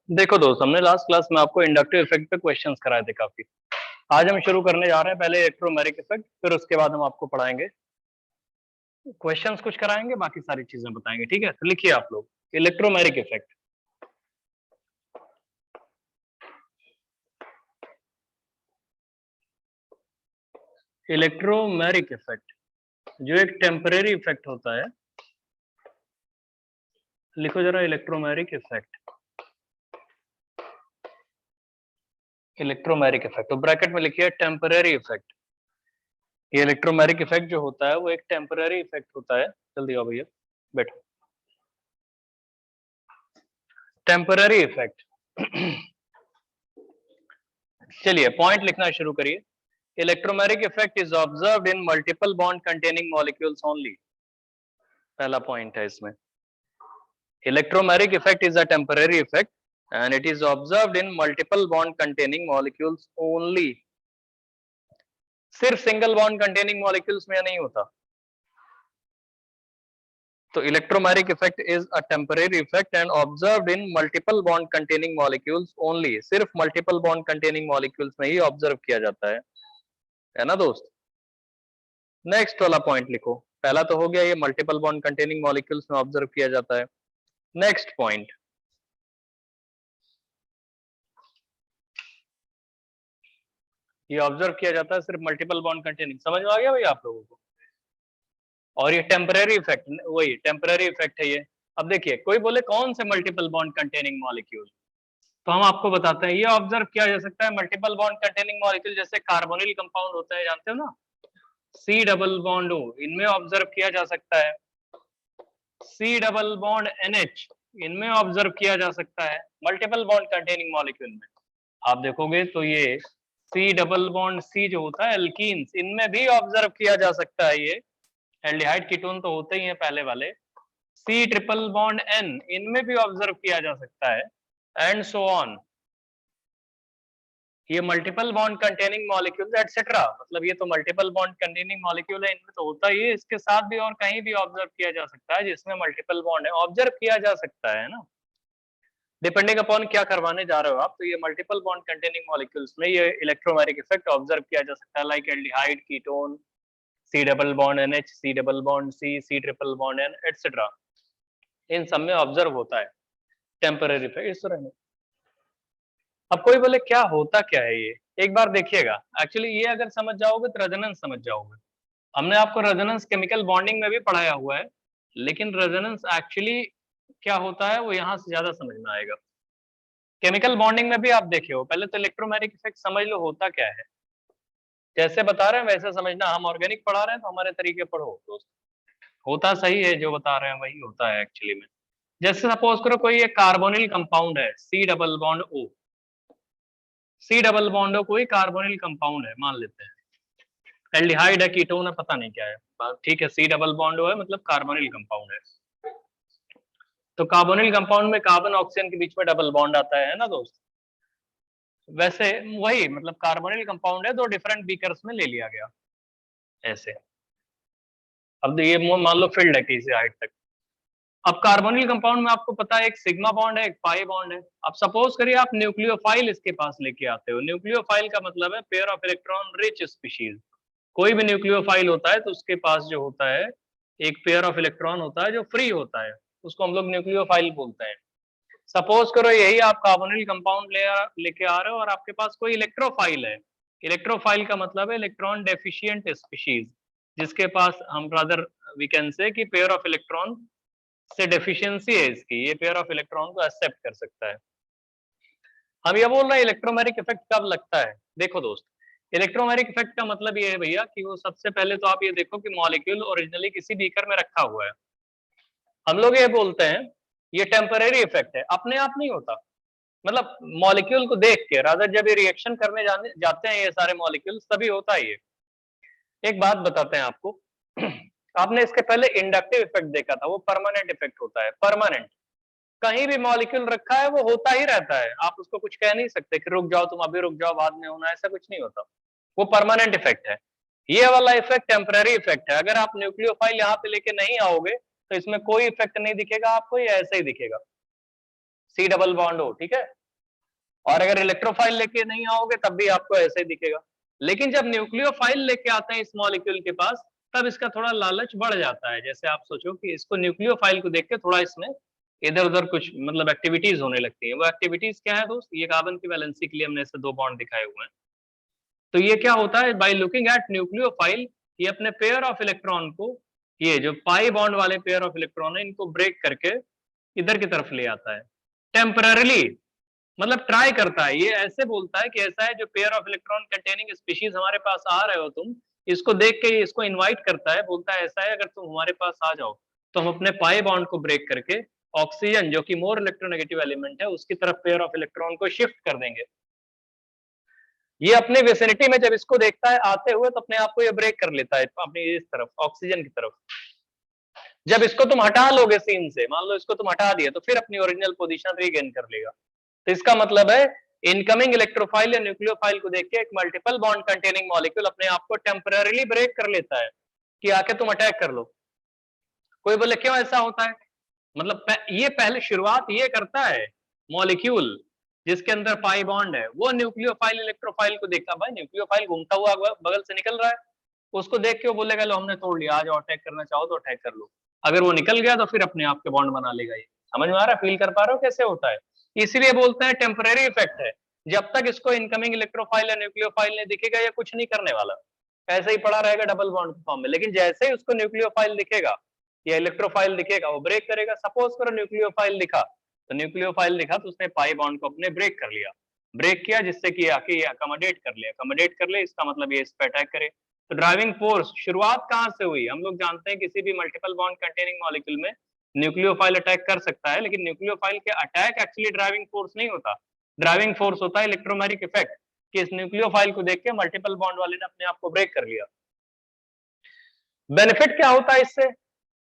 देखो दोस्त, हमने लास्ट क्लास में आपको इंडक्टिव इफेक्ट पे क्वेश्चंस कराए थे काफी। आज हम शुरू करने जा रहे हैं पहले इलेक्ट्रोमैग्नेटिक इफेक्ट, फिर उसके बाद हम आपको पढ़ाएंगे क्वेश्चंस, कुछ कराएंगे, बाकी सारी चीजें बताएंगे। ठीक है, तो लिखिए आप लोग इलेक्ट्रोमैग्नेटिक इफेक्ट। इलेक्ट्रोमैग्नेटिक इफेक्ट जो एक टेम्परेरी इफेक्ट होता है, लिखो जरा इलेक्ट्रोमैग्नेटिक इफेक्ट। इलेक्ट्रोमैग्नेटिक इफेक्ट तो ब्रैकेट में लिखिए टेम्परेरी इफेक्ट। ये इलेक्ट्रोमैग्नेटिक इफेक्ट जो होता है वो एक टेम्परेरी इफेक्ट होता है। जल्दी आओ भैया, बैठो। टेम्परेरी इफेक्ट चलिए पॉइंट लिखना शुरू करिए। Electromagnetic effect is observed in multiple bond containing molecules only. पहला पॉइंट है इसमें। Electromagnetic effect is a temporary effect and it is observed in multiple bond containing molecules only. सिर्फ सिंगल बॉन्ड कंटेनिंग मॉलिक्यूल्स में नहीं होता। तो electromagnetic effect is a temporary effect and observed in multiple bond containing molecules only. सिर्फ multiple bond containing molecules में ही observe किया जाता है ना दोस्त। नेक्स्ट वाला पॉइंट लिखो। पहला तो हो गया, ये मल्टीपल बॉन्ड कंटेनिंग मॉलिक्यूल्स में ऑब्जर्व किया जाता है। नेक्स्ट पॉइंट, ये ऑब्जर्व किया जाता है सिर्फ मल्टीपल बॉन्ड कंटेनिंग। समझ में आ गया भाई आप लोगों को। और ये टेम्परेरी इफेक्ट, वही टेम्परेरी इफेक्ट है ये। अब देखिए, कोई बोले कौन से मल्टीपल बॉन्ड कंटेनिंग मॉलिक्यूल, तो हम आपको बताते हैं ये ऑब्जर्व किया जा सकता है मल्टीपल बॉन्ड कंटेनिंग मॉलिक्यूल, जैसे कार्बोनिल कंपाउंड होता है, जानते हो ना, सी डबल बॉन्ड ओ, इनमें ऑब्जर्व किया जा सकता है। सी डबल बॉन्ड NH, इनमें ऑब्जर्व किया जा सकता है मल्टीपल बॉन्ड कंटेनिंग मॉलिक्यूल में। आप देखोगे तो ये सी डबल बॉन्ड सी जो होता है एल्कीन्स, इनमें भी ऑब्जर्व किया जा सकता है। ये एल्डिहाइड कीटोन तो होते ही हैं पहले वाले। सी ट्रिपल बॉन्ड N, इनमें भी ऑब्जर्व किया जा सकता है, एंड सो ऑन। ये multiple bond containing molecule etcetera, मतलब ये तो मल्टीपल बॉन्ड कंटेनिंग मॉलिक्यूल है, इनमें तो होता ही है। इसके साथ भी और कहीं भी ऑब्जर्व किया जा सकता है जिसमें मल्टीपल बॉन्ड है, ऑब्जर्व किया जा सकता है ना, डिपेंडिंग अपॉन क्या करवाने जा रहे हो आप। तो ये मल्टीपल बॉन्ड कंटेनिंग मॉलिक्यूल्स में ये इलेक्ट्रोमैग्नेटिक इफेक्ट ऑब्जर्व किया जा सकता है, like aldehyde ketone, C double bond NH, C double bond C, C triple bond N, etcetera, इन सब में ऑब्जर्व होता है टेम्परेरी इफेक्ट इस तरह में। अब कोई बोले क्या होता क्या है ये, एक बार देखिएगा। एक्चुअली ये अगर समझ जाओगे तो रेजोनेंस समझ जाओगे। हमने आपको रेजोनेंस केमिकल बॉन्डिंग में भी पढ़ाया हुआ है, लेकिन रेजोनेंस एक्चुअली क्या होता है वो यहाँ से ज्यादा समझ में आएगा। केमिकल बॉन्डिंग में भी आप देखे हो। पहले तो इलेक्ट्रोमैग्नेटिक इफेक्ट समझ लो होता क्या है, जैसे बता रहे हैं वैसे समझना। हम ऑर्गेनिक पढ़ा रहे हैं तो हमारे तरीके पढ़ो दोस्त। होता सही है, जो बता रहे हैं वही होता है एक्चुअली में। जैसे सपोज करो कोई एक कार्बोनिल कंपाउंड है, C double bond O। C double bond O कोई कार्बोनिल कंपाउंड है मान लेते हैं, एल्डिहाइड है, कीटोन है, पता नहीं क्या है, ठीक है। सी डबल बॉन्ड O है, मतलब कार्बोनिल कंपाउंड है। तो कार्बोनिल कंपाउंड में कार्बन ऑक्सीजन के बीच में डबल बॉन्ड आता है ना दोस्त। वैसे वही, मतलब कार्बोनिल कंपाउंड है, दो डिफरेंट बीकर्स में ले लिया गया ऐसे। अब ये मान लो फील्ड है किसी हाइट तक। अब कार्बोनिल कंपाउंड में आपको पता है एक सिग्मा बॉन्ड है, एक पाई बॉन्ड है। अब सपोज करिए आप न्यूक्लियोफाइल इसके पास लेके आते हो। न्यूक्लियोफाइल का मतलब है pair of electron rich species. कोई भी न्यूक्लियोफाइल होता है तो उसके पास जो होता है एक पेयर ऑफ इलेक्ट्रॉन होता है जो फ्री होता है, उसको हम लोग न्यूक्लियोफाइल बोलते हैं। सपोज करो यही आप कार्बोनिल कंपाउंड लेके आ रहे हो और आपके पास कोई इलेक्ट्रोफाइल है। इलेक्ट्रोफाइल का मतलब है इलेक्ट्रॉन डेफिशिएंट स्पीशीज, जिसके पास हम रादर वी कैन से कि पेयर ऑफ इलेक्ट्रॉन से डेफिशिएंसी है इसकी, ये पेयर ऑफ इलेक्ट्रॉन को एक्सेप्ट कर सकता है। हम ये बोल रहे हैं इलेक्ट्रोमैग्नेटिक इफेक्ट कब लगता है। देखो दोस्त, इलेक्ट्रोमैग्नेटिक इफेक्ट का मतलब ये है भैया कि वो सबसे पहले तो आप ये देखो कि मॉलिक्यूल ओरिजिनली किसी बीकर में रखा हुआ है। हम लोग ये बोलते हैं ये टेम्परेरी इफेक्ट है, अपने आप नहीं होता। मतलब मॉलिक्यूल को देख के, रादर जब ये रिएक्शन करने जाते हैं ये सारे मॉलिक्यूल, तभी होता है ये। एक बात बताते हैं आपको आपने इसके पहले इंडक्टिव इफेक्ट देखा था, वो परमानेंट इफेक्ट होता है। परमानेंट, कहीं भी मॉलिक्यूल रखा है वो होता ही रहता है, आप उसको कुछ कह नहीं सकते कि रुक जाओ, तुम अभी रुक जाओ, बाद में होना, ऐसा कुछ नहीं होता। वो परमानेंट इफेक्ट है। ये वाला इफेक्ट टेम्पररी इफेक्ट है। अगर आप न्यूक्लियोफाइल यहाँ पे लेके नहीं आओगे तो इसमें कोई इफेक्ट नहीं दिखेगा आपको, ये ऐसे ही दिखेगा। C डबल बॉन्ड हो, ठीक है। और अगर इलेक्ट्रोफाइल लेके नहीं आओगे तब भी आपको ऐसे ही दिखेगा। लेकिन जब न्यूक्लियोफाइल लेके आते हैं इस मॉलिक्यूल के पास, तब इसका थोड़ा लालच बढ़ जाता है। जैसे आप सोचो कि इसको न्यूक्लियोफाइल को देख के थोड़ा इसमें इधर उधर कुछ मतलब एक्टिविटीज होने लगती हैं। वो एक्टिविटीज क्या है दोस्त? ये कार्बन की वैलेंसी के लिए हमने ऐसे 2 बॉन्ड दिखाए हुए हैं। तो ये क्या होता है, बाय लुकिंग एट न्यूक्लियोफाइल, ये अपने पेयर ऑफ इलेक्ट्रॉन को, ये जो पाई बॉन्ड वाले पेयर ऑफ इलेक्ट्रॉन है, इनको ब्रेक करके इधर की तरफ ले आता है टेम्पररीली, मतलब ट्राई करता है। ये ऐसे बोलता है कि ऐसा है, जो pair of electron containing species हमारे पास आ रहे हो तुम, इसको देख के इसको इनवाइट करता है, बोलता है ऐसा है अगर तुम हमारे पास आ जाओ तो हम अपने पाई बॉन्ड को ब्रेक करके ऑक्सीजन, जो कि मोर इलेक्ट्रोनेगेटिव एलिमेंट है, उसकी तरफ पेयर ऑफ इलेक्ट्रॉन को शिफ्ट कर देंगे। ये अपने विसिनिटी में जब इसको देखता है आते हुए, तो अपने आप को ये ब्रेक कर लेता है अपनी इस तरफ, ऑक्सीजन की तरफ। जब इसको तुम हटा लोगे सीन से, मान लो इसको तुम हटा दिया, तो फिर अपनी ओरिजिनल पोजीशन रीगेन कर लेगा। तो इसका मतलब है इनकमिंग इलेक्ट्रोफाइल या न्यूक्लियोफाइल को देख के एक मल्टीपल बॉन्ड कंटेनिंग मॉलिक्यूल अपने आप को टेम्पररीली ब्रेक कर लेता है कि आके तुम अटैक कर लो। कोई बोले क्यों ऐसा होता है? मतलब ये पहले शुरुआत ये करता है मॉलिक्यूल जिसके अंदर पाई बॉन्ड है, वो न्यूक्लियोफाइल इलेक्ट्रोफाइल को देखता, भाई न्यूक्लियोफाइल घूमता हुआ बगल से निकल रहा है, उसको देख के वो बोलेगा लो हमने तोड़ लिया, आ जाओ अटैक करना चाहो तो अटैक कर लो। अगर वो निकल गया तो फिर अपने आप के बॉन्ड बना लेगा। ये समझ में आ रहा है? फील कर पा रहे हो कैसे होता है? इसीलिए बोलते हैं टेम्परेरी इफेक्ट है। जब तक इसको इनकमिंग इलेक्ट्रोफाइल या न्यूक्लियोफाइल नहीं दिखेगा, ये कुछ नहीं करने वाला, ऐसे ही पड़ा रहेगा डबल बॉन्ड के फॉर्म में। लेकिन जैसे ही उसको न्यूक्लियोफाइल दिखेगा या इलेक्ट्रोफाइल दिखेगा, वो ब्रेक करेगा। सपोज करो न्यूक्लियोफाइल दिखा, तो न्यूक्लियोफाइल दिखा तो उसने पाई बॉन्ड को अपने ब्रेक कर लिया, ब्रेक किया जिससे कि आके ये अकोमोडेट कर ले, अकोमोडेट कर ले, इसका मतलब ये इस पे अटैक करे। तो ड्राइविंग फोर्स शुरुआत कहां से हुई? हम लोग जानते हैं किसी भी मल्टीपल बॉन्ड कंटेनिंग मॉलिक्यूल में न्यूक्लियोफाइल अटैक कर सकता है, लेकिन न्यूक्लियोफाइल के अटैक एक्चुअली ड्राइविंग फोर्स नहीं होता। ड्राइविंग फोर्स होता है इलेक्ट्रोमैग्नेटिक इफेक्ट, कि इस न्यूक्लियोफाइल को देख के मल्टीपल बॉन्ड वाले ने अपने आप को ब्रेक कर लिया। बेनिफिट क्या होता है इससे?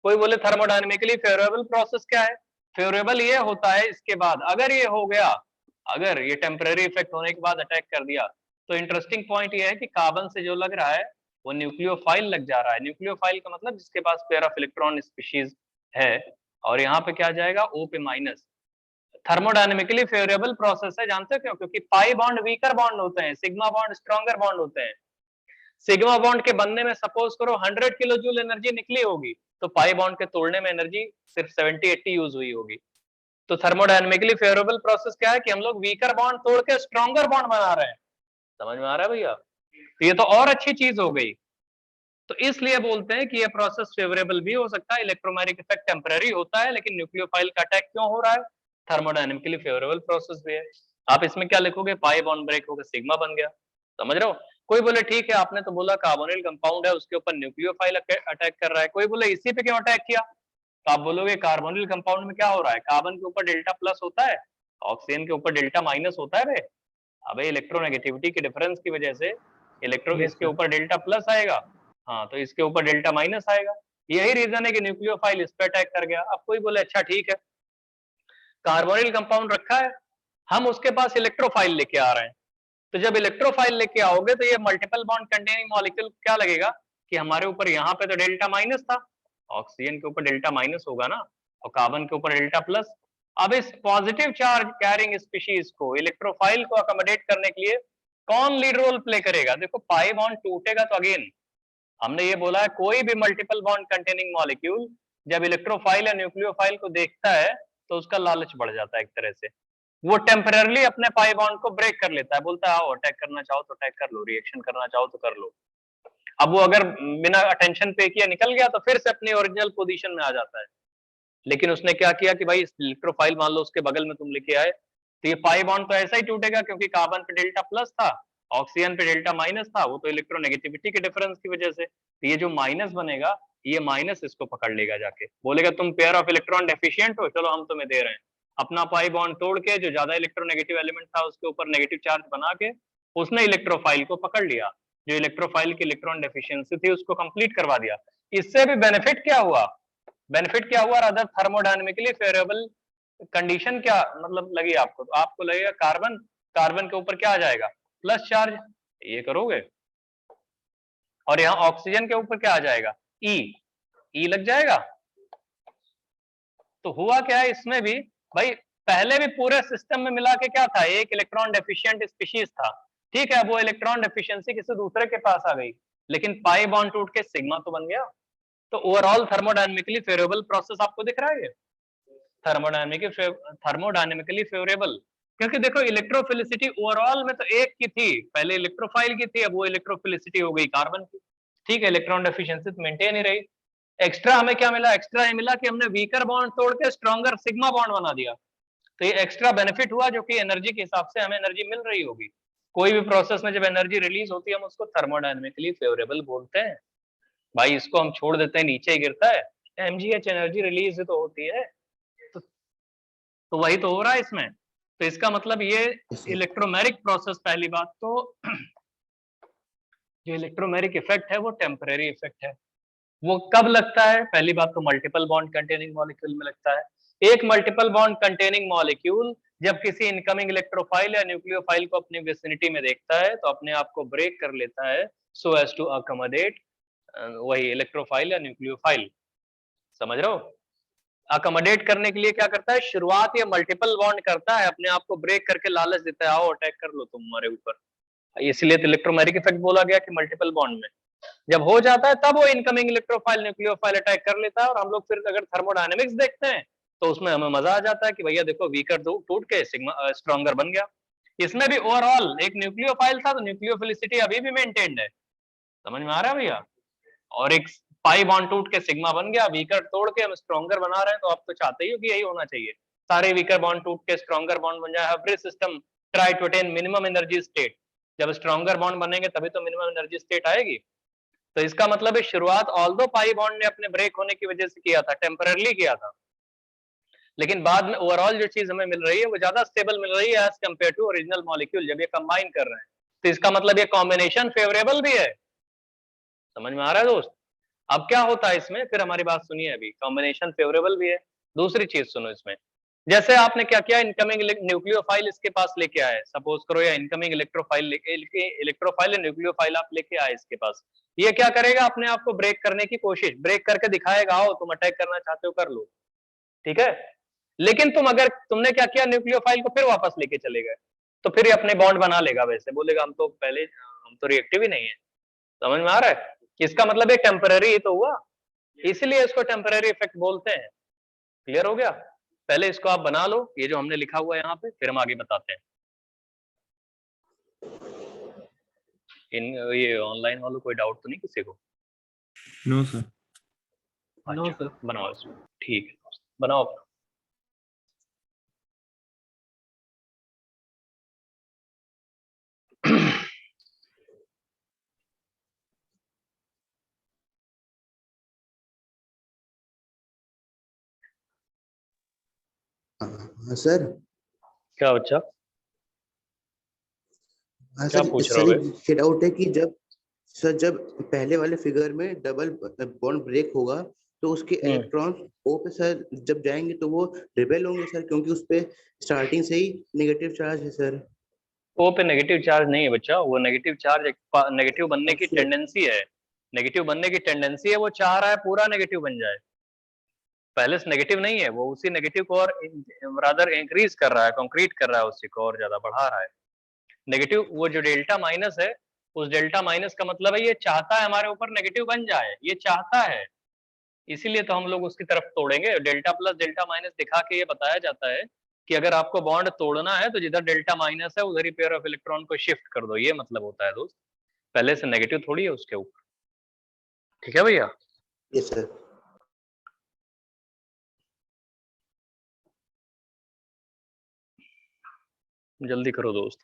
कोई बोले थर्मोडायनेमिकली फेवरेबल प्रोसेस क्या है? फेवरेबल ये होता है इसके बाद, अगर ये हो गया, अगर ये टेम्परेरी इफेक्ट होने के बाद अटैक कर दिया, तो इंटरेस्टिंग पॉइंट ये है कि कार्बन से जो लग रहा है वो न्यूक्लियोफाइल लग जा रहा है। न्यूक्लियोफाइल का मतलब जिसके पास पेयर ऑफ इलेक्ट्रॉन स्पीशीज है, और यहाँ पे क्या जाएगा? O पे माइनस। थर्मोडायनेमिकली फेवरेबल प्रोसेस है, जानते हो क्यों? क्योंकि पाई बॉन्ड वीकर बॉन्ड होते हैं, सिग्मा बॉन्ड स्ट्रॉन्गर बॉन्ड होते हैं। सिग्मा बॉन्ड के बनने में सपोज करो 100 किलो जूल एनर्जी निकली होगी, तो पाई बॉन्ड के तोड़ने में एनर्जी सिर्फ 70-80 यूज हुई होगी। तो थर्मोडायनेमिकली फेवरेबल प्रोसेस क्या है कि हम लोग वीकर बॉन्ड तोड़ के स्ट्रॉन्गर बॉन्ड बना रहे हैं। समझ में आ रहा है भैया? तो ये तो और अच्छी चीज हो गई। तो इसलिए बोलते हैं कि ये प्रोसेस फेवरेबल भी हो सकता है, इलेक्ट्रोमैग्नेटिक इफेक्ट टेम्पररी होता है, लेकिन न्यूक्लियोफाइल का अटैक क्यों हो रहा है? थर्मोडायनेमिकली फेवरेबल प्रोसेस भी है। आप इसमें क्या लिखोगे? पाई बॉन्ड ब्रेक होकर सिग्मा बन गया। समझ रहे हो? कोई बोले ठीक है, आपने तो बोला कार्बोनिल कंपाउंड है, उसके ऊपर न्यूक्लियोफाइल अटैक कर रहा है। कोई बोले इसी पे क्यों अटैक किया? तो आप बोलोगे कार्बोनिल कंपाउंड में क्या हो रहा है? कार्बन के ऊपर डेल्टा प्लस होता है, ऑक्सीजन के ऊपर डेल्टा माइनस होता है। बे अबे इलेक्ट्रोनेगेटिविटी के डिफरेंस की वजह से इसके ऊपर डेल्टा प्लस आएगा, हाँ, तो इसके ऊपर डेल्टा माइनस आएगा। यही रीजन है कि न्यूक्लियोफाइल इस पे अटैक कर गया। अब कोई बोले अच्छा ठीक है, कार्बोनिल कंपाउंड रखा है, हम उसके पास इलेक्ट्रोफाइल लेके आ रहे हैं। तो जब इलेक्ट्रोफाइल लेके आओगे तो ये मल्टीपल बॉन्ड कंटेनिंग मॉलिक्यूल क्या लगेगा कि हमारे ऊपर यहाँ पे तो डेल्टा माइनस था, ऑक्सीजन के ऊपर डेल्टा माइनस होगा ना, और कार्बन के ऊपर डेल्टा प्लस। अब इस पॉजिटिव चार्ज कैरिंग स्पीशीज को, इलेक्ट्रोफाइल को अकोमोडेट करने के लिए कौन लीड रोल प्ले करेगा? देखो पाई बॉन्ड टूटेगा तो अगेन हमने ये बोला है, कोई भी मल्टीपल बॉन्ड कंटेनिंग मॉलिक्यूल जब इलेक्ट्रोफाइल या न्यूक्लियोफाइल को देखता है तो उसका लालच बढ़ जाता है एक तरह से। वो टेम्पररली अपने पाई बॉन्ड को ब्रेक कर लेता है, बोलता है आओ अटैक करना चाहो तो अटैक कर लो, रिएक्शन करना चाहो तो कर लो। अब वो अगर बिना अटेंशन पे किया निकल गया तो फिर से अपनी ओरिजिनल पोजीशन में आ जाता है। लेकिन उसने क्या किया कि भाई इलेक्ट्रोफाइल मान लो उसके बगल में तुम लेके आए, तो ये पाई बॉन्ड तो ऐसा ही टूटेगा, क्योंकि कार्बन पे डेल्टा प्लस था, ऑक्सीजन पे डेल्टा माइनस था, वो तो इलेक्ट्रोनेगेटिविटी के डिफरेंस की वजह से। तो ये जो माइनस बनेगा, ये माइनस इसको पकड़ लेगा, जाके बोलेगा तुम पेयर ऑफ इलेक्ट्रॉन डेफिशिएंट हो, चलो हम तुम्हें दे रहे हैं। अपना पाई बॉन्ड तोड़ के जो ज्यादा इलेक्ट्रोनेगेटिव एलिमेंट था उसके ऊपर नेगेटिव चार्ज बना के उसने इलेक्ट्रोफाइल को पकड़ लिया, जो इलेक्ट्रोफाइल की इलेक्ट्रॉन डेफिशिएंसी थी उसको कंप्लीट करवा दिया। इससे भी बेनिफिट क्या हुआ? बेनिफिट क्या हुआ? रादर थर्मोडायनेमिकली फेवरेबल कंडीशन क्या मतलब लगी आपको? तो आपको लगेगा कार्बन, कार्बन के ऊपर क्या आ जाएगा? प्लस चार्ज, ये करोगे, और यहाँ ऑक्सीजन के ऊपर क्या आ जाएगा? ई, ई लग जाएगा। तो हुआ क्या है इसमें भी भाई, पहले भी पूरे सिस्टम में मिला के क्या था, एक इलेक्ट्रॉन डेफिशिएंट स्पीशीज था, ठीक है, वो इलेक्ट्रॉन डेफिशिएंसी किसी दूसरे के पास आ गई, लेकिन पाई बॉन्ड टूट के सिग्मा तो बन गया। तो ओवरऑल थर्मोडायनेमिकली फेवरेबल प्रोसेस आपको दिख रहा है, थर्मोडायनेमिकली फेवरेबल, क्योंकि देखो इलेक्ट्रोफिलिसिटी ओवरऑल में तो एक की थी, पहले इलेक्ट्रोफाइल की थी, अब वो इलेक्ट्रोफिलिसिटी हो गई कार्बन की, ठीक है, इलेक्ट्रॉन डेफिशिएंसी तो मेंटेन ही रही। एक्स्ट्रा हमें क्या मिला, एक्स्ट्रा ये मिला कि हमने वीकर बॉन्ड तोड़ के स्ट्रॉन्गर सिग्मा बॉन्ड बना दिया, तो ये एक्स्ट्रा बेनिफिट हुआ, जो कि एनर्जी के हिसाब से हमें एनर्जी मिल रही होगी। कोई भी प्रोसेस में जब एनर्जी रिलीज होती है हम उसको थर्मोडायनेमिकली फेवरेबल बोलते हैं। भाई इसको हम छोड़ देते हैं नीचे ही गिरता है, एमजीएच एनर्जी रिलीज तो होती है, तो वही तो हो रहा है इसमें। तो इसका मतलब ये इलेक्ट्रोमेरिक प्रोसेस, पहली बात तो जो इलेक्ट्रोमेरिक इफेक्ट है वो टेम्परेरी इफेक्ट है। वो कब लगता है, पहली बात तो मल्टीपल बॉन्ड कंटेनिंग मॉलिक्यूल में लगता है। एक मल्टीपल बॉन्ड कंटेनिंग मॉलिक्यूल जब किसी इनकमिंग इलेक्ट्रोफाइल या न्यूक्लियोफाइल को अपनी विसिनिटी में देखता है तो अपने आप को ब्रेक कर लेता है सो एज टू अकोमोडेट वही इलेक्ट्रोफाइल या न्यूक्लियोफाइल, समझ रहे हो। अकोमोडेट करने के लिए क्या करता है, शुरुआत ये मल्टीपल बॉन्ड करता है, अपने आप को ब्रेक करके लालच देता है, आओ अटैक कर लो तुम हमारे ऊपर, इसलिए तो इलेक्ट्रोमेरिक इफेक्ट बोला गया कि मल्टीपल बॉन्ड में जब हो जाता है तब वो इनकमिंग इलेक्ट्रोफाइल न्यूक्लियोफाइल अटैक कर लेता है। और हम लोग फिर अगर थर्मोडायनेमिक्स देखते हैं तो उसमें हमें मजा आ जाता है कि भैया देखो वीकर टूट के सिग्मा स्ट्रॉन्गर बन गया। इसमें भी ओवरऑल एक न्यूक्लियोफाइल था तो न्यूक्लियोफिलिसिटी अभी भी मेंटेन्ड है, समझ में आ रहा है भैया। और एक पाई बॉन्ड टूट के सिग्मा बन गया, वीकर तोड़ के हम स्ट्रॉन्गर बना रहे हैं, तो आप तो चाहते ही हो कि यही होना चाहिए, सारे वीकर बॉन्ड टूट के स्ट्रॉन्गर बॉन्ड बन जाए। Every system try to attain minimum energy state, जब स्ट्रॉन्गर बॉन्ड बनेंगे तभी तो मिनिमम एनर्जी स्टेट आएगी। तो इसका मतलब है शुरुआत ऑल्दो पाई बॉन्ड ने अपने ब्रेक होने की वजह से किया था, टेम्पररली किया था, लेकिन बाद में ओवरऑल जो चीज हमें मिल रही है वो ज्यादा स्टेबल मिल रही है as compare to original molecule जब ये कंबाइन कर रहे हैं। तो इसका मतलब ये कॉम्बिनेशन फेवरेबल भी है, समझ में आ रहा है दोस्त। अब क्या होता है इसमें, फिर हमारी बात सुनिए, अभी कॉम्बिनेशन फेवरेबल भी है। दूसरी चीज सुनो इसमें, जैसे आपने क्या किया, इनकमिंग न्यूक्लियोफाइल इसके पास लेके आए, सपोज करो, या इनकमिंग इलेक्ट्रोफाइल या न्यूक्लियोफाइल आप लेके आए इसके पास, ये क्या करेगा, अपने आप को ब्रेक करने की कोशिश, ब्रेक करके दिखाएगा, आओ तुम अटैक करना चाहते हो कर लो, ठीक है। लेकिन अगर तुमने क्या किया, न्यूक्लियोफाइल को फिर वापस लेके चले गए, तो फिर ये अपने बॉन्ड बना लेगा, वैसे बोलेगा हम तो रिएक्टिव ही नहीं है, समझ में आ रहा है। इसका मतलब ये टेम्पररी ही तो हुआ, इसलिए इसको टेम्पररी इफेक्ट बोलते हैं। क्लियर हो गया। पहले इसको आप बना लो, ये जो हमने लिखा हुआ है यहाँ पे, फिर हम आगे बताते हैं। इन ये ऑनलाइन वालों कोई डाउट तो नहीं किसी को? No sir. No sir. बनाओ इसको, ठीक है बनाओ अपना। हाँ सर। क्या बच्चा, हाँ क्या सर, पूछ रहे हो सर भाई? ये डाउट है कि जब पहले वाले फिगर में डबल बॉन्ड ब्रेक होगा तो उसके इलेक्ट्रॉन ओ पे सर जब जाएंगे तो वो रिबेल होंगे सर, क्योंकि उस पे स्टार्टिंग से ही नेगेटिव चार्ज है सर। ओ पे नेगेटिव चार्ज नहीं है बच्चा, वो नेगेटिव चार्ज नेगेटिव बनने की फिर टेंडेंसी है, नेगेटिव बनने की टेंडेंसी है, वो चाह रहा है पूरा नेगेटिव बन जाए, पहले से नेगेटिव नहीं है, वो उसी नेगेटिव को और रादर इंक्रीज कर रहा है, कंक्रीट कर रहा है, उसी को और ज्यादा बढ़ा रहा है। नेगेटिव वो जो डेल्टा माइनस है, उस डेल्टा माइनस का मतलब है ये चाहता है हमारे ऊपर नेगेटिव बन जाए, ये चाहता है, इसीलिए तो हम लोग उसकी तरफ तोड़ेंगे। डेल्टा प्लस डेल्टा माइनस दिखा के ये बताया जाता है कि अगर आपको बॉन्ड तोड़ना है तो जिधर डेल्टा माइनस है उधर ही पेयर ऑफ इलेक्ट्रॉन को शिफ्ट कर दो, ये मतलब होता है दोस्त, पहले से नेगेटिव थोड़ी है उसके ऊपर, ठीक है भैया। Yes sir. जल्दी करो दोस्त।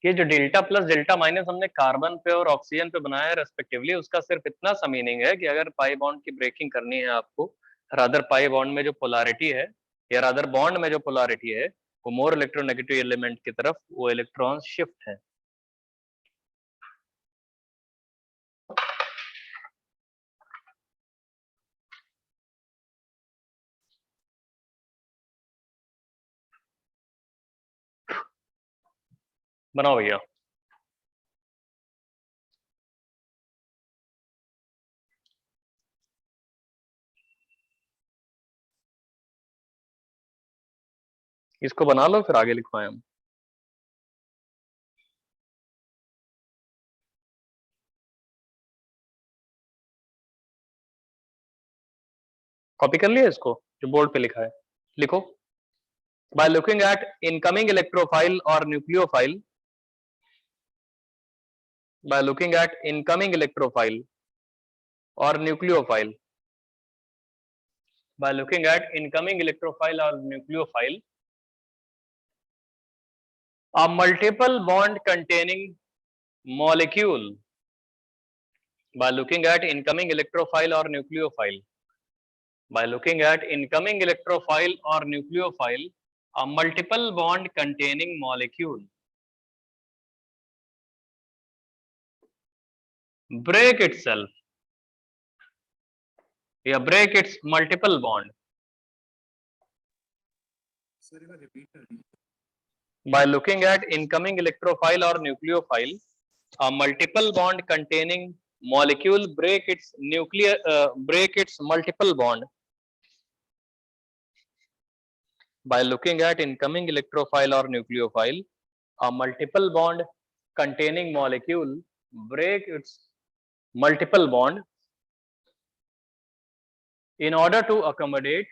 ये जो डेल्टा प्लस डेल्टा माइनस हमने कार्बन पे और ऑक्सीजन पे बनाया है रेस्पेक्टिवली, उसका सिर्फ इतना सा मीनिंग है कि अगर पाई बॉन्ड की ब्रेकिंग करनी है आपको, रादर पाई बॉन्ड में जो पोलैरिटी है, या रादर बॉन्ड में जो पोलैरिटी है वो मोर इलेक्ट्रोनेगेटिव एलिमेंट की तरफ वो इलेक्ट्रॉन शिफ्ट है। बनाओ भैया। इसको बना लो फिर आगे लिखवाएं हम। कॉपी कर लिया इसको जो बोर्ड पे लिखा है, लिखो। Bye looking at incoming electrophile और nucleophile, by looking at incoming electrophile or nucleophile, by looking at incoming electrophile or nucleophile, a multiple bond containing molecule, by looking at incoming electrophile or nucleophile, by looking at incoming electrophile or nucleophile, a multiple bond containing molecule break itself, या break its multiple bond. By looking at incoming electrophile or nucleophile, a multiple bond containing molecule break its multiple bond. By looking at incoming electrophile or nucleophile, a multiple bond containing molecule break its multiple bond in order to accommodate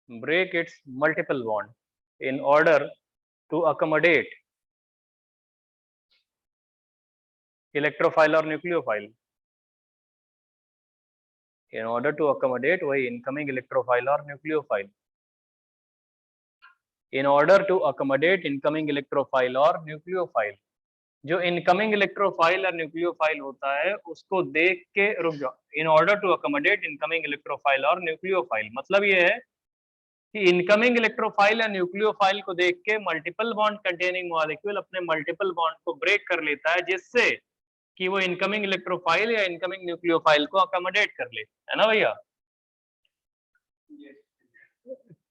break its multiple bond in order to accommodate electrophile or nucleophile, in order to accommodate वही incoming electrophile or nucleophile, in order to accommodate incoming electrophile or nucleophile. जो incoming electrophile और nucleophile होता है उसको देख के रुक जाओ, in order to accommodate incoming electrophile और न्यूक्लियोफाइल, मतलब ये है कि इनकमिंग इलेक्ट्रोफाइल या न्यूक्लियोफाइल को देख के मल्टीपल बॉन्ड कंटेनिंग मॉलिक्यूल अपने मल्टीपल बॉन्ड को ब्रेक कर लेता है, जिससे कि वो इनकमिंग इलेक्ट्रोफाइल या इनकमिंग न्यूक्लियोफाइल को अकोमोडेट कर ले, है ना भैया।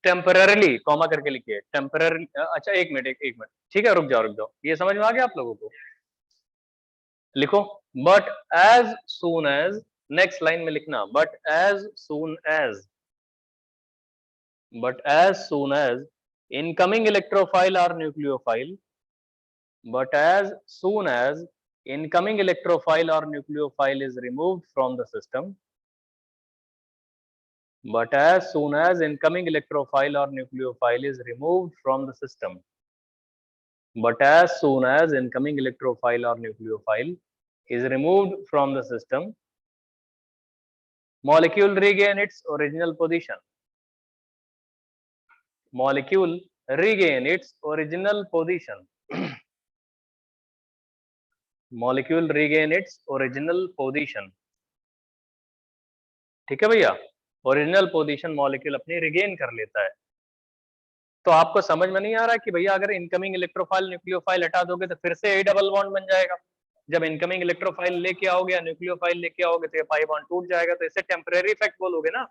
टेम्पररीली कॉमा करके लिखिए, टेम्पररी। अच्छा एक मिनट, एक मिनट, ठीक है, रुक जाओ, ये समझ में आ गया आप लोगों को? लिखो, but as soon as, next line में लिखना, but as soon as incoming electrophile or nucleophile, but as soon as incoming electrophile or nucleophile is removed from the system, but as soon as incoming electrophile or nucleophile is removed from the system, but as soon as incoming electrophile or nucleophile is removed from the system, molecule regain its original position. Molecule regain its original position. Molecule regain its original position. ठीक है भैया, original position molecule अपनी regain कर लेता है। तो आपको समझ में नहीं आ रहा कि भैया अगर इनकमिंग इलेक्ट्रोफाइल न्यूक्लियोफाइल हटा दोगे तो फिर से ए डबल बॉन्ड बन जाएगा, जब इनकमिंग इलेक्ट्रोफाइल लेके आओगे या न्यूक्लियोफाइल लेके आओगे तो ये पाई बॉन्ड टूट जाएगा, तो इसे टेम्परेरी इफेक्ट बोलोगे ना,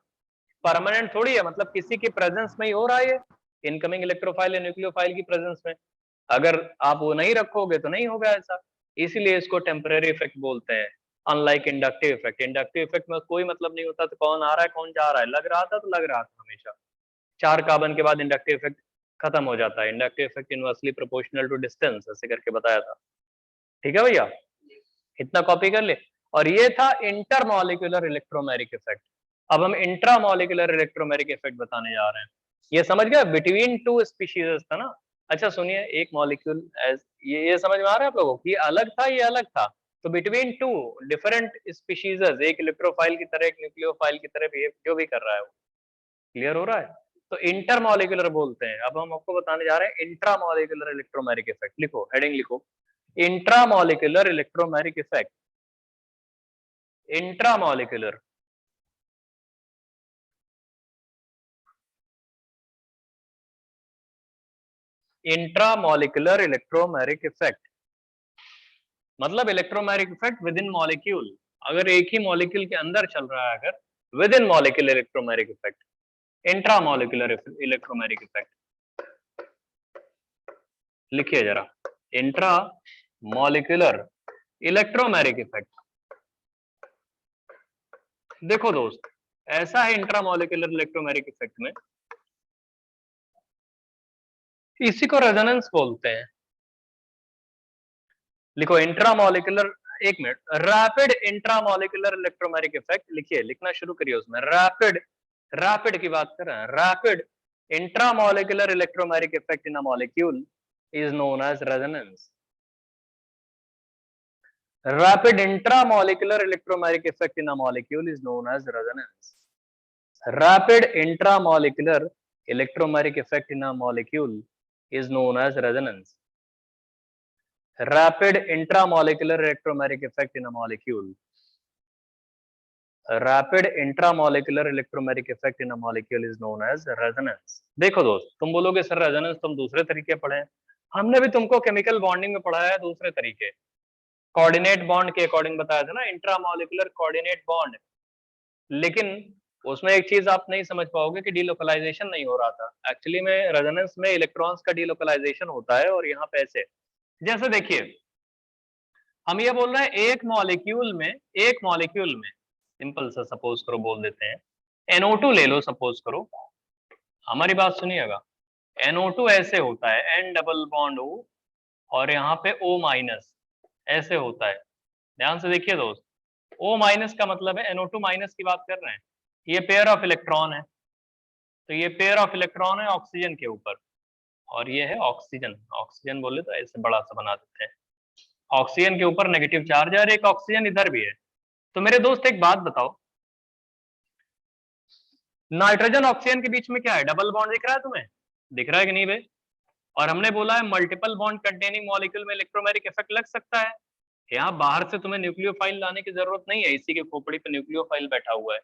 परमानेंट थोड़ी है, मतलब किसी की प्रेजेंस में ही हो रहा है ये, इनकमिंग इलेक्ट्रोफाइल या न्यूक्लियोफाइल की प्रेजेंस में, अगर आप वो नहीं रखोगे तो नहीं होगा ऐसा, इसीलिए इसको टेम्परेरी इफेक्ट बोलते हैं। Unlike inductive effect, inductive effect में कोई मतलब नहीं होता तो कौन आ रहा है कौन जा रहा है, लग रहा था तो लग रहा था हमेशा, 4 कार्बन के बाद इंडक्टिव इफेक्ट खत्म हो जाता है, inductive effect inversely proportional to distance, ऐसे करके बताया था। ठीक है भैया, इतना कॉपी कर ले। और ये था इंटरमॉलिक्यूलर इलेक्ट्रोमैग्नेटिक इफेक्ट। अब हम इंट्रामॉलिक्यूलर इलेक्ट्रोमैग्नेटिक इफेक्ट बताने जा रहे हैं। ये समझ गया, बिटवीन टू स्पीशीज था ना। अच्छा सुनिए, एक मॉलिक्यूल ये समझ में आ रहा है आप लोगों को, ये अलग था, ये अलग था, तो बिटवीन टू डिफरेंट स्पीशीज, एक इलेक्ट्रोफाइल की तरह एक न्यूक्लियोफाइल की तरह बिहेव जो भी कर रहा है वो, क्लियर हो रहा है, तो इंटरमॉलिक्यूलर बोलते हैं। अब हम आपको बताने जा रहे हैं इंट्रामॉलिक्यूलर इलेक्ट्रोमैग्नेटिक इफेक्ट। लिखो, हेडिंग लिखो, intramolecular electromagnetic effect. Intramolecular intramolecular electromagnetic effect मतलब electromagnetic effect within molecule, अगर एक ही मॉलिक्यूल के अंदर चल रहा है, अगर with in molecule electromagnetic effect, intramolecular electromagnetic effect. लिखिए जरा, इंट्रा मॉलिक्यूलर इलेक्ट्रोमैग्नेटिक इफेक्ट। देखो दोस्त, ऐसा है इंट्रामॉलिक्यूलर इलेक्ट्रोमैग्नेटिक इफेक्ट में इसी को रेजोनेंस बोलते हैं। लिखो इंट्रामोलिकुलर, एक minute, rapid intramolecular electromagnetic effect लिखिए, लिखना शुरू करिए उसमें। रैपिड, रैपिड की बात कर रहे हैं, rapid intramolecular electromagnetic effect in a molecule is known as resonance. Rapid intramolecular electromagnetic effect in a molecule is known as resonance. Rapid intramolecular electromagnetic effect in a molecule is known as resonance. Rapid intramolecular electromagnetic effect in a molecule. Rapid intramolecular electromagnetic effect in a molecule is known as resonance. देखो दोस्त, तुम बोलोगे sir resonance तुम दूसरे तरीके पढ़े हैं, हमने भी तुमको केमिकल बॉन्डिंग में पढ़ाया है दूसरे तरीके, कोऑर्डिनेट बॉन्ड के अकॉर्डिंग बताया था ना, इंट्रामोलिकुलर कोऑर्डिनेट बॉन्ड। लेकिन उसमें एक चीज आप नहीं समझ पाओगे कि डीलोकलाइजेशन नहीं हो रहा था। एक्चुअली में रेजोनेंस में इलेक्ट्रॉन्स का डीलोकलाइजेशन होता है, और यहाँ पे ऐसे, जैसे देखिए हम ये बोल रहे हैं एक मॉलिक्यूल में सिंपल सा सपोज करो बोल देते हैं NO2 ले लो, सपोज करो, हमारी बात सुनिएगा, NO2 ऐसे होता है N डबल बॉन्ड O, और यहाँ पे O माइनस ऐसे होता है। ध्यान से देखिए दोस्त, O माइनस का मतलब है NO2 माइनस की बात कर रहे हैं, ये पेयर ऑफ इलेक्ट्रॉन है, तो ये पेयर ऑफ इलेक्ट्रॉन है ऑक्सीजन के ऊपर, और ये है ऑक्सीजन, ऑक्सीजन बोले तो ऐसे बड़ा सा बना देते हैं, ऑक्सीजन के ऊपर नेगेटिव चार्ज है और एक ऑक्सीजन इधर भी है। तो मेरे दोस्त एक बात बताओ, नाइट्रोजन ऑक्सीजन के बीच में क्या है, डबल बॉन्ड दिख रहा है तुम्हें, दिख रहा है कि नहीं बे? और हमने बोला है मल्टीपल बॉन्ड कंटेनिंग मॉलिक्यूल में इलेक्ट्रोमैग्नेटिक इफेक्ट लग सकता है। यहाँ बाहर से तुम्हें न्यूक्लियोफाइल लाने की जरूरत नहीं है, इसी के खोपड़ी पे न्यूक्लियोफाइल बैठा हुआ है।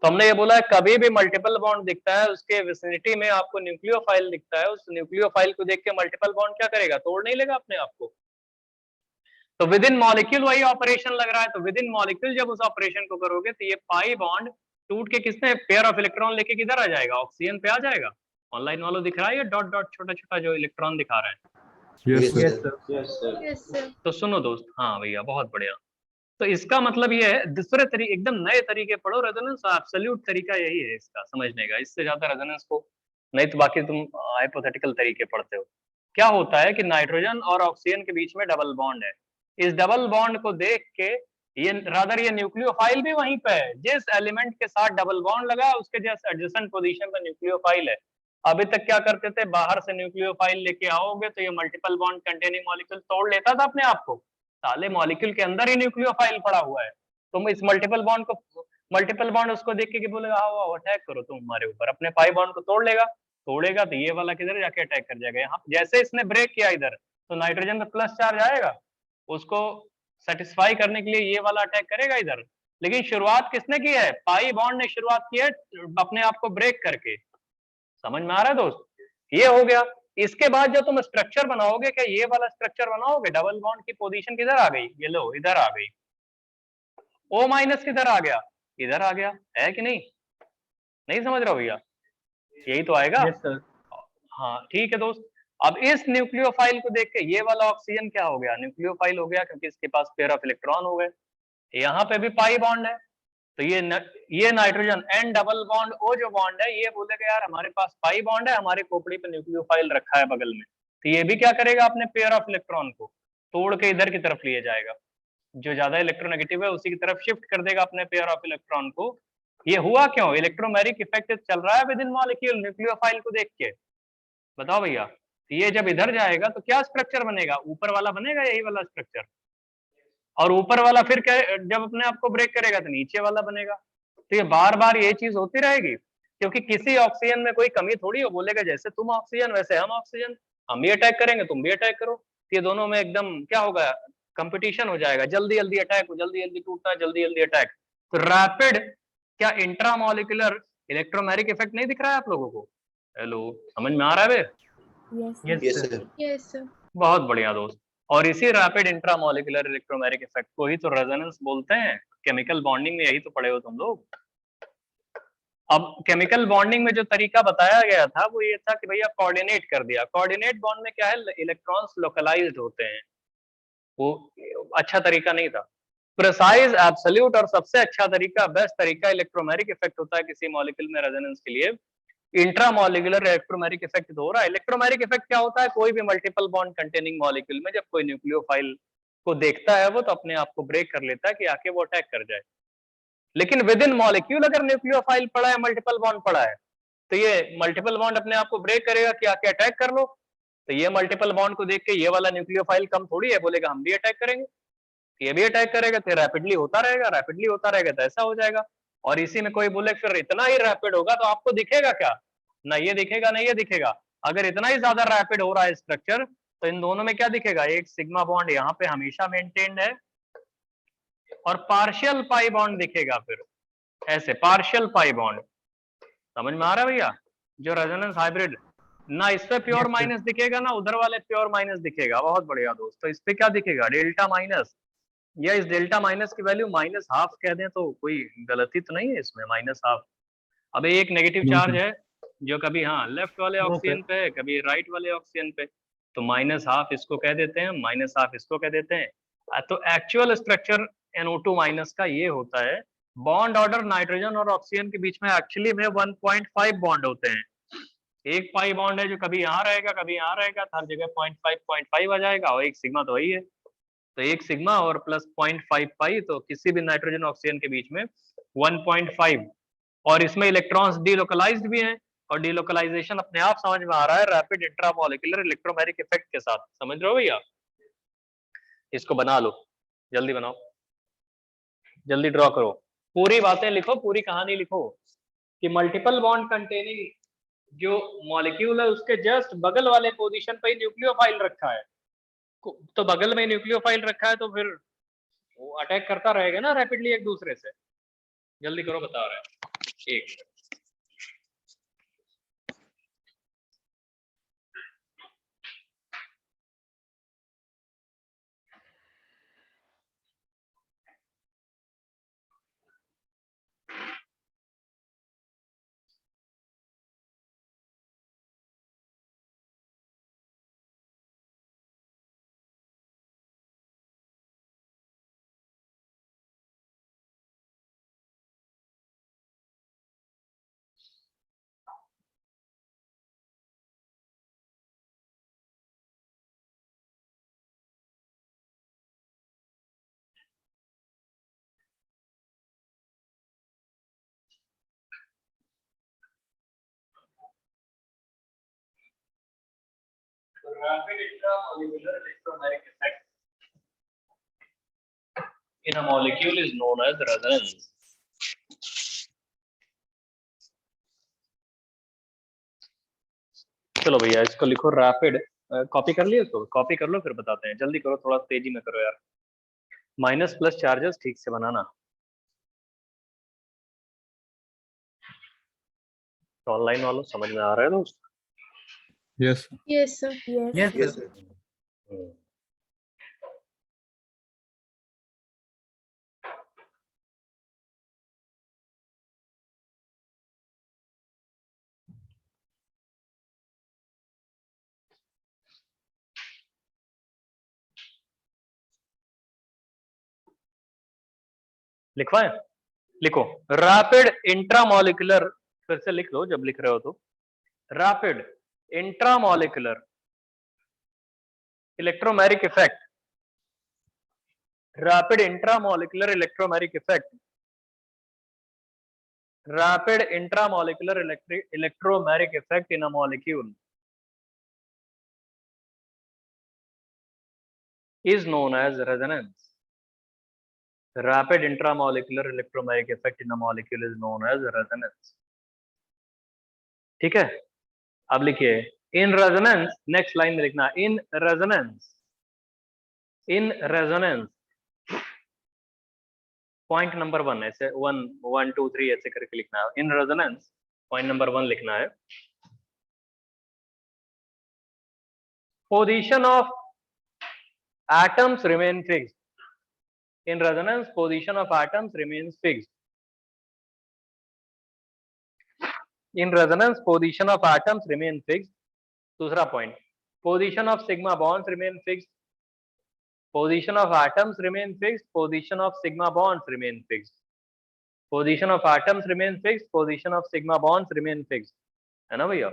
तो हमने ये बोला है कभी भी मल्टीपल बॉन्ड दिखता है, उसके विसिनिटी में आपको न्यूक्लियोफाइल दिखता है, उस न्यूक्लियोफाइल को देख के मल्टीपल बॉन्ड क्या करेगा, तोड़ नहीं लेगा अपने आप को। तो विद इन मॉलिक्यूल वही ऑपरेशन लग रहा है, तो विद इन मॉलिक्यूल जब उस ऑपरेशन को करोगे तो ये पाई बॉन्ड टूट के किसने पेयर ऑफ इलेक्ट्रॉन लेके किधर आ जाएगा, ऑक्सीजन पे आ जाएगा। ऑनलाइन वालों दिख रहा है ये डॉट डॉट छोटा छोटा जो इलेक्ट्रॉन दिखा रहे हैं? Yes, Yes, sir. sir. Yes, sir. Yes, sir. तो सुनो दोस्त, हाँ भैया बहुत बढ़िया। तो इसका मतलब ये है दूसरे तरीके, एकदम नए तरीके पढ़ो, रेजोनेंस एब्सोल्यूट तरीका यही है इसका समझने का, इससे ज्यादा रेजोनेंस को नहीं, तो बाकी तुम हाइपोथेटिकल तरीके पढ़ते हो। क्या होता है कि नाइट्रोजन और ऑक्सीजन के बीच में डबल बॉन्ड है, इस डबल बॉन्ड को देख के ये रादर ये न्यूक्लियोफाइल भी वहीं पे है, जिस एलिमेंट के साथ डबल बॉन्ड लगा उसके जस्ट एडजेसेंट पोजीशन पे न्यूक्लियोफाइल है। अभी तक क्या करते थे, बाहर से न्यूक्लियोफाइल लेके आओगे तो ये मल्टीपल बॉन्ड कंटेनिंग मॉलिक्यूल तोड़ लेता था अपने आप को, साले मॉलिक्यूल के अंदर ही न्यूक्लियोफाइल पड़ा हुआ है। तुम इस मल्टीपल बॉन्ड उसको देख के बोलेगा आओ अटैक करो तुम हमारे ऊपर, अपने पाई बॉन्ड को तोड़ेगा तो ये वाला किधर जाके अटैक कर जाएगा, यहाँ जैसे इसने ब्रेक किया इधर तो नाइट्रोजन पे प्लस चार्ज आएगा, उसको सेटिस्फाई करने के लिए ये वाला अटैक करेगा इधर। लेकिन शुरुआत किसने की है, पाई बॉन्ड ने शुरुआत की है अपने आप को ब्रेक करके। समझ में आ रहा है दोस्त? ये हो गया। इसके बाद जो तुम स्ट्रक्चर बनाओगे, क्या ये वाला स्ट्रक्चर बनाओगे, डबल बॉन्ड की पोजीशन किधर आ गई, ये लो इधर आ गई, O माइनस किधर आ गया, इधर आ गया, है कि नहीं? नहीं समझ रहा भैया? यही तो आएगा। Yes, sir. हाँ ठीक है दोस्त। अब इस न्यूक्लियोफाइल को देख के ये वाला ऑक्सीजन क्या हो गया, न्यूक्लियोफाइल हो गया, क्योंकि इसके पास पेयर ऑफ इलेक्ट्रॉन हो गए। यहाँ पे भी पाई बॉन्ड है, तो ये nitrogen N double bond O जो बॉन्ड है, ये बोलेगा यार हमारे पास पाई बॉन्ड है, हमारे खोपड़ी पे न्यूक्लियोफाइल रखा है बगल में, तो ये भी क्या करेगा, अपने पेयर ऑफ इलेक्ट्रॉन को तोड़ के इधर की तरफ लिए जाएगा, जो ज्यादा इलेक्ट्रोनेगेटिव है उसी की तरफ शिफ्ट कर देगा अपने पेयर ऑफ इलेक्ट्रॉन को। ये हुआ क्यों, इलेक्ट्रोमैग्नेटिक इफेक्ट चल रहा है विद इन मॉलिक्यूल न्यूक्लियोफाइल को देख के। बताओ भैया, ये जब इधर जाएगा तो क्या स्ट्रक्चर बनेगा, ऊपर वाला बनेगा, यही वाला स्ट्रक्चर, और ऊपर वाला फिर क्या, जब अपने आप को ब्रेक करेगा तो नीचे वाला बनेगा। तो ये बार बार ये चीज होती रहेगी, क्योंकि किसी ऑक्सीजन में कोई कमी थोड़ी हो, बोलेगा जैसे तुम ऑक्सीजन वैसे हम ऑक्सीजन, हम भी अटैक करेंगे तुम भी अटैक करो, ये दोनों में एकदम क्या होगा, कंपटीशन हो जाएगा, जल्दी जल्दी अटैक हो, जल्दी जल्दी टूटना, जल्दी जल्दी अटैक। तो रैपिड क्या इंट्रामोलिकुलर इलेक्ट्रोमैग्नेटिक इफेक्ट नहीं दिख रहा है आप लोगों को? हेलो, समझ में आ रहा है बे? Yes. Yes, Yes, sir. sir. Yes, sir. बहुत बढ़िया दोस्त। और इसी रैपिड इंट्रामोलिकुलर इलेक्ट्रोमैग्नेटिक इफेक्ट को ही तो रेजोनेंस बोलते हैं। केमिकल बॉन्डिंग में यही तो पढ़े हो तुम लोग। अब केमिकल बॉन्डिंग में जो तरीका बताया गया था वो ये था कि भैया कोऑर्डिनेट कर दिया। कोऑर्डिनेट बॉन्ड में क्या है, इलेक्ट्रॉन्स लोकलाइज्ड होते हैं, वो अच्छा तरीका नहीं था। प्रिसाइज, एब्सोल्यूट और सबसे अच्छा तरीका, बेस्ट तरीका इलेक्ट्रोमैग्नेटिक इफेक्ट होता है किसी मॉलिक्यूल में रेजोनेंस के लिए, इंट्रामोलिकुलर इलेक्ट्रोमेरिक इफेक्ट तो हो रहा है। इलेक्ट्रोमेरिक इफेक्ट क्या होता है? कोई भी मल्टीपल बॉन्ड कंटेनिंग मॉलिक्यूल में जब कोई न्यूक्लियोफाइल को देखता है वो, तो अपने आप को ब्रेक कर लेता है कि आके वो अटैक कर जाए। लेकिन विद इन मॉलिक्यूल अगर न्यूक्लियोफाइल पड़ा है, मल्टीपल बॉन्ड पड़ा है, तो ये मल्टीपल बॉन्ड अपने आप को ब्रेक करेगा कि आके अटैक कर लो। तो ये मल्टीपल बॉन्ड को देख के ये वाला न्यूक्लियोफाइल कम थोड़ी है, बोलेगा हम भी अटैक करेंगे, ये भी अटैक करेगा, तो रैपिडली होता रहेगा, रैपिडली होता रहेगा, तो ऐसा हो जाएगा। और इसी में कोई बोले फिर इतना ही रैपिड होगा तो आपको दिखेगा क्या? ना ये दिखेगा ना ये दिखेगा। अगर इतना ही ज्यादा रैपिड हो रहा है स्ट्रक्चर, तो इन दोनों में क्या दिखेगा? एक सिग्मा बॉन्ड यहाँ पे हमेशा मेंटेन्ड है और पार्शियल पाई बॉन्ड दिखेगा, फिर ऐसे पार्शियल पाई बॉन्ड। समझ में आ रहा है भैया? जो रेजोनेंस हाइब्रिड, ना इस पे प्योर माइनस दिखेगा ना उधर वाले प्योर माइनस दिखेगा। बहुत बढ़िया दोस्त। तो इस पे क्या दिखेगा? डेल्टा माइनस, या इस डेल्टा माइनस की वैल्यू माइनस हाफ कह दें तो कोई गलती तो नहीं है इसमें, माइनस हाफ। अब एक नेगेटिव चार्ज है जो कभी हाँ लेफ्ट वाले ऑक्सीजन पे है, कभी राइट वाले ऑक्सीजन पे, तो माइनस हाफ इसको कह देते हैं, माइनस हाफ इसको कह देते हैं। तो एक्चुअल स्ट्रक्चर NO2 माइनस का ये होता है। बॉन्ड ऑर्डर नाइट्रोजन और ऑक्सीजन के बीच में एक्चुअली में 1.5 बॉन्ड होते हैं। एक पाई बॉन्ड है जो कभी यहाँ रहेगा कभी यहाँ रहेगा, हर जगह 0.5 आ जाएगा, और एक सिग्मा तो वही है। तो एक सिग्मा और प्लस 0.5 पाई, तो किसी भी नाइट्रोजन ऑक्सीजन के बीच में 1.5। और इसमें इलेक्ट्रॉन्स डीलोकलाइज्ड भी हैं, और डीलोकलाइजेशन अपने आप समझ में आ रहा है रैपिड इंट्रामोलिकुलर इलेक्ट्रोमेरिक इफेक्ट के साथ। समझ रहे हो भैया? इसको बना लो, जल्दी बनाओ, जल्दी ड्रॉ करो, पूरी बातें लिखो, पूरी कहानी लिखो कि मल्टीपल बॉन्ड कंटेनिंग जो मॉलिक्यूल है उसके जस्ट बगल वाले पोजीशन पे न्यूक्लियोफाइल रखा है, तो बगल में न्यूक्लियोफाइल रखा है, तो फिर वो अटैक करता रहेगा ना रैपिडली एक दूसरे से। जल्दी करो, बता रहे हैं। एक rapid intramolecular electromagnetic effect in a molecule is known as resonance. चलो भैया इसको लिखो रैपिड। कॉपी कर लिया इसको? कॉपी कर लो फिर बताते हैं। जल्दी करो, थोड़ा तेजी में करो यार। माइनस प्लस चार्जेस ठीक से बनाना। तो ऑनलाइन वालों समझ में आ रहा है दोस्त? Yes yes sir. Yes sir. लिखवाएं? लिखो रैपिड इंट्रामोलिकुलर, फिर से लिख लो जब लिख रहे हो तो। Rapid intramolecular electromeric effect, rapid intramolecular electromagnetic effect, rapid intramolecular electromagnetic effect in a molecule is known as resonance. Rapid intramolecular electromagnetic effect in a molecule is known as resonance. ठीक है? अब लिखिए in resonance, नेक्स्ट लाइन में लिखना in resonance, in resonance point number 1 ऐसे 1 1 2 3 ऐसे करके लिखना है। इन रेजोनेंस पॉइंट नंबर 1 लिखना है। Position of atoms remain fixed. In resonance position of atoms remains fixed. In resonance position of atoms remain fixed. दूसरा point, position of sigma bonds remain fixed. Position of atoms remain fixed. Position of sigma bonds remain fixed. Position of atoms remain fixed. Position of sigma bonds remain fixed. है ना भैया।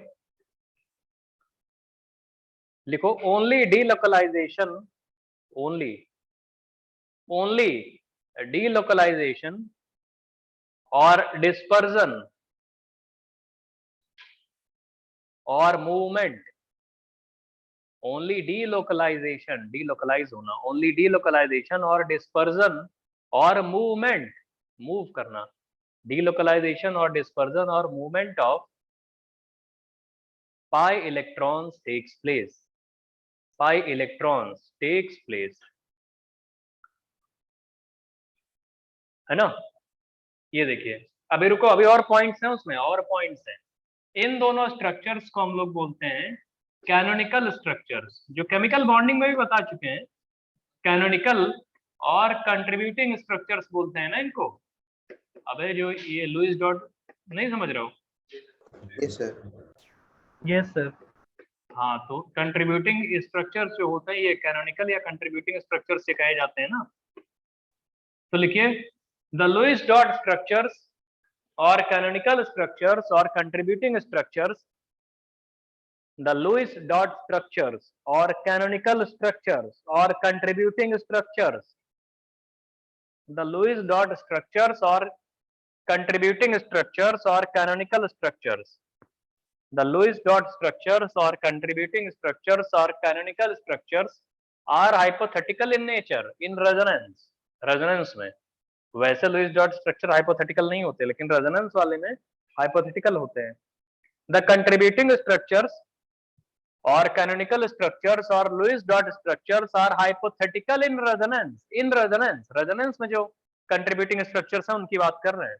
लिखो only delocalisation, only delocalisation और dispersion और movement, only delocalisation, delocalise होना, only delocalisation और dispersion और movement, move करना, डीलोकलाइजेशन और डिस्पर्जन और movement of pi electrons takes place, pi electrons takes place, है ना। ये देखिए अभी रुको, अभी और पॉइंट्स हैं उसमें, और पॉइंट्स हैं। इन दोनों स्ट्रक्चर्स को हम लोग बोलते हैं कैनोनिकल स्ट्रक्चर्स, जो केमिकल बॉन्डिंग में भी बता चुके हैं। कैनोनिकल और कंट्रीब्यूटिंग स्ट्रक्चर्स बोलते हैं ना इनको। अबे जो ये लुईस डॉट, नहीं समझ रहे हो? Yes sir. Yes sir. हाँ, तो कंट्रीब्यूटिंग स्ट्रक्चर्स जो होते हैं ये कैनोनिकल या कंट्रीब्यूटिंग स्ट्रक्चर्स से कहे जाते हैं ना। तो लिखिए द लुईस डॉट स्ट्रक्चर्स और कैनोनिकल स्ट्रक्चर्स और contributing structures, the Lewis dot structures or canonical structures or contributing structures, the Lewis dot structures or contributing structures or canonical structures, the Lewis dot structures or contributing structures or canonical structures are hypothetical in nature in resonance, resonance में। वैसे Lewis dot structure hypothetical नहीं होते, लेकिन resonance वाले में hypothetical होते हैं। The contributing structures और कैनोनिकल स्ट्रक्चर्स और Lewis dot structures are hypothetical in resonance, in resonance, resonance में जो कंट्रीब्यूटिंग स्ट्रक्चर्स हैं उनकी बात कर रहे हैं,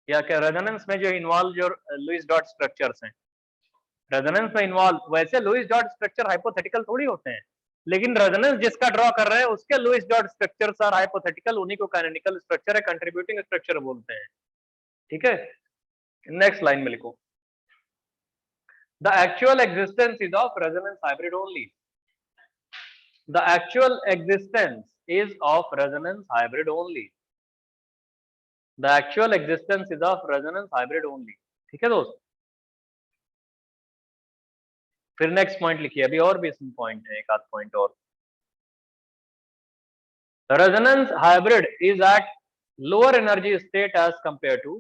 या क्या रेजोनेंस में जो इन्वॉल्व जो लुईस डॉट स्ट्रक्चर्स हैं, रेजोनेंस में इन्वॉल्व। वैसे लुईस डॉट स्ट्रक्चर हाइपोथेटिकल थोड़ी होते हैं, लेकिन रेजोनेंस जिसका ड्रॉ कर रहे हैं उसके Lewis dot structures are hypothetical, उन्हीं को कैनोनिकल स्ट्रक्चर है कंट्रीब्यूटिंग स्ट्रक्चर बोलते हैं। ठीक है, नेक्स्ट लाइन में लिखो the actual existence is of resonance hybrid only, the actual existence is of resonance hybrid only, the actual existence is of resonance hybrid only। ठीक है दोस्त, फिर नेक्स्ट पॉइंट लिखिए, अभी और भी इसमें पॉइंट है, एक आध पॉइंट और। resonance hybrid is at lower energy state as compared to,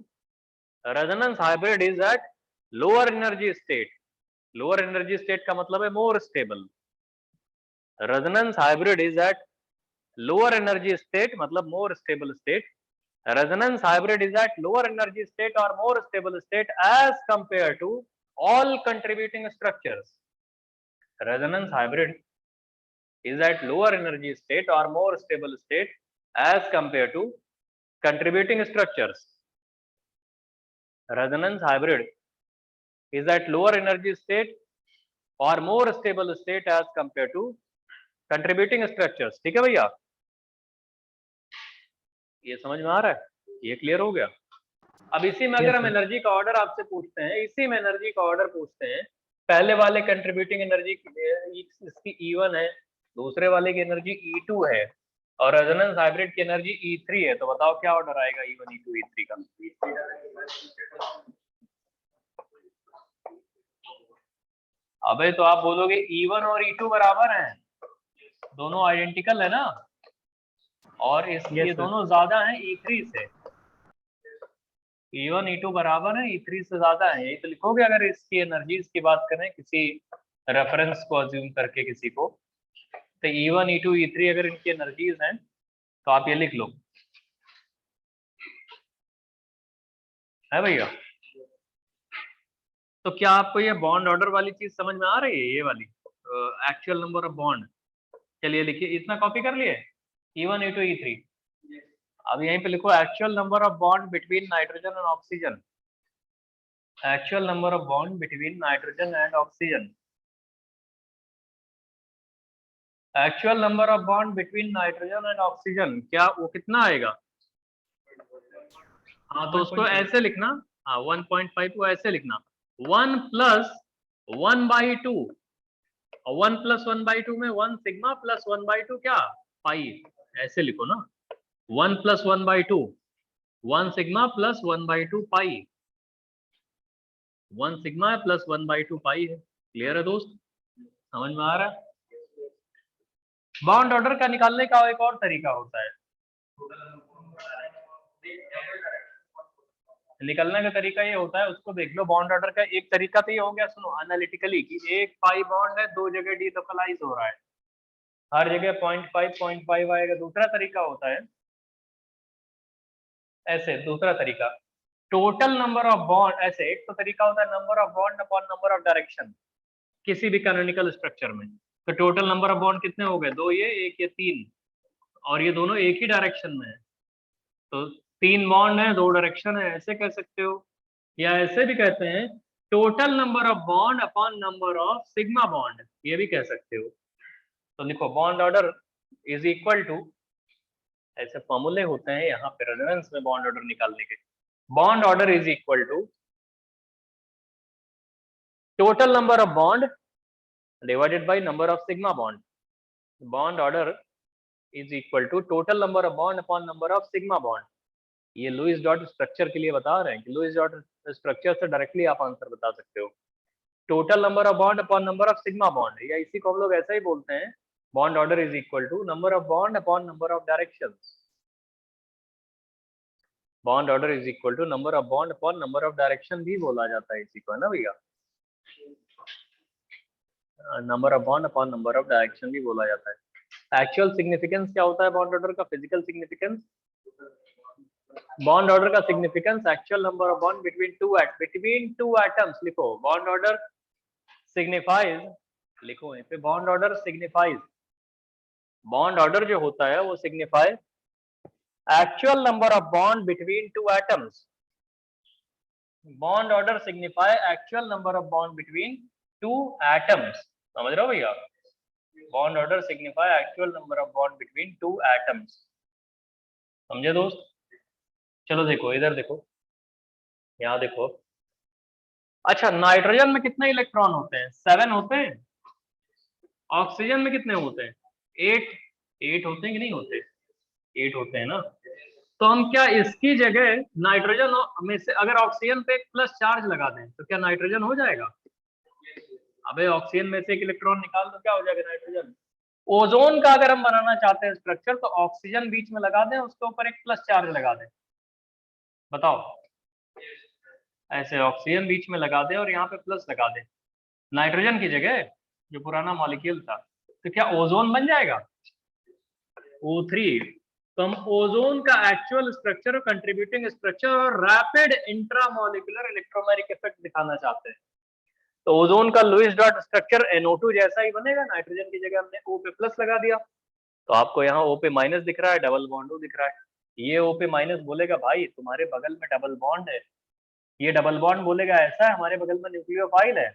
resonance hybrid is at lower energy state, lower energy state का मतलब है more stable, resonance hybrid is at lower energy state मतलब more stable state, resonance hybrid is at lower energy state or more stable state as compared to all contributing structures, resonance hybrid is at lower energy state or more stable state as compared to contributing structures, resonance hybrid is at lower energy state or more stable state as compared to contributing structures। ठीक है भैया, ये समझ में आ रहा है, ये clear हो गया। अब इसी में अगर हम एनर्जी का ऑर्डर आपसे पूछते हैं, इसी में एनर्जी का ऑर्डर पूछते हैं, पहले वाले कंट्रीब्यूटिंग एनर्जी इसकी E1 है, दूसरे वाले की एनर्जी E2 है और रेजोनेंस हाइब्रिड की एनर्जी E3 है, तो बताओ क्या ऑर्डर आएगा E1 E2 E3 का? अबे तो आप बोलोगे E1 और E2 बराबर हैं, दोनों आइडेंटिकल है ना, और ये दोनों ज्यादा हैं E3 से, E1 E2 बराबर है E3 से ज्यादा है, यही तो लिखोगे अगर इसकी एनर्जीज की बात करें किसी रेफरेंस को अज्यूम करके किसी को, तो E1 E2 E3 अगर इनकी एनर्जीज हैं तो आप ये लिख लो, है भैया। तो क्या आपको ये बॉन्ड ऑर्डर वाली चीज समझ में आ रही है, ये वाली एक्चुअल नंबर ऑफ बॉन्ड? चलिए लिखिए, इतना कॉपी कर लिए E1 E2 E3। अब यहीं पे लिखो actual number of bond between nitrogen and oxygen, actual number of bond between nitrogen and oxygen, actual number of bond between nitrogen and oxygen, क्या वो कितना आएगा? हाँ तो उसको ऐसे लिखना, हाँ 1.5 को ऐसे लिखना 1 + 1/2, और 1 + 1/2 में 1 सिग्मा प्लस 1/2 क्या पाई, ऐसे लिखो ना 1 + 1/2 1 सिग्मा प्लस 1/2 पाई, 1 सिग्मा है प्लस 1/2 पाई है। क्लियर है दोस्त, समझ में आ रहा है? बॉन्ड ऑर्डर का निकालने का एक और तरीका होता है। निकलने का तरीका ये होता है, उसको देख लो। बॉन्ड ऑर्डर का एक तरीका तो ये हो गया, सुनो एनालिटिकली, कि एक पाई बॉन्ड है, दो जगह डीलोकलाइज हो रहा है, हर जगह 0.5 आएगा। दूसरा तरीका होता है ऐसे, दूसरा तरीका टोटल नंबर ऑफ बॉन्ड, ऐसे एक तो तरीका होता है number of bond upon number of direction किसी भी कैनोनिकल स्ट्रक्चर में। तो टोटल नंबर ऑफ बॉन्ड कितने हो गए, दो ये, एक ये, तीन, और ये दोनों एक ही डायरेक्शन में है, तो 3 बॉन्ड है, 2 डायरेक्शन है, ऐसे कह सकते हो। या ऐसे भी कहते हैं total number of bond upon number of sigma bond, ये भी कह सकते हो। तो लिखो bond order is equal to, ऐसे फॉर्मूले होते हैं यहाँ पे रेजोनेंस में बॉन्ड ऑर्डर निकालने के। Bond order is equal to total number of bond divided by number of sigma bond. Bond order is equal to total number of bond upon number of sigma bond. ये Lewis dot structure के लिए बता रहे हैं कि Lewis dot structure से directly आप answer बता सकते हो। Total number of bond upon number of sigma bond, या इसी को हम लोग ऐसा ही बोलते हैं, bond order is equal to number of bond upon number of directions. Bond order is equal to number of bond upon number of direction भी बोला जाता है इसी को, है ना भैया? Number of bond upon number of direction भी बोला जाता है। एक्चुअल सिग्निफिकेंस क्या होता है बॉन्ड ऑर्डर का? फिजिकल सिग्निफिकेंस, बॉन्ड ऑर्डर का significance actual number of bond between two atoms. लिखो बॉन्ड ऑर्डर सिग्निफाइज, लिखो यहाँ पे bond order signifies, bond order जो होता है वो signify actual number of bond between two atoms. Bond order signify actual number of bond between two atoms. समझ रहे हो भैया? Bond order signify actual number of bond between two atoms. समझे दोस्त? चलो देखो इधर देखो, यहाँ देखो। अच्छा, नाइट्रोजन में कितने इलेक्ट्रॉन होते हैं? 7 होते हैं। ऑक्सीजन में कितने होते हैं? 8 होते हैं कि नहीं होते? 8 होते हैं ना। तो हम क्या इसकी जगह नाइट्रोजन में से अगर ऑक्सीजन पे एक प्लस चार्ज लगा दें तो क्या नाइट्रोजन हो जाएगा? अबे ऑक्सीजन में से एक इलेक्ट्रॉन निकाल तो क्या हो जाएगा? नाइट्रोजन। ओजोन का अगर हम बनाना चाहते हैं स्ट्रक्चर, तो ऑक्सीजन बीच में लगा दें, उसके ऊपर एक प्लस चार्ज लगा दें। बताओ, ऐसे ऑक्सीजन बीच में लगा दें और यहाँ पे प्लस लगा दें नाइट्रोजन की जगह, जो पुराना मॉलिक्यूल था, तो क्या ओजोन बन जाएगा? O3। तो हम ओजोन का एक्चुअल स्ट्रक्चर और कंट्रीब्यूटिंग स्ट्रक्चर और रैपिड इंट्रामोलिकुलर इलेक्ट्रोमैग्नेटिक इफेक्ट दिखाना चाहते हैं। तो ओजोन का लुईस डॉट स्ट्रक्चर NO2 जैसा ही बनेगा, नाइट्रोजन की जगह हमने O पे प्लस लगा दिया, तो आपको यहाँ O पे माइनस दिख रहा है, डबल बॉन्ड O दिख रहा है। ये O पे माइनस बोलेगा भाई तुम्हारे बगल में डबल बॉन्ड है, ये डबल बॉन्ड बोलेगा ऐसा है हमारे बगल में न्यूक्लियोफाइल है।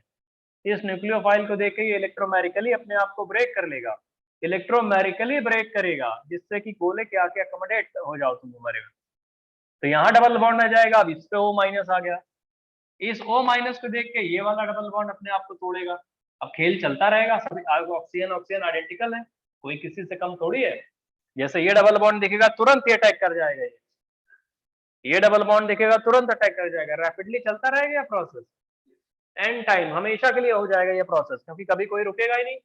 इस न्यूक्लियोफाइल को देख के ये इलेक्ट्रोमैरिकली अपने आप को ब्रेक कर लेगा, इलेक्ट्रोमैरिकली ब्रेक करेगा, जिससे कि गोले के आके अकोमोडेट हो जाओ तुम हमारे में। तो यहाँ डबल बॉन्ड आ जाएगा, अब इस पे O माइनस आ गया, इस O माइनस को देख के ये वाला डबल बॉन्ड अपने आप को तोड़ेगा। अब खेल चलता रहेगा, सभी ऑक्सीजन ऑक्सीजन आइडेंटिकल है, कोई किसी से कम थोड़ी है। जैसे ये डबल बॉन्ड दिखेगा तुरंत ये अटैक कर जाएगा, ये डबल बॉन्ड दिखेगा तुरंत अटैक कर जाएगा। रैपिडली चलता रहेगा प्रोसेस, एंड टाइम हमेशा के लिए हो जाएगा ये प्रोसेस, क्योंकि कभी कोई रुकेगा ही नहीं,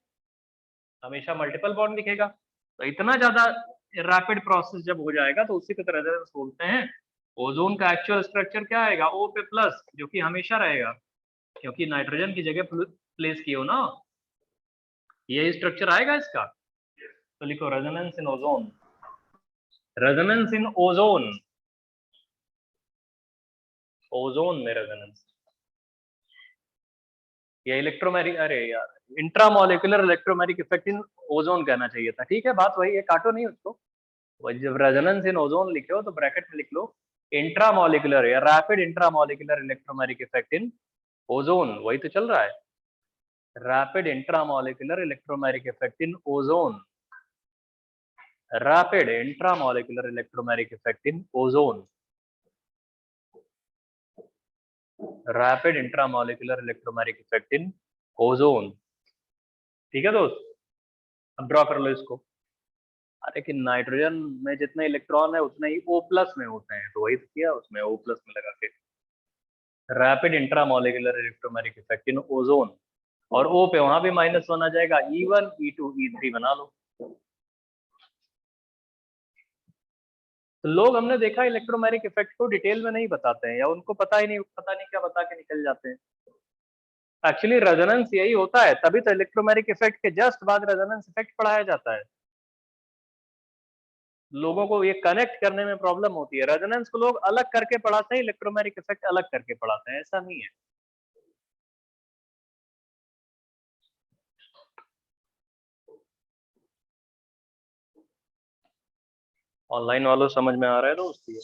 हमेशा मल्टीपल बॉन्ड दिखेगा। तो इतना ज्यादा रैपिड प्रोसेस जब हो जाएगा तो उसी को रेजोनेंस बोलते हैं। ओजोन का एक्चुअल स्ट्रक्चर क्या आएगा? O पे प्लस, जो कि हमेशा रहेगा क्योंकि नाइट्रोजन की जगह प्लेस किए हो ना, ये स्ट्रक्चर आएगा इसका। तो लिखो resonance in ozone, resonance in ozone, ozone में रेजोनेंस। ये इलेक्ट्रोमैरिक, अरे यार intramolecular electromeric effect in ozone कहना चाहिए था। ठीक है, बात वही है, काटो नहीं उसको। जब रेजोनेंस इन ओजोन लिखे हो तो ब्रैकेट में लिख लो इंट्रामोलिकुलर या rapid intramolecular electromeric effect in ozone, वही तो चल रहा है, rapid intramolecular electromeric effect in ozone, rapid intramolecular electromeric effect in ozone, rapid intramolecular electromeric effect in ozone. ठीक है दोस्त, अब ड्रॉ कर लो इसको। अरे कि नाइट्रोजन में जितने इलेक्ट्रॉन है उतने ही O प्लस में होते हैं, तो वही तो किया उसमें O प्लस में लगा के। Rapid intramolecular electromagnetic effect in ozone, और O पे वहां भी -1 आ जाएगा, E1 E2 E3 बना लो। तो लोग हमने देखा इलेक्ट्रोमैग्नेटिक इफेक्ट को डिटेल में नहीं बताते हैं, या उनको पता ही नहीं, पता नहीं क्या बता के निकल जाते हैं। एक्चुअली रेजोनेंस यही होता है, तभी तो इलेक्ट्रोमैग्नेटिक इफेक्ट के जस्ट बाद रेजोनेंस इफेक्ट पढ़ाया जाता है। लोगों को ये कनेक्ट करने में प्रॉब्लम होती है, रेजोनेंस को लोग अलग करके पढ़ाते हैं, इलेक्ट्रोमैग्नेटिक इफेक्ट अलग करके पढ़ाते हैं, ऐसा नहीं है। ऑनलाइन वालों समझ में आ रहा है दोस्त, ये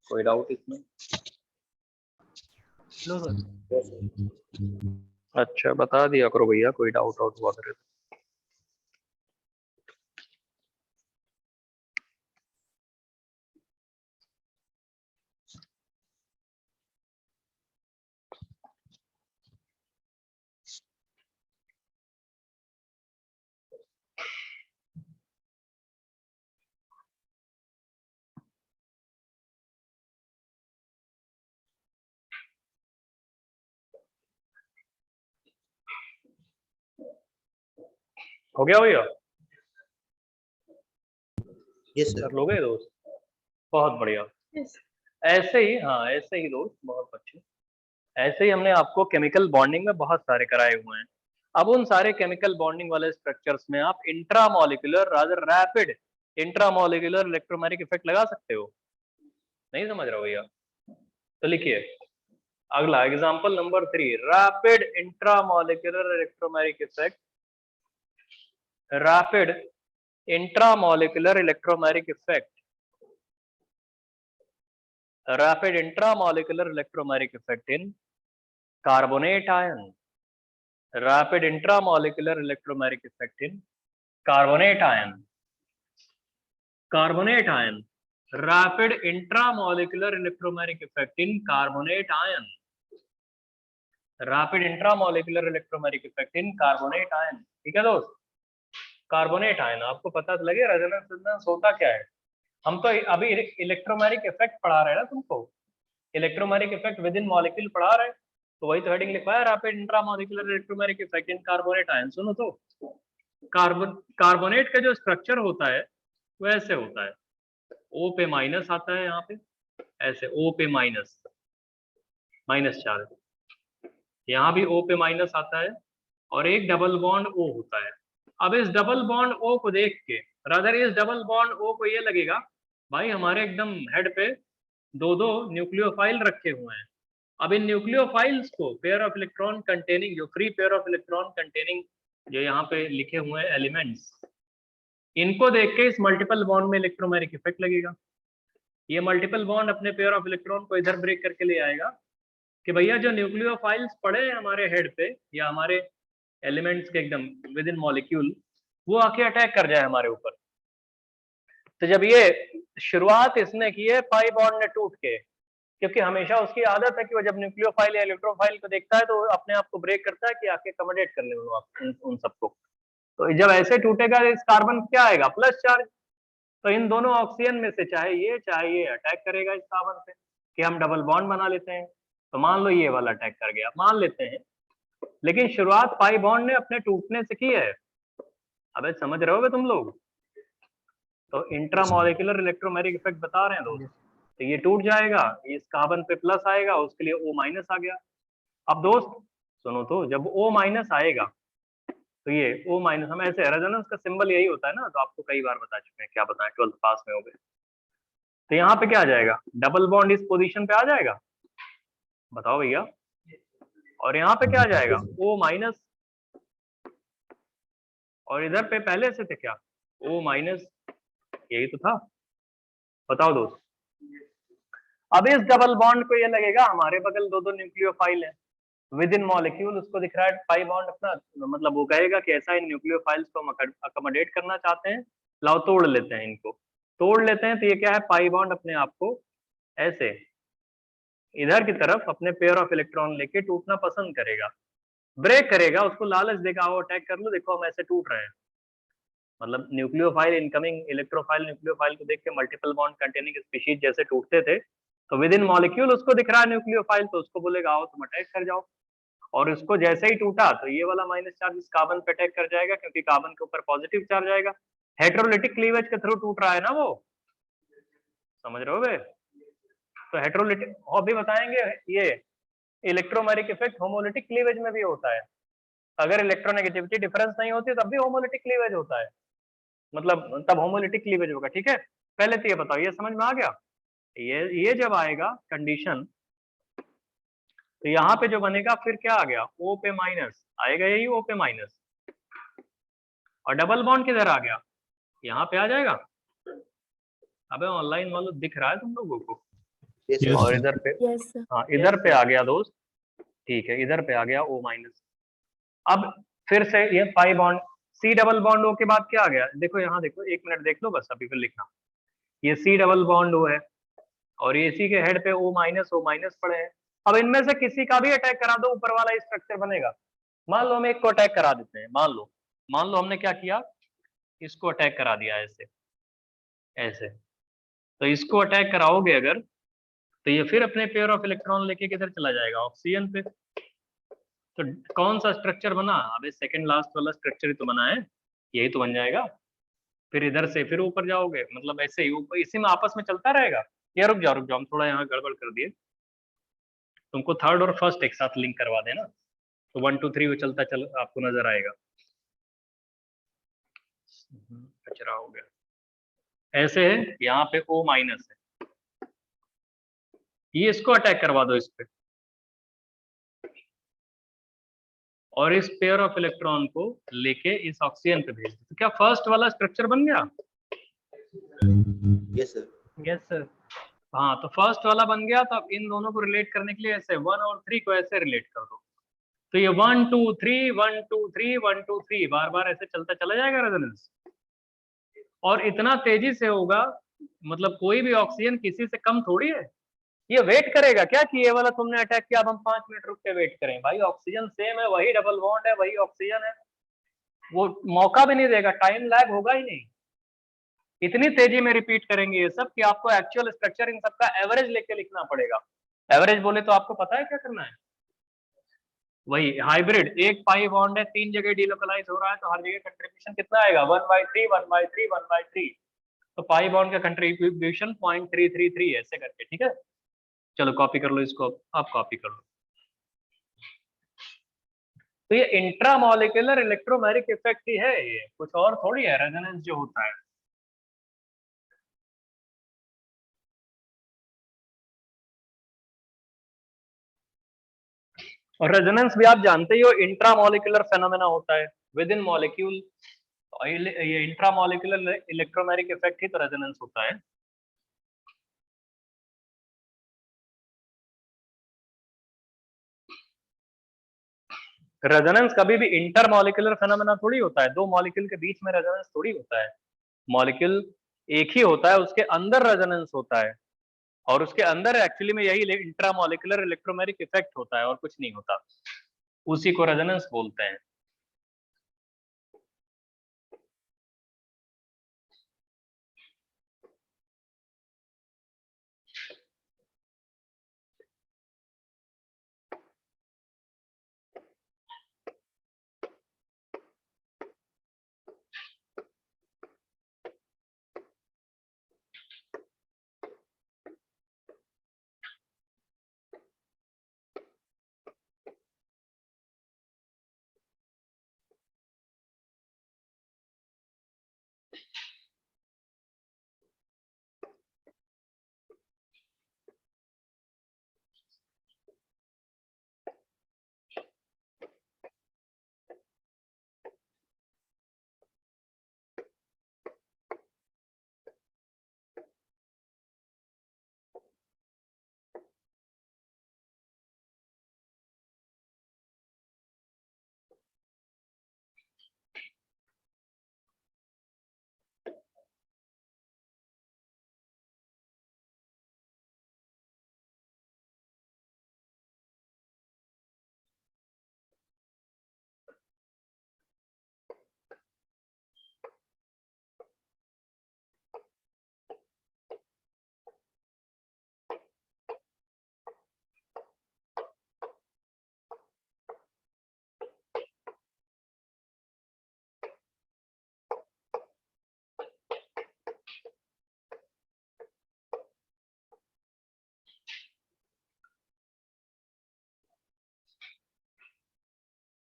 कोई डाउट इसमें? लो सर। अच्छा बता दिया करो भैया, कोई डाउट आउट हुआ करे तो। हो गया भैया? Yes sir. कर लोगे दोस्त? बहुत बढ़िया। ऐसे ही, हाँ ऐसे ही दोस्त, बहुत अच्छे। ऐसे ही हमने आपको केमिकल बॉन्डिंग में बहुत सारे कराए हुए हैं। अब उन सारे केमिकल बॉन्डिंग वाले स्ट्रक्चर्स में आप intramolecular rather rapid intramolecular electromagnetic effect लगा सकते हो। नहीं समझ रहे हो भैया? तो लिखिए अगला example number 3, rapid intramolecular electromagnetic effect, rapid intramolecular electromagnetic effect, rapid intramolecular electromagnetic effect in carbonate ion, rapid intramolecular electromagnetic effect in carbonate ion, carbonate ion, rapid intramolecular electromagnetic effect in carbonate ion, rapid intramolecular electromagnetic effect in carbonate ion। ठीक है दोस्त, carbonate ion आपको पता तो लगे resonance होता क्या है। हम तो अभी इलेक्ट्रोमैग्नेटिक इफेक्ट पढ़ा रहे हैं ना तुमको, electromagnetic effect within molecule पढ़ा रहे हैं, तो वही तो हेडिंग लिखा है, रैपिड इंट्रामोलिकुलर इलेक्ट्रोमैग्नेटिक इफेक्ट इन कार्बोनेट आयन। सुनो तो, कार्बोनेट का जो स्ट्रक्चर होता है वो ऐसे होता है, O पे माइनस आता है यहाँ पे, ऐसे O पे माइनस चार्ज, यहाँ भी O पे माइनस आता है, और एक डबल बॉन्ड O होता है। अब इस डबल बॉन्ड O को देख के, रादर इस डबल बॉन्ड O को ये लगेगा भाई हमारे एकदम हेड पे दो न्यूक्लियोफाइल रखे हुए हैं। अब इन न्यूक्लियोफाइल्स को पेयर ऑफ इलेक्ट्रॉन कंटेनिंग, जो free pair of electron containing जो यहाँ पे लिखे हुए हैं एलिमेंट्स, इनको देख के इस मल्टीपल बॉन्ड में इलेक्ट्रोमैग्नेटिक इफेक्ट लगेगा। ये मल्टीपल बॉन्ड अपने पेयर ऑफ इलेक्ट्रॉन को इधर ब्रेक करके ले आएगा कि भैया जो न्यूक्लियोफाइल्स पड़े हैं हमारे हेड पे या हमारे एलिमेंट्स के एकदम विद इन मॉलिक्यूल, वो आके अटैक कर जाए हमारे ऊपर। तो जब ये शुरुआत इसने की है पाई बॉन्ड ने टूट के, क्योंकि हमेशा उसकी आदत है कि वो जब न्यूक्लियोफाइल या इलेक्ट्रोफाइल को देखता है तो अपने आप को ब्रेक करता है कि आके अकोमोडेट कर ले उन सबको। तो जब ऐसे टूटेगा इस कार्बन क्या आएगा, प्लस चार्ज। तो इन दोनों ऑक्सीजन में से चाहे ये अटैक करेगा इस कार्बन पे, कि हम डबल बॉन्ड बना लेते हैं। तो मान लो ये वाला अटैक कर गया, मान लेते हैं, लेकिन शुरुआत पाई बॉन्ड ने अपने टूटने से की है। अबे समझ रहे होगे तुम लोग? तो इंट्रामोलिकुलर इलेक्ट्रोमैग्नेटिक इफेक्ट बता रहे हैं दोस्त। तो ये टूट जाएगा, इस कार्बन पे प्लस आएगा, उसके लिए O माइनस आ गया। अब दोस्त सुनो तो, जब O माइनस आएगा तो ये O माइनस, हम ऐसे रेजोनेंस का सिंबल यही होता है ना, तो आपको कई बार बता चुके हैं, क्या बताएं, 12th पास में हो गए। तो यहाँ पे क्या आ जाएगा, डबल बॉन्ड इस पोजीशन पे आ जाएगा, बताओ भैया। और यहाँ पे क्या आ जाएगा, O माइनस, और इधर पे पहले से थे क्या, O माइनस, यही तो था, बताओ दोस्त। अब इस डबल बॉन्ड को ये लगेगा हमारे बगल दो न्यूक्लियोफाइल है विद इन मॉलिक्यूल, उसको दिख रहा है पाई बॉन्ड अपना, मतलब वो कहेगा कि ऐसा इन न्यूक्लियोफाइल्स को हम अकोमोडेट करना चाहते हैं, लाओ तोड़ लेते हैं इनको, तोड़ लेते हैं। तो ये क्या है, पाई बॉन्ड अपने आप को ऐसे इधर की तरफ अपने पेयर ऑफ इलेक्ट्रॉन लेके टूटना पसंद करेगा, ब्रेक करेगा, उसको लालच देगा, आओ अटैक कर लो, देखो हम ऐसे टूट रहे हैं। मतलब न्यूक्लियोफाइल इनकमिंग इलेक्ट्रोफाइल न्यूक्लियोफाइल को देख के मल्टीपल बॉन्ड कंटेनिंग स्पीशीज जैसे टूटते थे, तो विद इन मॉलिक्यूल उसको दिख रहा है न्यूक्लियोफाइल, तो उसको बोलेगा आओ तुम अटैक कर जाओ। और उसको जैसे ही टूटा तो ये वाला माइनस चार्ज इस कार्बन पे अटैक कर जाएगा, क्योंकि कार्बन के ऊपर पॉजिटिव चार्ज आएगा। हेटेरोलिटिक क्लीवेज के थ्रू टूट रहा है ना वो, समझ रहे हो बे? तो हेटेरोलिटिक अभी बताएंगे, ये इलेक्ट्रोमेरिक इफेक्ट होमोलिटिक क्लीवेज में भी होता है। अगर इलेक्ट्रोनेगेटिविटी डिफरेंस नहीं होती तब भी होमोलिटिक क्लीवेज होता है, मतलब तब होमोलिटिक क्लीवेज होगा। ठीक है, पहले तो ये बताओ, ये समझ में आ गया? ये जब आएगा कंडीशन, तो यहाँ पे जो बनेगा फिर क्या आ गया, ओ पे माइनस आएगा, यही ओ पे माइनस। और डबल बॉन्ड किधर आ गया, यहाँ पे आ जाएगा। अबे ऑनलाइन वालों दिख रहा है तुम लोगों को? Yes, और sir. इधर पे यस सर। हाँ, इधर पे आ गया दोस्त, ठीक है, इधर पे आ गया ओ माइनस। अब फिर से ये pi bond, C double bond O के बाद क्या आ गया, देखो यहाँ देखो, 1 मिनट देख लो बस, अभी फिर लिखना। ये सी डबल बॉन्ड ओ है, और ये इसी के हेड पे ओ माइनस पड़े हैं। अब इनमें से किसी का भी अटैक करा दो, ऊपर वाला स्ट्रक्चर बनेगा। मान लो हम एक को अटैक करा देते हैं, मान लो हमने क्या किया, इसको अटैक करा दिया ऐसे ऐसे। तो इसको अटैक कराओगे अगर, तो ये फिर अपने पेयर ऑफ इलेक्ट्रॉन लेके किधर चला जाएगा, ऑक्सीजन पे। तो कौन सा स्ट्रक्चर बना, अबे सेकंड लास्ट वाला स्ट्रक्चर ही तो बना है, यही तो बन जाएगा। फिर इधर से फिर ऊपर जाओगे, मतलब ऐसे ही ऊपर, इसी में आपस में चलता रहेगा। या रुक जाओ हम थोड़ा यहाँ गड़बड़ कर दिए, तुमको थर्ड और फर्स्ट एक साथ लिंक करवा देना, तो 1 2 3 वो चलता चल आपको नजर आएगा। कचरा हो गया, ऐसे है, यहाँ पे O माइनस है, ये इसको अटैक करवा दो इस पे, और इस पेयर ऑफ इलेक्ट्रॉन को लेके इस ऑक्सीजन पे भेज दो। तो क्या फर्स्ट वाला स्ट्रक्चर बन गया? Yes sir. Yes sir. हाँ, तो फर्स्ट वाला बन गया, तो अब इन दोनों को रिलेट करने के लिए ऐसे 1 और 3 को ऐसे रिलेट कर दो। तो ये 1 2 3 1 2 3 1 2 3 बार बार ऐसे चलता चला जाएगा रेजोनेंस, और इतना तेजी से होगा, मतलब कोई भी ऑक्सीजन किसी से कम थोड़ी है। ये वेट करेगा क्या कि ये वाला तुमने अटैक किया, अब हम 5 मिनट रुक के वेट करें? भाई ऑक्सीजन सेम है, वही डबल बॉन्ड है, वही ऑक्सीजन है, वो मौका भी नहीं देगा, टाइम लैग होगा ही नहीं। इतनी तेजी में रिपीट करेंगे ये सब कि आपको एक्चुअल स्ट्रक्चर इन सबका एवरेज लेके लिखना पड़ेगा। एवरेज बोले तो आपको पता है क्या करना है, वही हाइब्रिड, एक पाई बॉन्ड है, 3 जगह डिलोकलाइज हो रहा है, तो हर जगह कंट्रीब्यूशन कितना आएगा, 1/3 1/3 1/3। तो पाई बॉन्ड का कंट्रीब्यूशन 0.333 ऐसे करके। ठीक है, चलो कॉपी कर लो इसको, आप कॉपी कर लो। तो ये इंट्रामोलिकुलर इलेक्ट्रोमेरिक इफेक्ट ही है, ये कुछ और थोड़ी है रेजोनेंस जो होता है। और रेजोनेंस भी आप जानते ही हो, इंट्रामोलिकुलर फेनोमेना होता है, विद इन मॉलिक्यूल। ये इंट्रामोलिकुलर इलेक्ट्रोमेरिक इफेक्ट ही तो रेजोनेंस होता है। रेजोनेंस कभी भी इंटरमोलिकुलर फेनोमेना थोड़ी होता है, दो मॉलिक्यूल के बीच में रेजोनेंस थोड़ी होता है। मॉलिक्यूल एक ही होता है, उसके अंदर रेजोनेंस होता है, और उसके अंदर एक्चुअली में यही इंट्रामोलिकुलर इलेक्ट्रोमेरिक इफेक्ट होता है, और कुछ नहीं होता, उसी को रेजोनेंस बोलते हैं।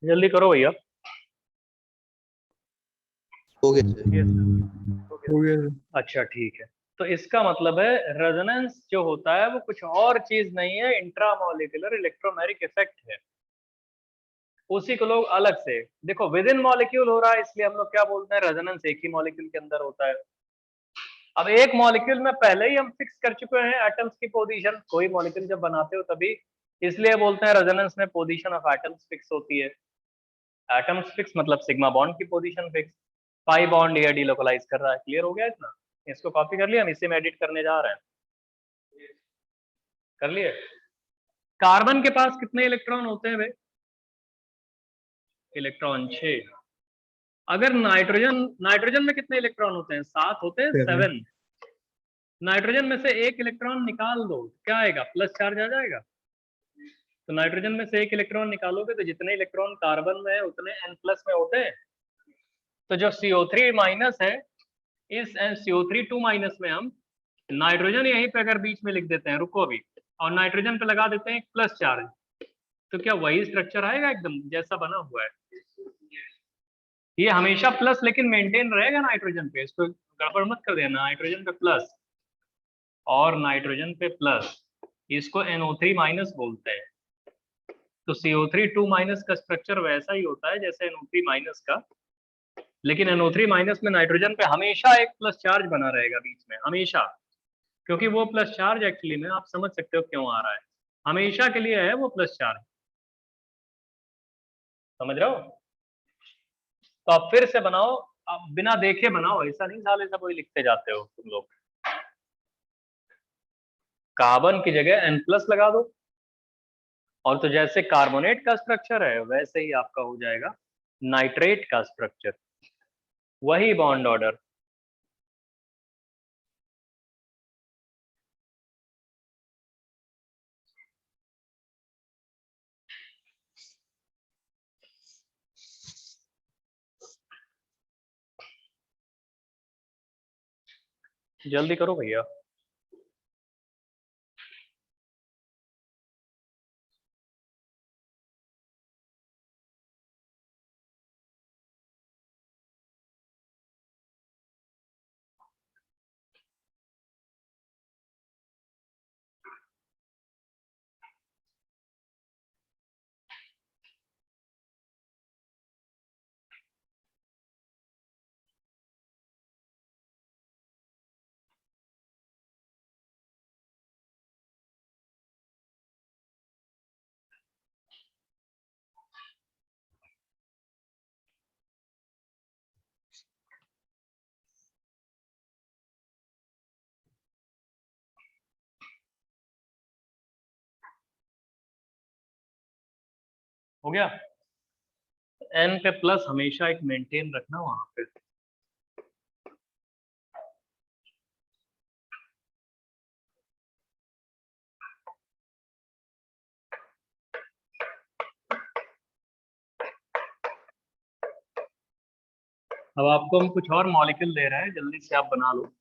जल्दी करो भैया। हो गया सर। हो गया सर। अच्छा ठीक है, तो इसका मतलब है रेजोनेंस जो होता है वो कुछ और चीज नहीं है, इंट्रामोलिकुलर इलेक्ट्रोमैग्नेटिक इफेक्ट है। उसी को लोग अलग से देखो, विद इन मॉलिक्यूल हो रहा है, इसलिए हम लोग क्या बोलते हैं, रेजोनेंस एक ही मॉलिक्यूल के अंदर होता है। अब एक मॉलिक्यूल में पहले ही हम फिक्स कर चुके हैं एटम्स की पोजीशन, कोई मॉलिक्यूल जब बनाते हो तभी, इसलिए बोलते हैं रेजोनेंस में पोजीशन ऑफ एटम्स फिक्स होती है। एटम्स फिक्स मतलब सिग्मा बॉन्ड की पोजीशन फिक्स, पाई बॉन्ड ये डिलोकलाइज कर रहा है। क्लियर हो गया इतना? इसको कॉपी कर लिया, हम इसी में एडिट करने जा रहे हैं। कर लिए? कार्बन के पास कितने इलेक्ट्रॉन होते हैं भाई? इलेक्ट्रॉन 6। अगर नाइट्रोजन, नाइट्रोजन में कितने इलेक्ट्रॉन होते हैं? 7 होते हैं, 7। नाइट्रोजन में से एक इलेक्ट्रॉन निकाल दो, क्या आएगा? प्लस चार्ज आ जाएगा। तो नाइट्रोजन में से एक इलेक्ट्रॉन निकालोगे तो जितने इलेक्ट्रॉन कार्बन में है उतने N+ में होते हैं। तो जो CO3 माइनस है, इस CO3 2- में हम नाइट्रोजन यहीं पे अगर बीच में लिख देते हैं, रुको अभी, और नाइट्रोजन पे लगा देते हैं एक प्लस चार्ज, तो क्या वही स्ट्रक्चर आएगा एकदम जैसा बना हुआ है? ये हमेशा प्लस लेकिन मेंटेन रहेगा नाइट्रोजन पे, इसको गड़बड़ मत कर देना। नाइट्रोजन पे प्लस और नाइट्रोजन पे प्लस, इसको NO3- बोलते हैं। तो CO3 2- का स्ट्रक्चर वैसा ही होता है जैसे NO3- का, लेकिन NO3- में नाइट्रोजन पे हमेशा एक प्लस चार्ज बना रहेगा बीच में, हमेशा। क्योंकि वो प्लस चार्ज एक्चुअली में आप समझ सकते हो क्यों आ रहा है, हमेशा के लिए है वो प्लस चार्ज। समझ रहे हो? तो आप फिर से बनाओ, आप बिना देखे बनाओ, ऐसा नहीं साले सब वही लिखते जाते हो तुम लोग। कार्बन की जगह N+ लगा दो, और तो जैसे कार्बोनेट का स्ट्रक्चर है वैसे ही आपका हो जाएगा नाइट्रेट का स्ट्रक्चर, वही बॉन्ड ऑर्डर। जल्दी करो भैया। हो गया? N पे प्लस हमेशा एक मेंटेन रखना वहां पे। अब आपको हम कुछ और मॉलिक्यूल दे रहे हैं, जल्दी से आप बना लो,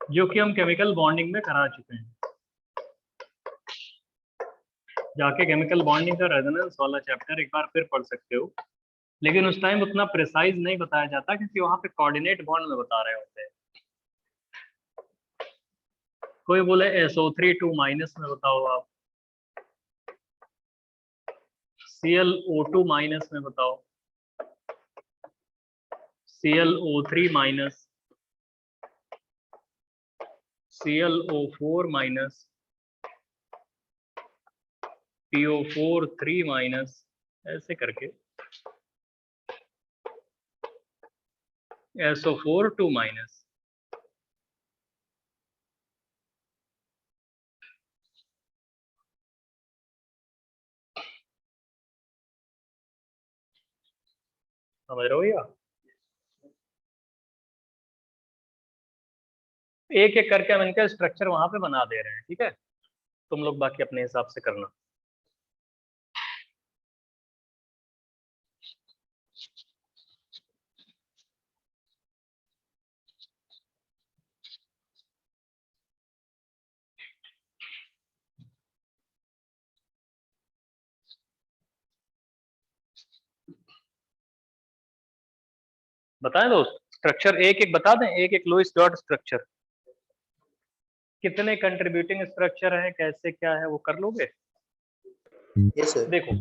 जो कि हम केमिकल बॉन्डिंग में करा चुके हैं। जाके केमिकल बॉन्डिंग का रेजोनेंस वाला चैप्टर एक बार फिर पढ़ सकते हो, लेकिन उस टाइम उतना प्रिसाइज नहीं बताया जाता क्योंकि वहां पे कोऑर्डिनेट बॉन्ड में बता रहे होते हैं। कोई बोले SO3 2- में बताओ, आप ClO2- में बताओ, ClO3-, ClO4-, PO4 3-, ऐसे करके SO4 2-। समझ रहे हो? या एक एक करके हम इनका स्ट्रक्चर वहां पे बना दे रहे हैं, ठीक है? तुम लोग बाकी अपने हिसाब से करना। बताएं दोस्त, स्ट्रक्चर एक एक बता दें, एक एक लुईस डॉट स्ट्रक्चर, कितने कंट्रीब्यूटिंग स्ट्रक्चर है, कैसे क्या है, वो कर लोगे? Yes sir. देखो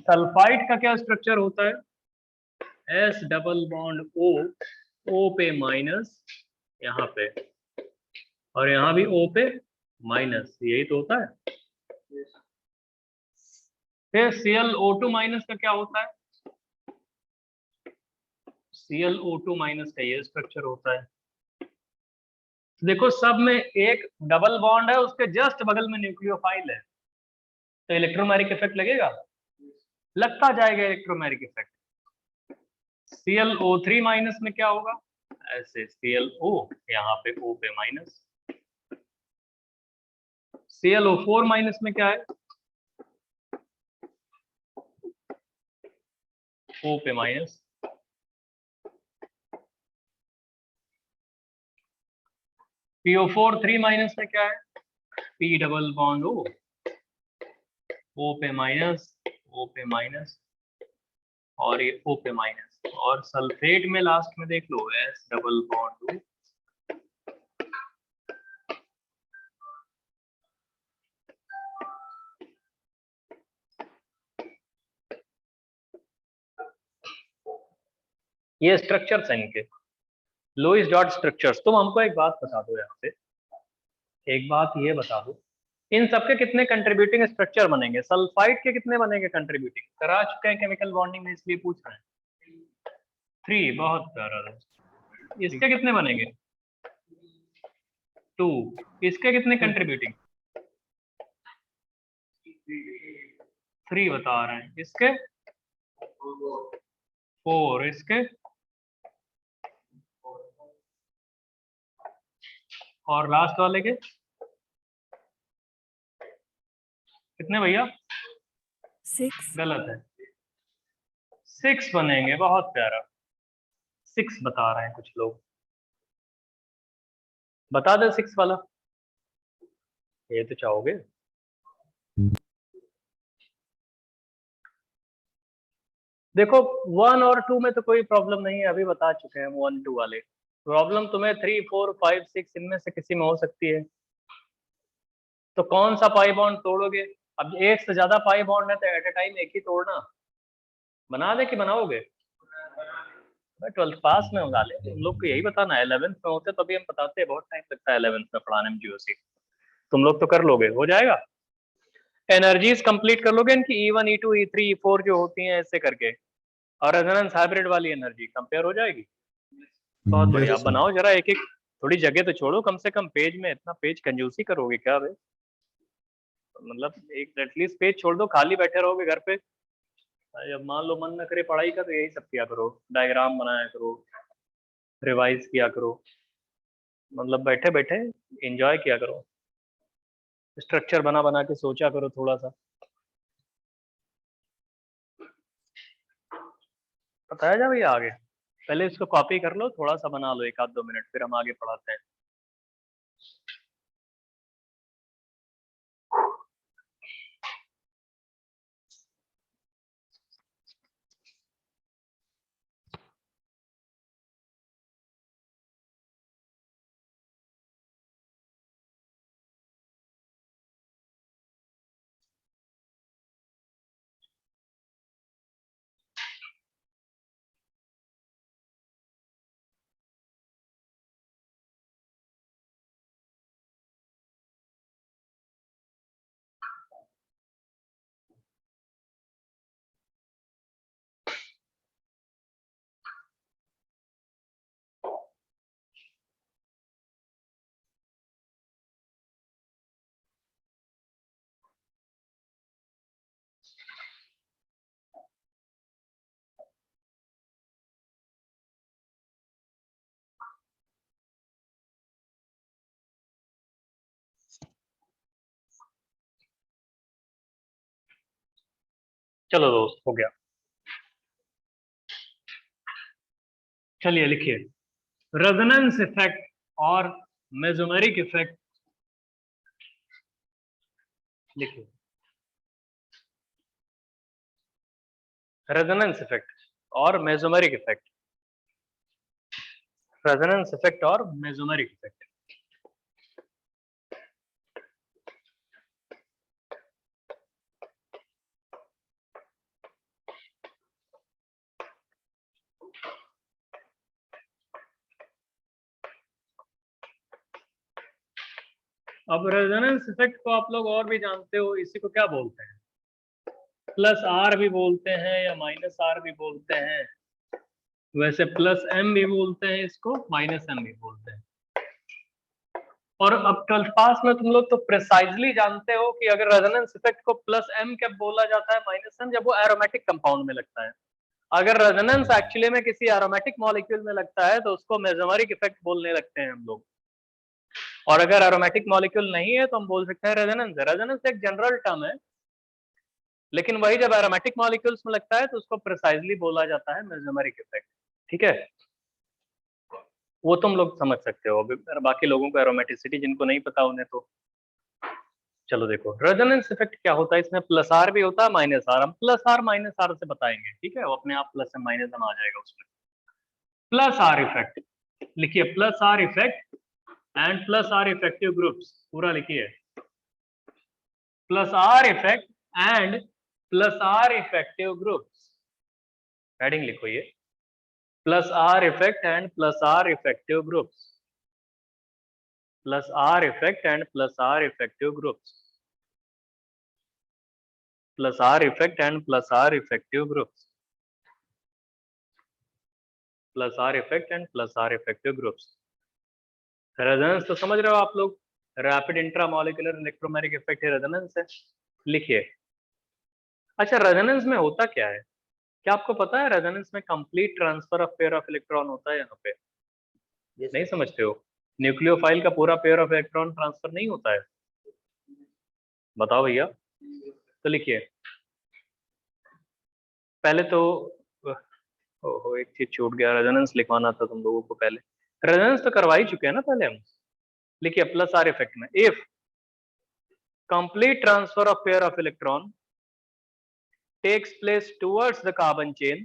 सल्फाइड का क्या स्ट्रक्चर होता है, एस डबल बॉन्ड ओ, ओ पे माइनस यहाँ पे, और यहाँ भी ओ पे माइनस, यही तो होता है। फिर ClO2 माइनस का क्या होता है, ClO2 माइनस का ये स्ट्रक्चर होता है। देखो सब में एक डबल बॉन्ड है, उसके जस्ट बगल में न्यूक्लियोफाइल है, तो इलेक्ट्रोमैग्नेटिक इफेक्ट लगेगा, लगता जाएगा इलेक्ट्रोमैग्नेटिक इफेक्ट। ClO3 माइनस में क्या होगा, ऐसे ClO, यहाँ पे O पे माइनस। ClO4 माइनस में क्या है, O पे माइनस। PO4 3 माइनस में क्या है, P डबल बॉन्ड O पे माइनस, O पे माइनस, और ये O पे माइनस। और सल्फेट में लास्ट में देख लो, S डबल बॉन्ड O। ये स्ट्रक्चर्स हैं इनके, लुईस डॉट स्ट्रक्चर्स। तुम हमको एक बात बता दो, यहाँ पे एक बात ये बता दो, इन सबके कितने कंट्रीब्यूटिंग स्ट्रक्चर बनेंगे, सल्फाइड के कितने बनेंगे कंट्रीब्यूटिंग, करा चुके हैं केमिकल बॉन्डिंग में, इसलिए पूछ रहे हैं। 3, बहुत प्यारा दोस्त। इसके कितने बनेंगे, 2। इसके कितने कंट्रीब्यूटिंग, 3 बता रहे हैं। इसके 4, इसके, और लास्ट वाले के कितने भैया, 6। गलत है, 6 बनेंगे, बहुत प्यारा, 6 बता रहे हैं कुछ लोग। बता दे 6 वाला, ये तो चाहोगे। देखो 1 और 2 में तो कोई प्रॉब्लम नहीं है, अभी बता चुके हैं 1 2 वाले। प्रॉब्लम तुम्हें 3 4 5 6 इनमें से किसी में हो सकती है, तो कौन सा पाई बॉन्ड तोड़ोगे? अब एक से ज्यादा पाई बॉन्ड है तो एट ए टाइम एक ही तोड़ना, बना दे कि बनाओगे? 12th पास में बना ले, तुम लोग को यही बताना है। 11th में होते तो अभी हम बताते हैं, बहुत टाइम लगता है 11th में पढ़ाने में जीओसी, तुम लोग तो कर लोगे, हो जाएगा। एनर्जीज कंप्लीट कर लोगे इनकी, E1 E2 E3 E4 जो होती हैं ऐसे करके, और रेजोनेंस हाइब्रिड वाली एनर्जी कंपेयर हो जाएगी। बहुत बढ़िया, बनाओ जरा एक एक, थोड़ी जगह तो छोड़ो कम से कम, पेज में इतना पेज कंजूसी करोगे क्या भाई, मतलब एक एटलीस्ट पेज छोड़ दो, खाली बैठे रहोगे घर पे। जब मान लो मन न करे पढ़ाई का, तो यही सब किया करो, डायग्राम बनाया करो, रिवाइज किया करो, मतलब बैठे बैठे एंजॉय किया करो, स्ट्रक्चर बना बना के सोचा करो थोड़ा सा। बताया जा भैया आगे, पहले इसको कॉपी कर लो, थोड़ा सा बना लो 1 आध 2 मिनट, फिर हम आगे पढ़ाते हैं। चलो दोस्त, हो गया। चलिए लिखिए, रेजोनेंस इफेक्ट और मेसोमेरिक इफेक्ट लिखिए। रेजोनेंस इफेक्ट और मेसोमेरिक इफेक्ट, रेजोनेंस इफेक्ट और मेसोमेरिक इफेक्ट। अब रेजोनेंस इफेक्ट को आप लोग और भी जानते हो, इसी को क्या बोलते हैं? प्लस आर भी बोलते हैं या माइनस आर भी बोलते हैं, वैसे प्लस एम भी बोलते हैं इसको, माइनस एम भी बोलते हैं। और अब 12th पास में तुम लोग तो प्रिसाइजली जानते हो कि अगर रेजोनेंस इफेक्ट को प्लस एम कब बोला जाता है, माइनस एम, जब वो एरोमेटिक कंपाउंड में लगता है। अगर रेजोनेंस एक्चुअली में किसी एरोमेटिक मॉलिक्यूल में लगता है तो उसको मेसोमेरिक इफेक्ट बोलने लगते हैं हम लोग, और अगर एरोमेटिक मॉलिक्यूल नहीं है तो हम बोल सकते हैं रेजोनेंस। रेजोनेंस एक जनरल टर्म है, लेकिन वही जब एरोमेटिक मॉलिक्यूल्स में लगता है तो उसको प्रिसाइजली बोला जाता है मेसोमेरिक इफेक्ट। ठीक है, वो तुम लोग समझ सकते हो। अभी बाकी लोगों को एरोमेटिसिटी जिनको नहीं पता उन्हें तो चलो देखो, रेजोनेंस इफेक्ट क्या होता है, इसमें प्लस आर भी होता है माइनस आर। हम प्लस आर माइनस आर से बताएंगे, ठीक है, वो अपने आप प्लस एंड माइनस एम आ जाएगा उसमें। प्लस आर इफेक्ट लिखिए, plus R effect and plus R effective groups, पूरा लिखिए, plus R effect and plus R effective groups, heading लिखो ये, plus R effect and plus R effective groups, plus R effect and plus R effective groups, plus R effect and plus R effective groups, plus R effect and plus R effective groups. Resonance तो समझ रहे हो आप लोग, rapid intramolecular electromagnetic effect resonance है, लिखिए। अच्छा, resonance में होता क्या है, क्या आपको पता है? रेजोनेंस में complete transfer of pair of electron होता है यहाँ पे, नहीं समझते हो? न्यूक्लियोफाइल का पूरा पेयर ऑफ इलेक्ट्रॉन ट्रांसफर नहीं होता है, बताओ भैया। तो लिखिए, पहले तो ओहो एक चीज छूट गया, रेजोनेंस लिखवाना था तुम लोगों को पहले। रेजोनेंस तो करवा ही चुके हैं ना पहले हम। लिखिए प्लस आर इफेक्ट में, if complete transfer of pair of electron takes place towards the carbon chain,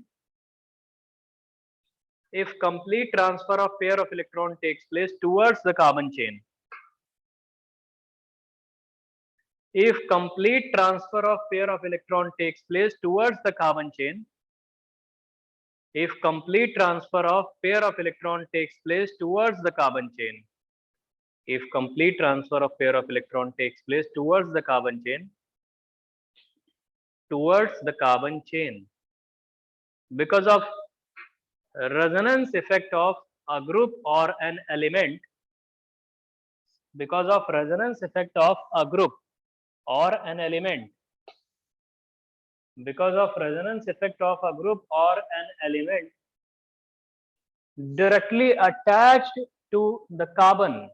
if complete transfer of pair of electron takes place towards the carbon chain, if complete transfer of pair of electron takes place towards the carbon chain, if complete transfer of pair of electron takes place towards the carbon chain, if complete transfer of pair of electron takes place towards the carbon chain, towards the carbon chain, because of resonance effect of a group or an element, because of resonance effect of a group or an element, because of resonance effect of a group or an element directly attached to the carbon,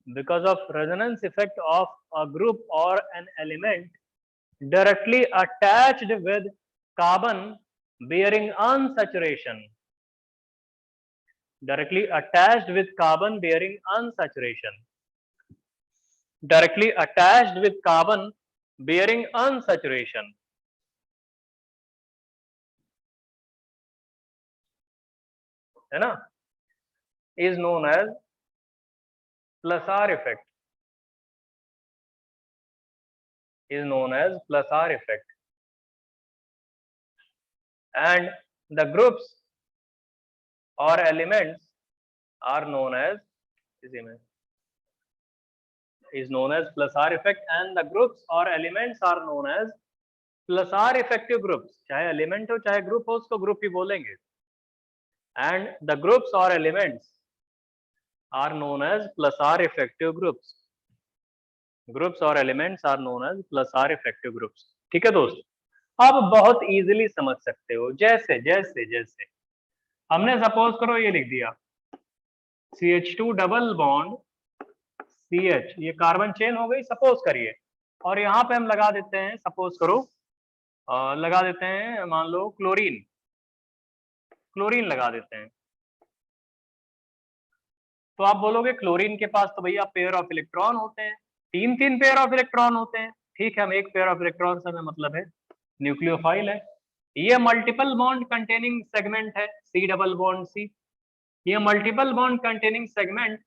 because of resonance effect of a group or an element directly attached with carbon bearing unsaturation, directly attached with carbon bearing unsaturation, directly attached with carbon bearing unsaturation, है ना, is known as plus R effect, is known as plus R effect, and the groups or elements are known as, is known as plus R effect, and the groups or elements are known as plus R effective groups, चाहे element हो चाहे group हो उसको group ही बोलेंगे, and the groups or elements are known as plus R effective groups, groups or elements are known as plus R effective groups। ठीक है दोस्त, आप बहुत इजीली समझ सकते हो, जैसे जैसे जैसे हमने सपोज करो ये लिख दिया CH2 डबल बॉन्ड CH, ये कार्बन चेन हो गई सपोज करिए, और यहाँ पे हम लगा देते हैं, सपोज करो लगा देते हैं, मान लो क्लोरीन, क्लोरीन लगा देते हैं, तो आप बोलोगे क्लोरीन के पास तो भैया पेयर ऑफ इलेक्ट्रॉन होते हैं, तीन तीन पेयर ऑफ इलेक्ट्रॉन होते हैं, ठीक है, हम एक पेयर ऑफ इलेक्ट्रॉन से हमें मतलब है, न्यूक्लियोफाइल है, ये मल्टीपल बॉन्ड कंटेनिंग सेगमेंट है, C डबल बॉन्ड C, ये मल्टीपल बॉन्ड कंटेनिंग सेगमेंट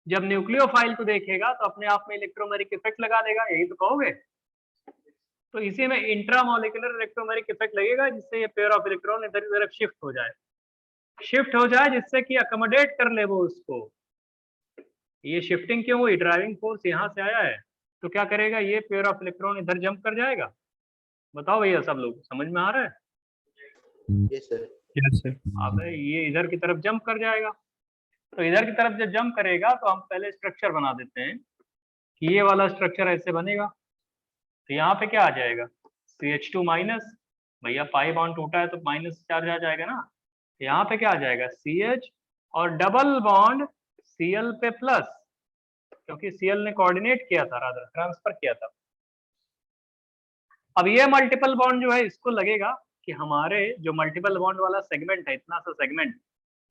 जब न्यूक्लियोफाइल को देखेगा तो अपने आप में इलेक्ट्रोमेरिक इफेक्ट लगा देगा, यही तो कहोगे। तो इसी में इंट्रामोलिकुलर इलेक्ट्रोमेरिक इफेक्ट लगेगा जिससे ये पेयर ऑफ इलेक्ट्रॉन इधर उधर शिफ्ट हो जाए जिससे कि अकोमोडेट कर ले वो उसको। ये शिफ्टिंग क्यों हुई, ड्राइविंग फोर्स यहाँ से आया है, तो क्या करेगा, ये पेयर ऑफ इलेक्ट्रॉन इधर जंप कर जाएगा। बताओ भैया, सब लोग समझ में आ रहा है? Yes sir. Yes sir. अब ये इधर की तरफ जंप कर जाएगा, तो इधर की तरफ जब जंप करेगा तो हम पहले स्ट्रक्चर बना देते हैं कि ये वाला स्ट्रक्चर ऐसे बनेगा। तो यहाँ पे क्या आ जाएगा, CH2 माइनस, भैया पाई बॉन्ड टूटा है तो माइनस चार्ज आ जाएगा ना। यहाँ पे क्या आ जाएगा, CH और डबल बॉन्ड Cl पे प्लस, क्योंकि Cl ने कोऑर्डिनेट किया था, रादर ट्रांसफर किया था। अब ये मल्टीपल बॉन्ड जो है इसको लगेगा कि हमारे जो मल्टीपल बॉन्ड वाला सेगमेंट है, इतना सा सेगमेंट,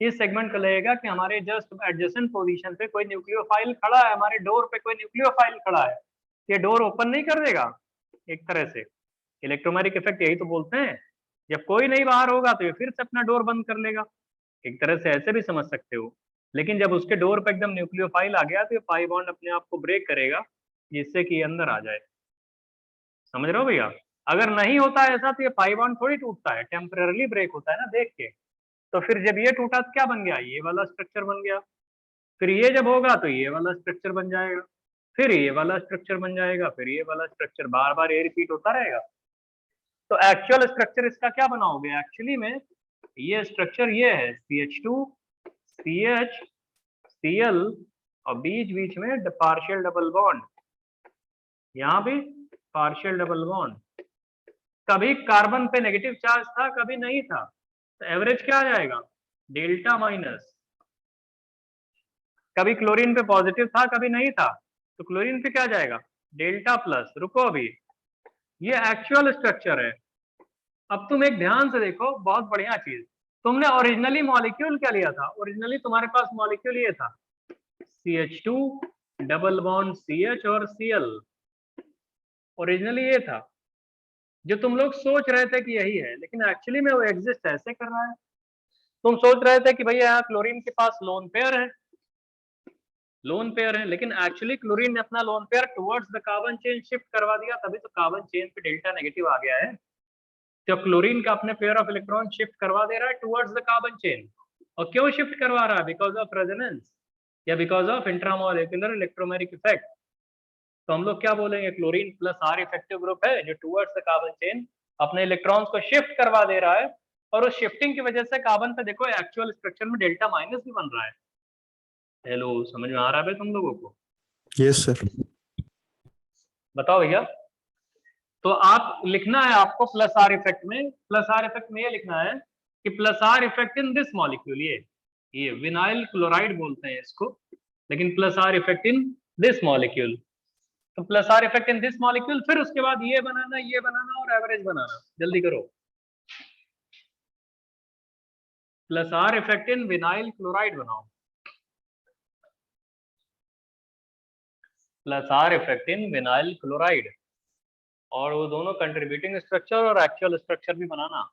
इस सेगमेंट को लगेगा कि हमारे जस्ट एडजेसेंट पोजीशन पे कोई न्यूक्लियोफाइल खड़ा है, हमारे डोर पे कोई न्यूक्लियोफाइल खड़ा है, ये डोर ओपन नहीं कर देगा एक तरह से। इलेक्ट्रोमैग्नेटिक इफेक्ट यही तो बोलते हैं, जब कोई नहीं बाहर होगा तो ये फिर से अपना डोर बंद कर लेगा, एक तरह से ऐसे भी समझ सकते हो। लेकिन जब उसके डोर पे एकदम न्यूक्लियोफाइल आ गया तो ये पाई बॉन्ड अपने आप को ब्रेक करेगा जिससे कि अंदर आ जाए। समझ रहे हो भैया? अगर नहीं होता ऐसा तो ये पाई बॉन्ड थोड़ी टूटता है, टेम्पररी ब्रेक होता है ना, देख के। तो फिर जब ये टूटा तो क्या बन गया, ये वाला स्ट्रक्चर बन गया। फिर ये जब होगा तो ये वाला स्ट्रक्चर बन जाएगा, फिर ये वाला स्ट्रक्चर बन जाएगा, फिर ये वाला स्ट्रक्चर, बार बार ये रिपीट होता रहेगा। तो एक्चुअल स्ट्रक्चर इसका क्या बनाओगे, एक्चुअली में ये स्ट्रक्चर ये है CH2 CH Cl और बीच बीच में पार्शियल डबल बॉन्ड, यहाँ भी पार्शियल डबल बॉन्ड। कभी कार्बन पे नेगेटिव चार्ज था, कभी नहीं था, तो एवरेज क्या आ जाएगा, डेल्टा माइनस। कभी क्लोरीन पे पॉजिटिव था, कभी नहीं था, तो क्लोरीन पे क्या जाएगा, डेल्टा प्लस। रुको अभी, ये एक्चुअल स्ट्रक्चर है। अब तुम एक ध्यान से देखो, बहुत बढ़िया चीज, तुमने ओरिजिनली मॉलिक्यूल क्या लिया था, ओरिजिनली तुम्हारे पास मॉलिक्यूल ये था CH2 डबल बॉन्ड CH और Cl, ओरिजिनली ये था जो तुम लोग सोच रहे थे कि यही है, लेकिन एक्चुअली में वो एग्जिस्ट ऐसे कर रहा है। तुम सोच रहे थे कि भैया यहाँ क्लोरीन के पास लोन पेयर है, लेकिन एक्चुअली क्लोरीन ने अपना lone pair towards the carbon chain shift करवा दिया, तभी तो कार्बन चेन पे डेल्टा नेगेटिव आ गया है। तो क्लोरीन का अपने पेयर ऑफ इलेक्ट्रॉन शिफ्ट करवा दे रहा है टुवर्ड्स द कार्बन चेन। और क्यों शिफ्ट करवा रहा है, बिकॉज ऑफ रेजोनेंस या because of intramolecular electromeric effect. तो हम लोग क्या बोलेंगे, chlorine plus R effective group है जो टुवर्ड्स द कार्बन चेन अपने इलेक्ट्रॉन्स को शिफ्ट करवा दे रहा है, और उस शिफ्टिंग की वजह से कार्बन पे देखो एक्चुअल स्ट्रक्चर में डेल्टा माइनस भी बन रहा है। हेलो, समझ में आ रहा है तुम लोगों को? Yes sir. बताओ भैया। तो आप लिखना है आपको प्लस R इफेक्ट में, प्लस R इफेक्ट में ये लिखना है कि plus R effect in this molecule, ये विनाइल क्लोराइड बोलते हैं इसको, लेकिन plus R effect in this molecule. तो plus R effect in this molecule, फिर उसके बाद ये बनाना और एवरेज बनाना, जल्दी करो। Plus R effect in vinyl chloride बनाओ, plus R effect in vinyl chloride, और वो दोनों कंट्रीब्यूटिंग स्ट्रक्चर और एक्चुअल स्ट्रक्चर भी बनाना।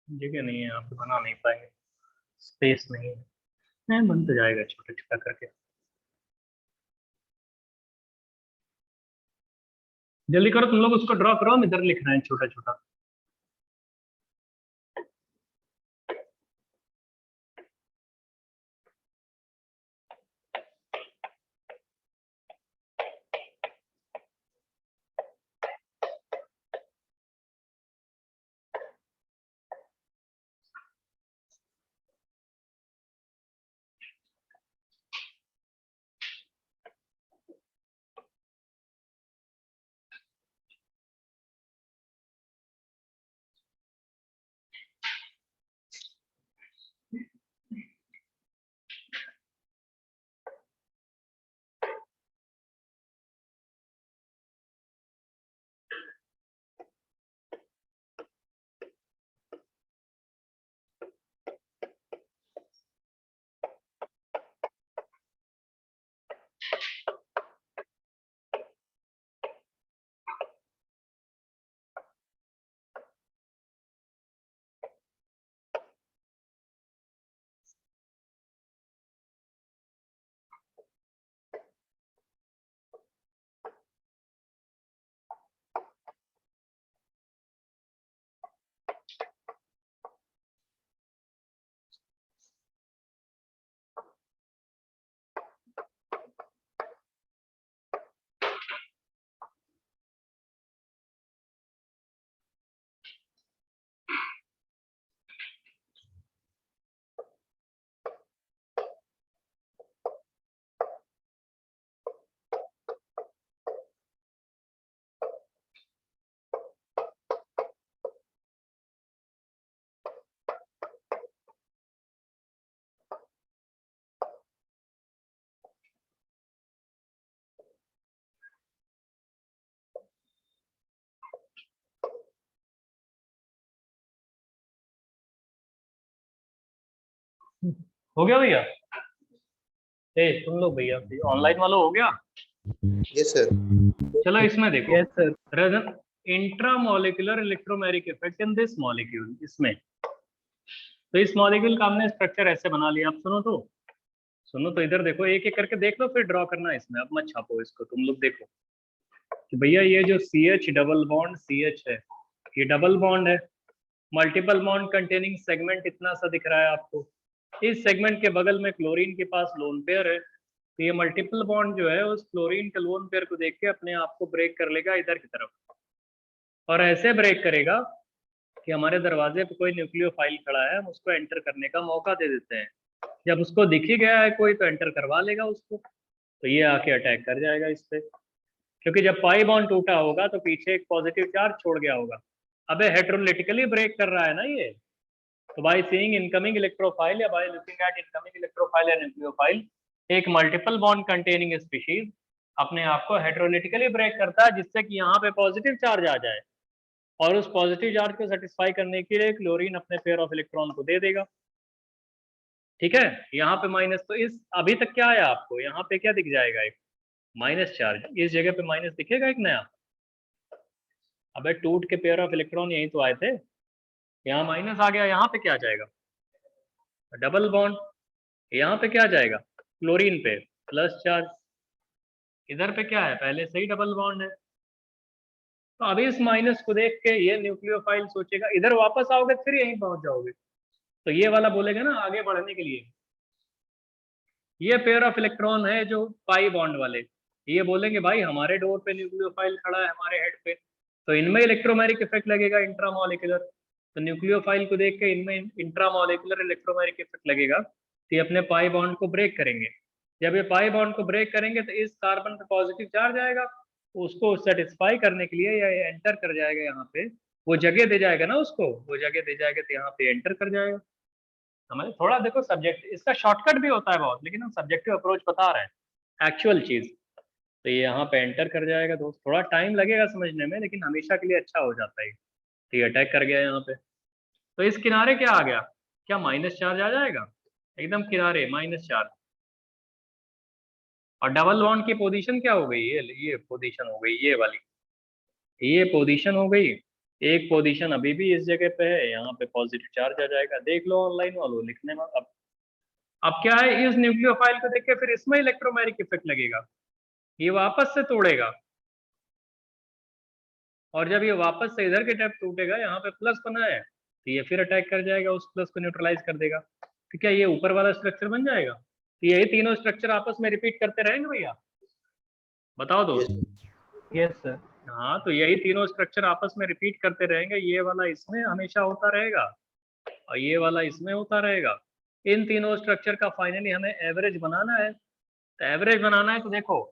जगह नहीं है, आप बना नहीं पाएंगे, स्पेस नहीं है। नहीं, बन तो जाएगा छोटा छोटा करके। जल्दी करो तुम लोग, उसको ड्रॉ करो, हम इधर लिख रहे हैं छोटा छोटा। हो गया भैया? ए सुन लो भैया, ऑनलाइन वालों हो गया? Yes sir. चलो इसमें देखो, yes sir. Reason intramolecular electromeric effect in this molecule, इसमें तो इस मॉलिक्यूल का हमने स्ट्रक्चर ऐसे बना लिया। आप सुनो तो इधर देखो, एक एक करके देख लो, फिर ड्रॉ करना इसमें। अब मत छापो इसको, तुम लोग देखो कि भैया ये जो CH डबल बॉन्ड CH है, ये डबल बॉन्ड है, मल्टीपल बॉन्ड कंटेनिंग सेगमेंट इतना सा दिख रहा है आपको। इस सेगमेंट के बगल में क्लोरीन के पास लोन पेयर है, तो ये मल्टीपल बॉन्ड जो है उस क्लोरीन के लोन पेयर को देख के अपने आप को ब्रेक कर लेगा इधर की तरफ, और ऐसे ब्रेक करेगा कि हमारे दरवाजे पे कोई न्यूक्लियोफाइल खड़ा है, हम उसको एंटर करने का मौका दे देते हैं। जब उसको दिख ही गया है कोई, तो एंटर करवा लेगा उसको, तो ये आके अटैक कर जाएगा इस पे, क्योंकि जब पाई बॉन्ड टूटा होगा तो पीछे एक पॉजिटिव चार्ज छोड़ गया होगा। अबे हेटेरोलिटिकली ब्रेक कर रहा है ना ये, तो बाय सीइंग इनकमिंग इलेक्ट्रोफाइल या bye looking at incoming electrophile या न्यूक्लियोफाइल, एक मल्टीपल बॉन्ड कंटेनिंग स्पीशीज अपने आप को हेटेरोलिटिकली ब्रेक करता है, जिससे कि यहाँ पे पॉजिटिव चार्ज आ जाए, और उस पॉजिटिव चार्ज को सेटिस्फाई करने के लिए क्लोरीन अपने पेयर ऑफ इलेक्ट्रॉन को दे देगा। ठीक है, यहाँ पे माइनस, तो इस अभी तक क्या आया आपको, यहाँ पे क्या दिख जाएगा, एक माइनस चार्ज, इस जगह पे माइनस दिखेगा एक नया। अबे टूट के पेयर ऑफ इलेक्ट्रॉन यही तो आए थे, यहाँ माइनस आ गया, यहाँ पे क्या जाएगा, डबल बॉन्ड, यहाँ पे क्या जाएगा, क्लोरीन पे प्लस चार्ज, इधर पे क्या है, पहले से ही डबल बॉन्ड है। तो अभी इस माइनस को देख के ये न्यूक्लियोफाइल सोचेगा, इधर वापस आओगे फिर यहीं पहुंच जाओगे, तो ये वाला बोलेगा ना आगे बढ़ने के लिए, ये पेयर ऑफ इलेक्ट्रॉन है जो पाई बॉन्ड वाले, ये बोलेंगे भाई हमारे डोर पे न्यूक्लियोफाइल खड़ा है हमारे हेड पे, तो इनमें इलेक्ट्रोमैरिक इफेक्ट लगेगा इंट्रामोलिकुलर, तो न्यूक्लियोफाइल को देख के इनमें इंट्रामोलिकुलर इलेक्ट्रोमैरिक इफेक्ट लगेगा, तो ये अपने पाई बॉन्ड को ब्रेक करेंगे। जब ये पाई बॉन्ड को ब्रेक करेंगे तो इस कार्बन पे पॉजिटिव चार्ज आएगा, उसको सेटिस्फाई करने के लिए ये एंटर कर जाएगा यहाँ पे, वो जगह दे जाएगा ना उसको, वो जगह दे जाएगा तो यहाँ पे एंटर कर जाएगा। हमारे थोड़ा देखो सब्जेक्ट, इसका शॉर्टकट भी होता है बहुत, लेकिन हम सब्जेक्टिव अप्रोच बता रहे हैं एक्चुअल चीज। तो ये यहाँ पे एंटर कर जाएगा दोस्त, थोड़ा टाइम लगेगा समझने में, लेकिन हमेशा के लिए अच्छा हो जाता है। तो ये अटैक कर गया यहाँ पे, तो इस किनारे क्या आ गया, क्या माइनस चार्ज आ जाएगा, एकदम किनारे माइनस चार्ज, और डबल बॉन्ड की पोजीशन क्या हो गई, ये पोजीशन हो गई, ये वाली ये पोजीशन हो गई, एक पोजीशन अभी भी इस जगह पे है, यहाँ पे पॉजिटिव चार्ज आ जाएगा, देख लो ऑनलाइन वालों लिखने में। अब क्या है, इस न्यूक्लियोफाइल को देख के फिर इसमें इलेक्ट्रोमैरिक इफेक्ट लगेगा, ये वापस से तोड़ेगा, और जब ये वापस से इधर के टैप टूटेगा, यहाँ पे प्लस बना है, तो ये फिर अटैक कर जाएगा, उस प्लस को न्यूट्रलाइज कर देगा, तो क्या ये ऊपर वाला स्ट्रक्चर बन जाएगा, तो यही तीनों स्ट्रक्चर आपस में रिपीट करते रहेंगे भैया, बताओ दोस्त। Yes sir. हाँ, तो यही तीनों स्ट्रक्चर आपस में रिपीट करते रहेंगे, ये वाला इसमें हमेशा होता रहेगा, और ये वाला इसमें होता रहेगा। इन तीनों स्ट्रक्चर का फाइनली हमें एवरेज बनाना है, तो एवरेज बनाना है तो देखो,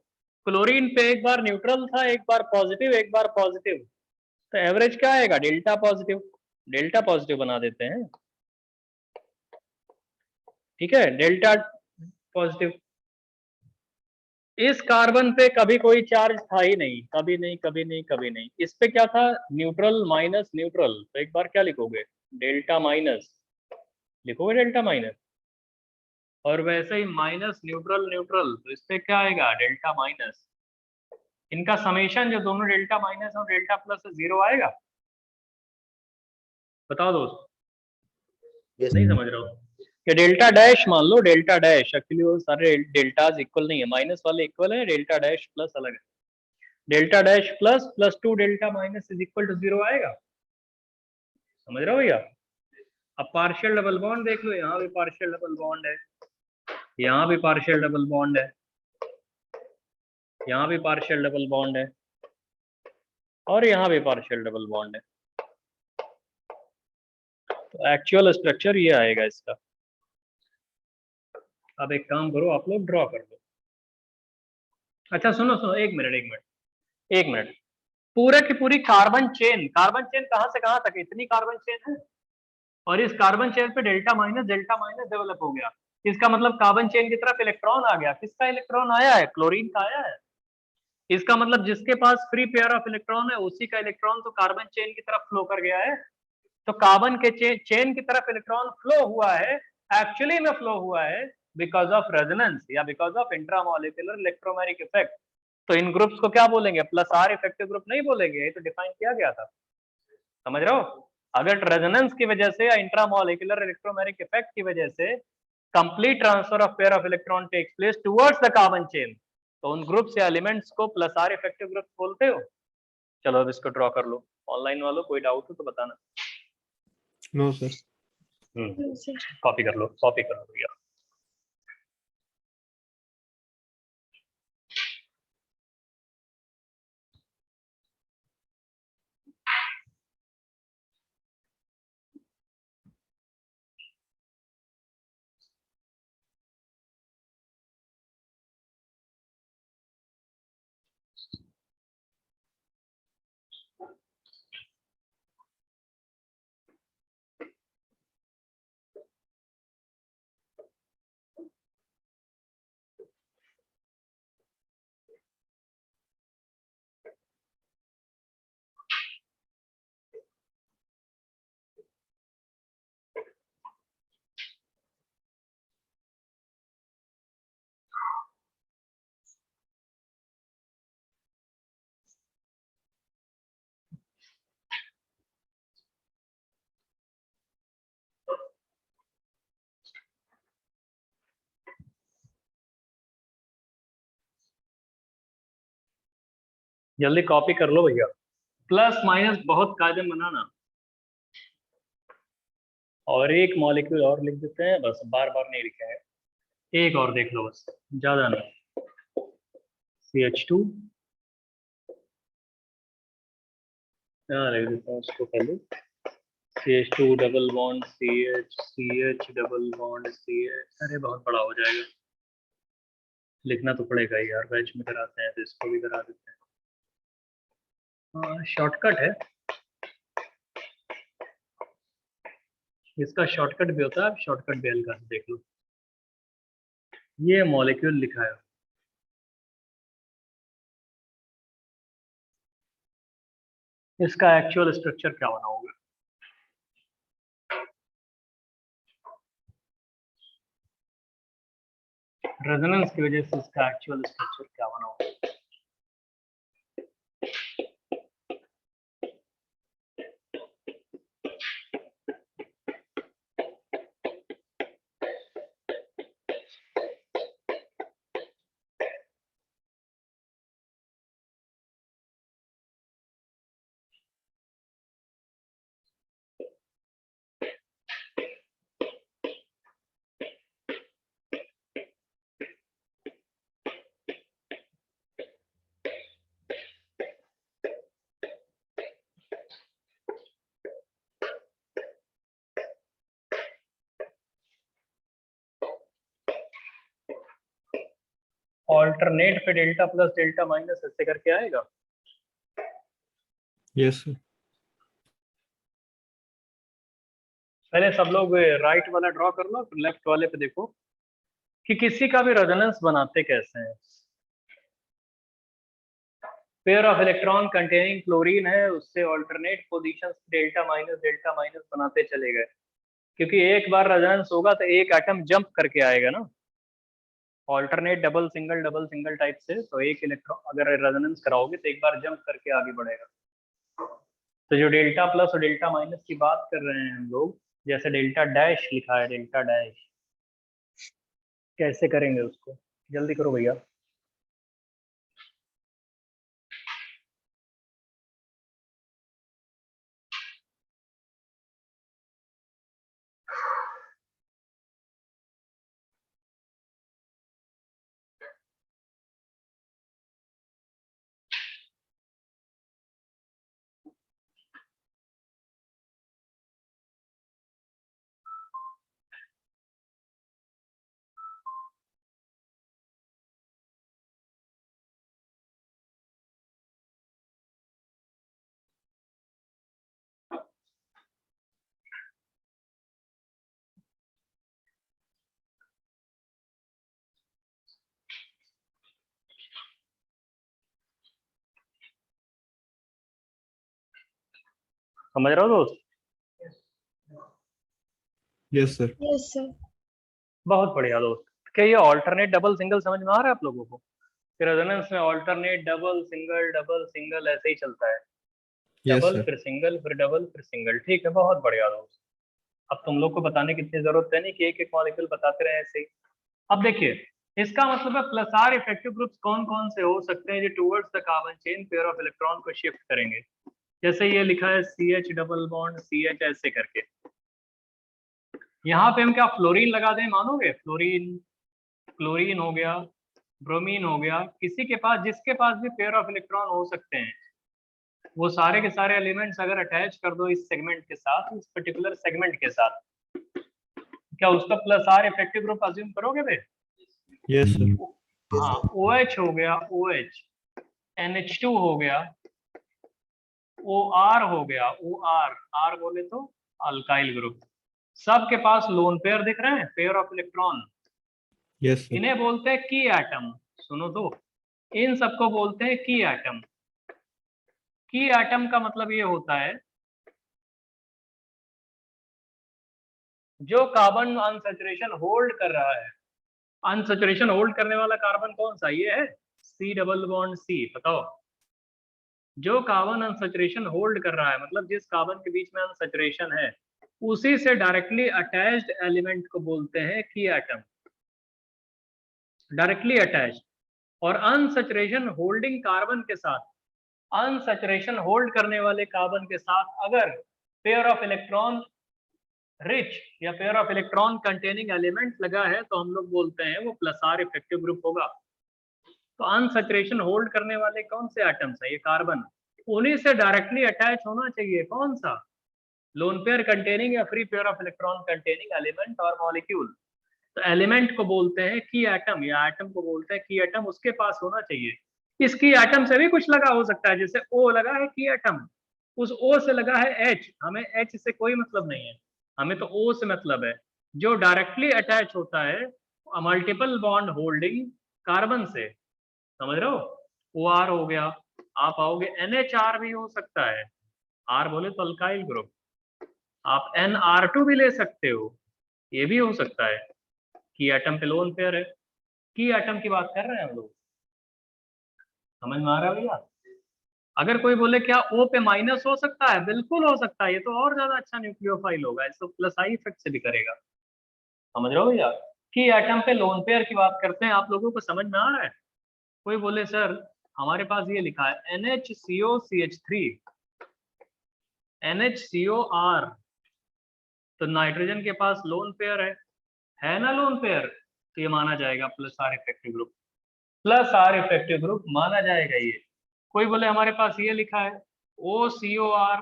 क्लोरीन पे एक बार न्यूट्रल था, एक बार पॉजिटिव, एक बार पॉजिटिव, तो एवरेज क्या आएगा, डेल्टा पॉजिटिव, डेल्टा पॉजिटिव बना देते हैं, ठीक है, डेल्टा पॉजिटिव। इस कार्बन पे कभी कोई चार्ज था ही नहीं, कभी नहीं कभी नहीं कभी नहीं, इस पे क्या था, न्यूट्रल माइनस न्यूट्रल, तो एक बार क्या लिखोगे, डेल्टा माइनस लिखोगे, डेल्टा माइनस, और वैसे ही माइनस न्यूट्रल न्यूट्रल, तो इस पे क्या आएगा, डेल्टा माइनस, इनका समेशन जो दोनों डेल्टा माइनस और डेल्टा प्लस है, 0 आएगा, बताओ दोस्त। यस नहीं समझ रहे हो कि डेल्टा डैश मान लो, डेल्टा डैश, एक्चुअली वो सारे डेल्टाज इक्वल नहीं है, माइनस वाले इक्वल है, डेल्टा डैश प्लस अलग है, delta dash plus plus 2 delta minus is equal to 0 आएगा, समझ रहे हो भैया। अब पार्शियल डबल बॉन्ड देख लो, यहाँ भी पार्शियल डबल बॉन्ड है, यहाँ भी पार्शियल डबल बॉन्ड है, यहाँ भी पार्शियल डबल बॉन्ड है, और यहाँ भी पार्शियल डबल बॉन्ड है, तो एक्चुअल स्ट्रक्चर ये आएगा इसका। अब एक काम करो, आप लोग ड्रॉ कर दो। अच्छा सुनो सुनो, एक मिनट, पूरे की पूरी कार्बन चेन कहाँ से कहाँ तक, इतनी कार्बन चेन है, और इस कार्बन चेन पे डेल्टा माइनस डेवलप हो गया, इसका मतलब कार्बन चेन की तरफ इलेक्ट्रॉन आ गया, किसका इलेक्ट्रॉन आया है, क्लोरीन का आया है, इसका मतलब जिसके पास फ्री पेयर ऑफ इलेक्ट्रॉन है उसी का इलेक्ट्रॉन तो कार्बन चेन की तरफ फ्लो कर गया है, तो कार्बन के चेन की तरफ इलेक्ट्रॉन फ्लो हुआ है, एक्चुअली में फ्लो हुआ है बिकॉज ऑफ रेजोनेंस या because of intramolecular electromagnetic effect. तो इन ग्रुप्स को क्या बोलेंगे? प्लस आर इफेक्टिव ग्रुप नहीं बोलेंगे, ये तो डिफाइन किया गया था, समझ रहे हो? अगर रेजोनेंस की वजह से या इंट्रामोलिकुलर इलेक्ट्रोमैग्नेटिक इफेक्ट की वजह से complete transfer of pair of electron takes place towards the carbon chain, तो उन ग्रुप्स या एलिमेंट्स को प्लस आर इफेक्टिव ग्रुप बोलते हो। चलो अब इसको ड्रॉ कर लो। ऑनलाइन वालों कोई डाउट हो तो बताना। No sir. कॉपी कर लो, कॉपी कर लो भैया। जल्दी कॉपी कर लो भैया। प्लस माइनस बहुत कायदे बनाना। और एक मॉलिक्यूल और लिख देते हैं, बस बार बार नहीं लिखा है, एक और देख लो बस, ज्यादा नहीं। CH2 लिख देता हूँ उसको पहले। CH2 double bond CH, CH double bond CH। अरे बहुत बड़ा हो जाएगा, लिखना तो पड़ेगा ही यार, बैच में कराते हैं तो इसको भी करा देते हैं। शॉर्टकट है इसका, शॉर्टकट भी होता है, आप शॉर्टकट भी हल्का से देख लो। ये मॉलिक्यूल लिखा है, इसका एक्चुअल स्ट्रक्चर क्या बना होगा? रेजोनेंस की वजह से इसका एक्चुअल स्ट्रक्चर क्या बना होगा? ऑल्टरनेट पे डेल्टा प्लस डेल्टा माइनस ऐसे करके आएगा। Yes sir. पहले सब लोग राइट वाला ड्रॉ कर लो, फिर लेफ्ट वाले पे देखो कि किसी का भी रेजोनेंस बनाते कैसे हैं। Pair of electron containing chlorine है, उससे ऑल्टरनेट पोजीशंस डेल्टा माइनस बनाते चले गए, क्योंकि एक बार रेजोनेंस होगा तो एक एटम जंप करके आएगा ना, ऑल्टरनेट डबल सिंगल टाइप से। तो एक इलेक्ट्रॉन अगर रेजोनेंस कराओगे तो एक बार जंप करके आगे बढ़ेगा। तो जो डेल्टा प्लस और डेल्टा माइनस की बात कर रहे हैं हम लोग, जैसे डेल्टा डैश लिखा है, डेल्टा डैश कैसे करेंगे उसको? जल्दी करो भैया। समझ रहे हो दोस्त? Yes sir. Yes, sir. बहुत बढ़िया दोस्त। क्या ये ऑल्टरनेट डबल सिंगल समझ में आ रहा है आप लोगों को? फिर रेजोनेंस में ऑल्टरनेट डबल सिंगल ऐसे ही चलता है। Yes double sir. फिर सिंगल फिर डबल फिर सिंगल। ठीक है, बहुत बढ़िया दोस्त। अब तुम लोग को बताने की इतनी जरूरत है नहीं कि एक एक मॉलिक्यूल बताते रहे ऐसे ही। अब देखिए, इसका मतलब है प्लस आर इफेक्टिव ग्रुप्स कौन कौन से हो सकते हैं जो towards the carbon chain pair of electron को शिफ्ट करेंगे। जैसे ये लिखा है CH डबल बॉन्ड CH ऐसे करके। यहाँ पे हम क्या फ्लोरीन लगा दें, मानोगे? फ्लोरीन, क्लोरीन हो गया, ब्रोमीन हो गया, किसी के पास जिसके पास भी पेयर ऑफ इलेक्ट्रॉन हो सकते हैं, वो सारे के सारे एलिमेंट्स अगर अटैच कर दो इस सेगमेंट के साथ, इस पर्टिकुलर सेगमेंट के साथ, क्या उसका plus R effective group assume करोगे बे? Yes sir. हाँ, OH हो गया, OH, NH2 हो गया, OR हो गया, OR, R बोले तो अल्काइल ग्रुप। सबके पास लोन पेयर दिख रहे हैं, pair of electron. Yes sir. इन्हें बोलते हैं की एटम। सुनो तो, इन सबको बोलते हैं की एटम। की एटम का मतलब ये होता है जो कार्बन अनसैचुरेशन होल्ड कर रहा है। अनसैचुरेशन होल्ड करने वाला कार्बन कौन सा? ये है C डबल बॉन्ड C। बताओ, जो कार्बन अनसैचुरेशन होल्ड कर रहा है, मतलब जिस कार्बन के बीच में अनसैचुरेशन है, उसी से डायरेक्टली अटैच्ड एलिमेंट को बोलते हैं की एटम। Directly attached. और अनसैचुरेशन होल्डिंग कार्बन के साथ, अनसैचुरेशन होल्ड करने वाले कार्बन के साथ अगर पेयर ऑफ इलेक्ट्रॉन रिच या pair of electron containing element लगा है, तो हम लोग बोलते हैं वो प्लस आर इफेक्टिव ग्रुप होगा। तो अनसैचुरेशन होल्ड करने वाले कौन से एटम्स है? ये कार्बन। उन्हीं से डायरेक्टली अटैच होना चाहिए कौन सा? लोन पेयर कंटेनिंग या free pair of electron containing element और मॉलिक्यूल। तो एलिमेंट को बोलते हैं की एटम, या एटम को बोलते हैं की एटम, उसके पास होना चाहिए। इस की एटम से भी कुछ लगा हो सकता है, जैसे O लगा है की एटम, उस O से लगा है H, हमें H से कोई मतलब नहीं है, हमें तो O से मतलब है। जो डायरेक्टली अटैच होता है मल्टीपल बॉन्ड होल्डिंग कार्बन से, समझ रहे हो? OR हो गया, आप आओगे NHR भी हो सकता है, R बोले तो अल्काइल ग्रुप। आप NR2 भी ले सकते हो, ये भी हो सकता है। की एटम पे लोन पेयर है, की एटम की बात कर रहे हैं हम लोग। समझ में आ रहा है भैया? अगर कोई बोले क्या O पे माइनस हो सकता है? बिल्कुल हो सकता है, ये तो और ज्यादा अच्छा न्यूक्लियोफाइल होगा, इसको प्लस आई इफेक्ट से भी करेगा। समझ रहे हो भैया? की एटम पे लोन पेयर की बात करते हैं, आप लोगों को समझ में आ रहा है? कोई बोले सर हमारे पास ये लिखा है NHCOCH3 NHCOR, तो नाइट्रोजन के पास लोन पेयर है ना लोन पेयर, तो ये माना जाएगा plus R effective group. Plus R effective group माना जाएगा ये। कोई बोले हमारे पास ये लिखा है OCOR,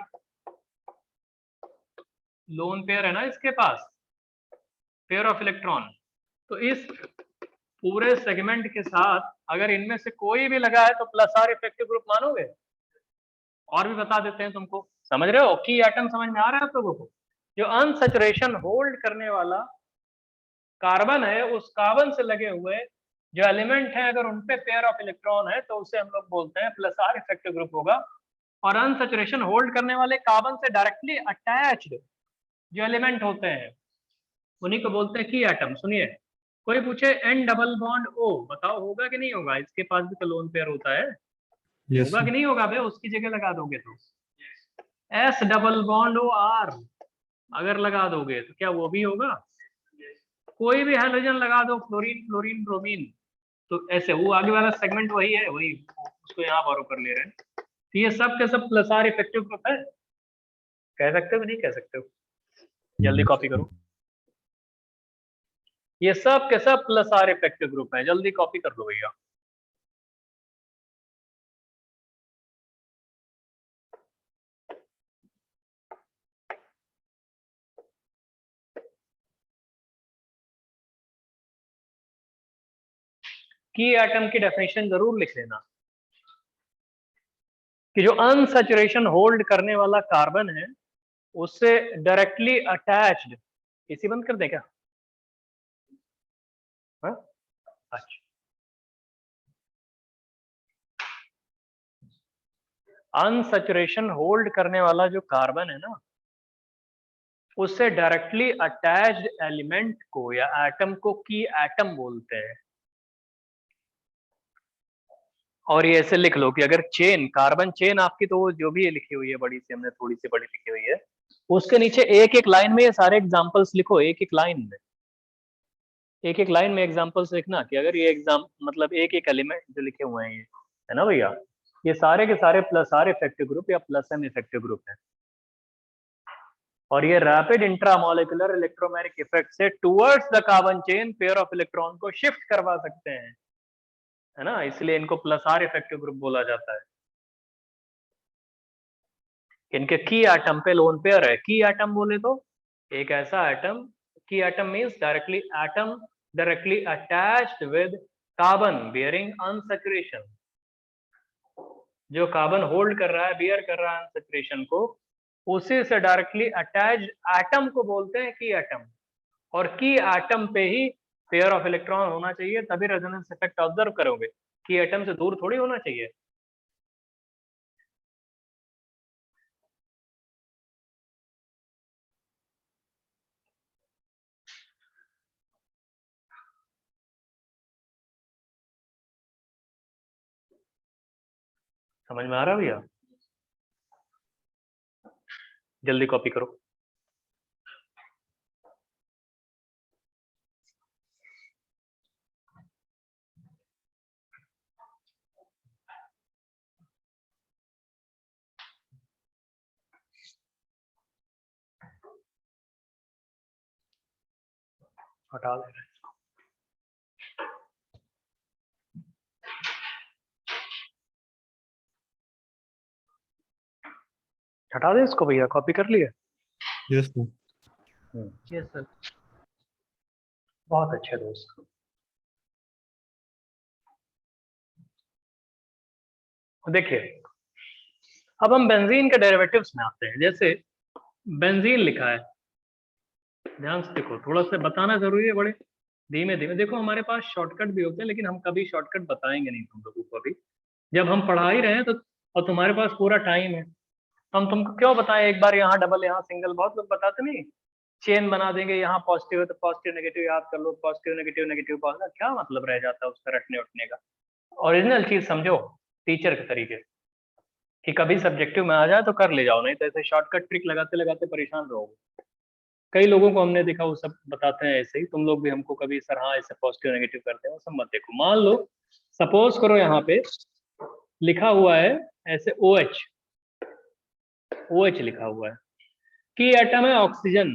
लोन पेयर है ना इसके पास, पेयर ऑफ इलेक्ट्रॉन। तो इस पूरे सेगमेंट के साथ अगर इनमें से कोई भी लगा है तो प्लस आर इफेक्टिव ग्रुप मानोगे? और भी बता देते हैं तुमको, समझ रहे हो? की एटम समझ में आ रहा है आप लोगों को? जो अनसैचुरेशन होल्ड करने वाला कार्बन है, उस कार्बन से लगे हुए जो एलिमेंट है, अगर उनपे पेयर ऑफ इलेक्ट्रॉन है तो उसे हम लोग बोलते हैं प्लस आर इफेक्टिव ग्रुप होगा। और अनसैचुरेशन होल्ड करने वाले कार्बन से डायरेक्टली अटैच्ड जो एलिमेंट होते हैं, उन्हीं को बोलते हैं की एटम। सुनिए, कोई पूछे N डबल बॉन्ड O, बताओ होगा कि नहीं होगा? इसके पास भी तो लोन पेयर होता है, यस होगा कि नहीं होगा बे? उसकी जगह लगा दोगे तो S डबल बॉन्ड OR अगर लगा दोगे तो क्या वो भी होगा? कोई भी हाइड्रोजन लगा दो, फ्लोरीन फ्लोरीन ब्रोमीन, तो ऐसे वो आगे वाला सेगमेंट वही है, वही उसको यहाँ बोरो कर ले रहे हैं। तो ये सब के सब प्लस आर इफेक्टिव ग्रुप है। कह सकते हो नहीं कह सकते हो? जल्दी कॉपी करो, ये सब के सब प्लस आर इफेक्टिव ग्रुप है, जल्दी कॉपी कर लो भैया। की एटम की डेफिनेशन जरूर लिख लेना कि जो अनसैचुरेशन होल्ड करने वाला कार्बन है उससे डायरेक्टली अटैच्ड, इसी बंद कर दे क्या? हाँ? अच्छा, अनसैचुरेशन होल्ड करने वाला जो कार्बन है ना, उससे डायरेक्टली अटैच्ड एलिमेंट को या एटम को की एटम बोलते हैं। और ये ऐसे लिख लो कि अगर चेन, कार्बन चेन आपकी, तो वो जो भी ये लिखी हुई है बड़ी सी, हमने थोड़ी सी बड़ी लिखी हुई है, उसके नीचे एक एक लाइन में ये सारे एग्जांपल्स लिखो, एक एक लाइन में, एक एक लाइन में एग्जांपल्स लिखना कि अगर ये एग्जाम मतलब एक एक एलिमेंट जो लिखे हुए हैं ये, है ना भैया, ये सारे के सारे प्लस आर इफेक्टिव ग्रुप या प्लस एम इफेक्टिव ग्रुप है। और ये रैपिड इंट्रामोलिकुलर इलेक्ट्रोमैग्नेटिक इफेक्ट से towards the carbon chain pair of electron को शिफ्ट करवा सकते हैं, है ना, इसलिए इनको प्लस आर इफेक्टिव ग्रुप बोला जाता है। इनके की एटम पे लोन पेयर है। की एटम बोले तो एक ऐसा एटम, की atom means directly atom directly attached with carbon bearing unsaturation, जो कार्बन होल्ड कर रहा है, बियर कर रहा है अनसैचुरेशन को, उसी से डायरेक्टली अटैच्ड एटम को बोलते हैं की एटम। और की एटम पे ही पेयर ऑफ इलेक्ट्रॉन होना चाहिए, तभी रेजोनेंस इफेक्ट ऑब्जर्व करोगे। की एटम से दूर थोड़ी होना चाहिए। समझ में आ रहा है भैया? जल्दी कॉपी करो। हटा दे रहे इसको। हटा दे इसको भैया, कॉपी कर लिए? Yes, sir. यस सर, बहुत अच्छे दोस्त। देखिए, अब हम बेंजीन के डेरिवेटिव्स में आते हैं। जैसे बेंजीन लिखा है, ध्यान से देखो, थोड़ा सा बताना जरूरी है, बड़े धीमे धीमे देखो। हमारे पास शॉर्टकट भी होते हैं, लेकिन हम कभी शॉर्टकट बताएंगे नहीं तुम लोगों को अभी, जब हम पढ़ा ही रहे हैं तो। और तुम्हारे पास पूरा टाइम है, हम तुमको क्यों बताएं एक बार यहाँ डबल यहाँ सिंगल, बहुत लोग बताते नहीं, चेन बना देंगे, यहाँ पॉजिटिव है तो पॉजिटिव नेगेटिव याद कर लो, पॉजिटिव नेगेटिव नेगेटिव पॉजिटिव, क्या मतलब रह जाता है उसका रटने उठने का। ओरिजिनल चीज समझो टीचर के तरीके कि कभी सब्जेक्टिव में आ जाए तो कर ले जाओ, नहीं तो ऐसे शॉर्टकट ट्रिक लगाते लगाते परेशान रहोगे। कई लोगों को हमने देखा वो सब बताते हैं ऐसे ही, तुम लोग भी हमको कभी सर हाँ ऐसे पॉजिटिव नेगेटिव करते हैं, वो सब मत देखो। मान लो सपोज करो यहाँ पे लिखा हुआ है ऐसे OH, OH लिखा हुआ है, की एटम है ऑक्सीजन,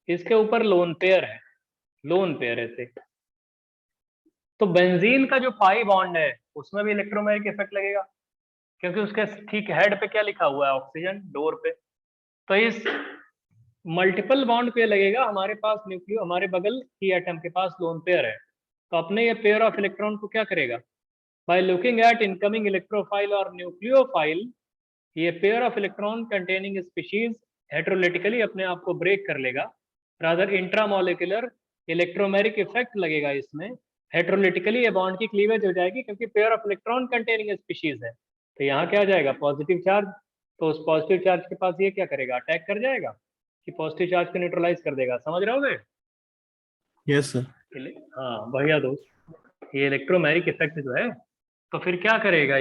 इसके ऊपर लोन पेयर है, लोन पेयर ऐसे। तो बेंजीन का जो पाई बॉन्ड है उसमें भी इलेक्ट्रोमैग्नेटिक इफेक्ट लगेगा, क्योंकि उसके ठीक हेड पे क्या लिखा हुआ है, ऑक्सीजन, डोर पे। तो इस मल्टीपल बॉन्ड पे लगेगा, हमारे पास न्यूक्लियो, हमारे बगल की एटम के पास लोन पेयर है, तो अपने ये पेयर ऑफ इलेक्ट्रॉन को क्या करेगा, by looking at incoming electrophile और न्यूक्लियोफाइल, ये pair of electron containing species heterolytically अपने आप को ब्रेक कर लेगा, रादर इंट्रामोलिकुलर इलेक्ट्रोमैग्नेटिक इफेक्ट लगेगा इसमें, हेट्रोलिटिकली ये बॉन्ड की क्लीवेज हो जाएगी, क्योंकि pair of electron containing species है। तो यहाँ क्या आ जाएगा, पॉजिटिव चार्ज, तो उस पॉजिटिव चार्ज के पास ये क्या करेगा, अटैक कर जाएगा कि पॉजिटिव चार्ज को न्यूट्रलाइज कर देगा। समझ रहे होगे? Yes, sir. हाँ बढ़िया दोस्त, ये इलेक्ट्रोमैग्नेटिक इफेक्ट जो है, तो फिर क्या करेगा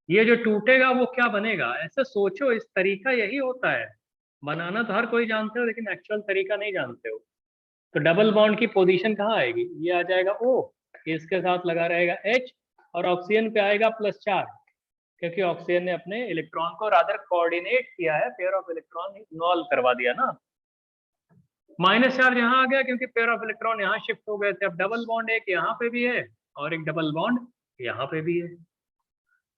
ये जो टूटेगा वो क्या बनेगा, ऐसे सोचो, इस तरीका यही होता है। बनाना तो हर कोई जानते हो, लेकिन एक्चुअल तरीका नहीं जानते हो। तो डबल बॉन्ड की पोजीशन कहाँ आएगी, ये आ जाएगा O, इसके साथ लगा रहेगा H, और ऑक्सीजन पे आएगा प्लस चार्ज, क्योंकि ऑक्सीजन ने अपने इलेक्ट्रॉन को रादर कोऑर्डिनेट किया है, पेयर ऑफ इलेक्ट्रॉन इन्वॉल्व करवा दिया ना। माइनस चार्ज यहाँ आ गया, क्योंकि पेयर ऑफ इलेक्ट्रॉन यहाँ शिफ्ट हो गए थे। अब डबल बॉन्ड एक यहाँ पे भी है और एक डबल बॉन्ड यहाँ पे भी है,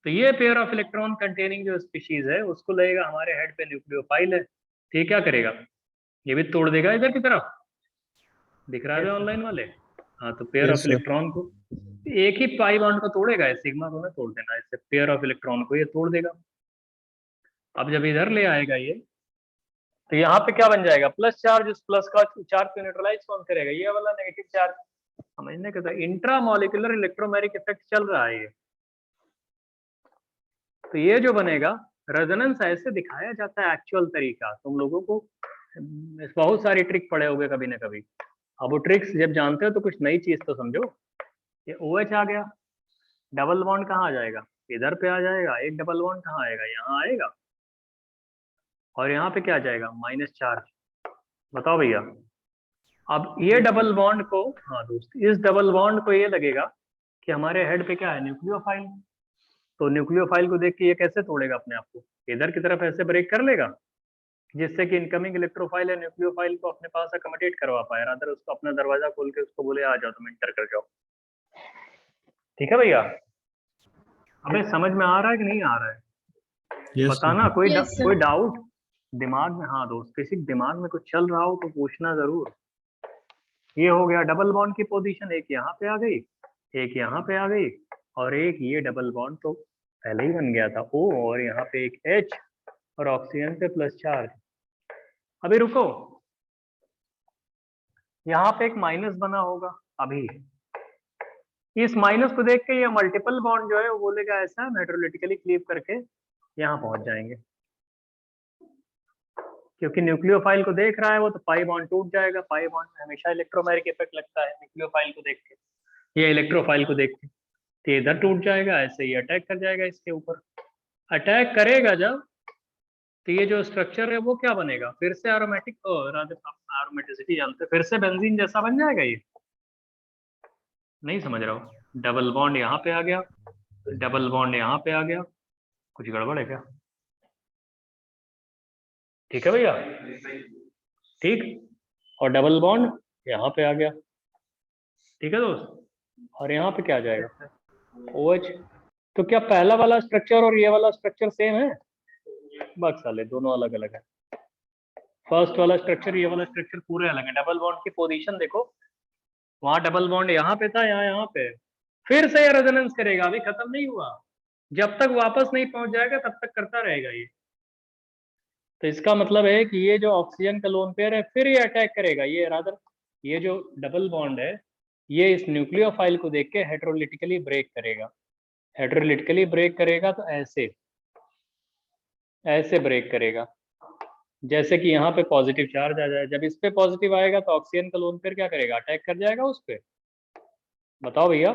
तो ये पेयर ऑफ इलेक्ट्रॉन कंटेनिंग जो स्पीशीज है उसको लगेगा हमारे हेड पे न्यूक्लियोफाइल है, तो ये क्या करेगा, ये भी तोड़ देगा इधर की तरफ, दिख रहा है ऑनलाइन वाले। हाँ, तो pair Yes, of sir. Electron को एक ही पाई बॉन्ड को तोड़ेगा, सिग्मा को ना तोड़ देना, इससे पेयर ऑफ इलेक्ट्रॉन को ये तोड़ देगा। अब जब इधर ले आएगा ये, तो यहाँ पे क्या बन जाएगा, प्लस चार्ज, उस प्लस का चार्ज को न्यूट्रलाइज कौन करेगा, ये वाला नेगेटिव चार्ज। समझने का इंट्रामोलिकुलर इलेक्ट्रोमैग्नेटिक इफेक्ट चल रहा है ये। तो ये जो बनेगा, रेजोनेंस ऐसे दिखाया जाता है एक्चुअल तरीका, तुम लोगों को बहुत सारी ट्रिक पढ़े होगे कभी ना कभी। अब वो ट्रिक्स जब जानते हो तो कुछ नई चीज तो समझो। ये OH आ गया, डबल बॉन्ड कहाँ आ जाएगा, इधर पे आ जाएगा। एक डबल बॉन्ड कहाँ आएगा, यहाँ आएगा, और यहाँ पे क्या आ जाएगा, माइनस चार्ज। बताओ भैया। अब ये डबल बॉन्ड को, हाँ दोस्त, इस डबल बॉन्ड को ये लगेगा कि हमारे हेड पे क्या है, न्यूक्लियोफाइल। तो न्यूक्लियोफाइल को देख के ये कैसे तोड़ेगा अपने आप को, इधर की तरफ ऐसे ब्रेक कर लेगा, जिससे कि इनकमिंग इलेक्ट्रोफाइल या न्यूक्लियोफाइल को अपने पास अकोमोडेट करवा पाए, रादर उसको अपना दरवाजा खोल के उसको बोले आ जाओ तुम एंटर कर जाओ। ठीक है भैया। अबे समझ में आ रहा है कि नहीं आ रहा है, Yes, sir. बताना। कोई Yes, sir. कोई डाउट दिमाग में, हाँ दोस्त, किसी के दिमाग में कुछ चल रहा हो तो पूछना जरूर। ये हो गया डबल बॉन्ड की पोजीशन, एक यहाँ पे आ गई, एक यहाँ पे आ गई, और एक ये डबल बॉन्ड तो पहले ही बन गया था O, और यहाँ पे एक H और ऑक्सीजन पे प्लस चार्ज। अभी रुको, यहाँ पे एक माइनस बना होगा। अभी इस माइनस को देख के ये मल्टीपल बॉन्ड जो है वो बोलेगा ऐसा, हाइड्रोलिटिकली क्लीव करके यहाँ पहुंच जाएंगे, क्योंकि न्यूक्लियोफाइल को देख रहा है वो, तो पाई बॉन्ड टूट जाएगा। पाई बॉन्ड में हमेशा इलेक्ट्रोमैग्नेटिक इफेक्ट लगता है न्यूक्लियोफाइल को देख के या इलेक्ट्रोफाइल को देख के, तो ये इधर टूट जाएगा, ऐसे ही अटैक कर जाएगा इसके ऊपर। अटैक करेगा जब, तो ये जो स्ट्रक्चर है वो क्या बनेगा, फिर से एरोमेटिक, एरोमेटिसिटी जानते, फिर से बेंजीन जैसा बन जाएगा। ये नहीं समझ रहा हो, डबल बॉन्ड यहाँ पे आ गया, डबल बॉन्ड यहाँ पे आ गया, कुछ गड़बड़ है क्या? ठीक है भैया, ठीक। और डबल बॉन्ड यहाँ पे आ गया, ठीक है दोस्त, और यहाँ पे क्या आ जाएगा, OH। तो क्या पहला वाला स्ट्रक्चर और ये वाला स्ट्रक्चर सेम है? बस साले दोनों अलग अलग है। फर्स्ट वाला स्ट्रक्चर, ये वाला स्ट्रक्चर पूरे अलग है। डबल बॉन्ड की पोजीशन देखो, वहां डबल बॉन्ड यहाँ पे था, यहाँ पे, फिर से ये रेजोनेंस करेगा, अभी खत्म नहीं हुआ। जब तक वापस नहीं पहुंच जाएगा तब तक करता रहेगा ये। तो इसका मतलब है कि ये जो ऑक्सीजन का लोन पेयर है फिर ये अटैक करेगा। ये रादर ये जो डबल बॉन्ड है ये इस न्यूक्लियोफाइल को देख के हेटेरोलिटिकली ब्रेक करेगा। हेटेरोलिटिकली ब्रेक करेगा तो ऐसे ऐसे ब्रेक करेगा, जैसे कि यहाँ पे पॉजिटिव चार्ज आ जाए। जब इस पे पॉजिटिव आएगा तो ऑक्सीजन का लोन पेयर क्या करेगा, अटैक कर जाएगा उस पे। बताओ भैया।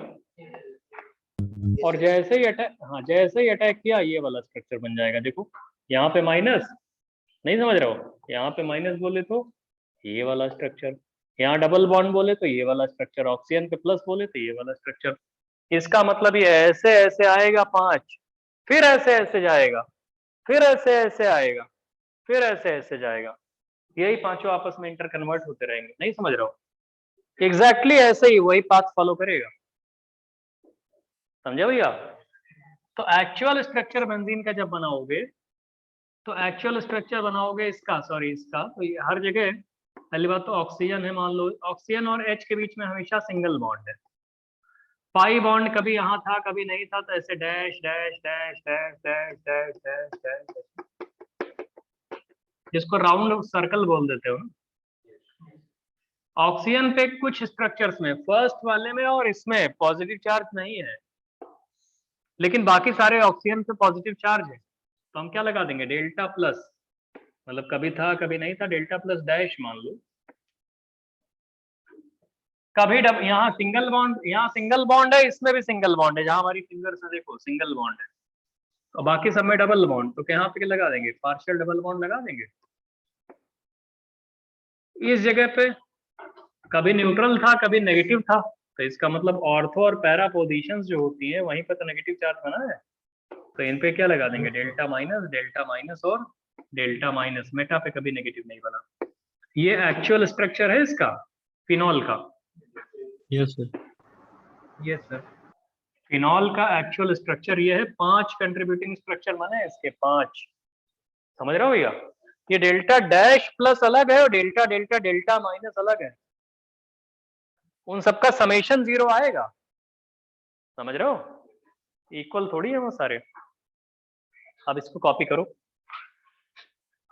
और जैसे ही अटैक, हाँ जैसे ही अटैक किया ये वाला स्ट्रक्चर बन जाएगा। देखो यहाँ पे माइनस, नहीं समझ रहे हो, यहाँ पे माइनस बोले तो ये वाला स्ट्रक्चर, यहाँ डबल बॉन्ड बोले तो ये वाला स्ट्रक्चर, ऑक्सीजन पे प्लस बोले तो ये वाला स्ट्रक्चर। इसका मतलब ये ऐसे ऐसे आएगा 5, फिर ऐसे ऐसे जाएगा, फिर ऐसे ऐसे आएगा, फिर ऐसे ऐसे जाएगा। यही पांचों आपस में इंटर कन्वर्ट होते रहेंगे। नहीं समझ रहे हो, एग्जैक्टली ऐसे ही वही पाथ फॉलो करेगा। समझे भैया? तो एक्चुअल स्ट्रक्चर बेंजीन का जब बनाओगे, तो एक्चुअल स्ट्रक्चर बनाओगे इसका, सॉरी इसका, तो ये हर जगह पहली बात तो ऑक्सीजन है, मान लो ऑक्सीजन और H के बीच में हमेशा सिंगल बॉन्ड है। पाई बॉन्ड कभी यहाँ था कभी नहीं था, तो ऐसे dash dash dash dash dash dash dash dash, जिसको राउंड सर्कल बोल देते हो ना। ऑक्सीजन पे कुछ स्ट्रक्चर्स में, फर्स्ट वाले में और इसमें पॉजिटिव चार्ज नहीं है, लेकिन बाकी सारे ऑक्सीजन पे पॉजिटिव चार्ज है। तो हम क्या लगा देंगे, डेल्टा प्लस, मतलब कभी था कभी नहीं था, डेल्टा प्लस डैश मान लो। कभी यहाँ सिंगल बॉन्ड, यहाँ सिंगल बॉन्ड है, इसमें भी सिंगल बॉन्ड है, जहां हमारी फिंगर से देखो सिंगल बॉन्ड है, तो बाकी सब में डबल बॉन्ड। तो यहाँ पे क्या लगा देंगे, पार्शियल डबल बॉन्ड लगा देंगे। इस जगह पे कभी न्यूट्रल था कभी नेगेटिव था, तो इसका मतलब ऑर्थो और पैरा पोजीशंस जो होती है वहीं पे तो नेगेटिव चार्ज बना है, तो इन पे क्या लगा देंगे, डेल्टा माइनस और डेल्टा माइनस। मेटा पे कभी नेगेटिव नहीं बना। ये एक्चुअल स्ट्रक्चर है इसका, फिनॉल का। Yes, sir. Yes sir, phenol का एक्चुअल स्ट्रक्चर ये है। 5 कंट्रीब्यूटिंग स्ट्रक्चर बने इसके, 5। समझ रहे हो भैया? ये डेल्टा डैश प्लस अलग है और डेल्टा डेल्टा डेल्टा माइनस अलग है, उन सबका समेशन 0 आएगा। समझ रहे हो? इक्वल थोड़ी है वो सारे। अब इसको कॉपी करो।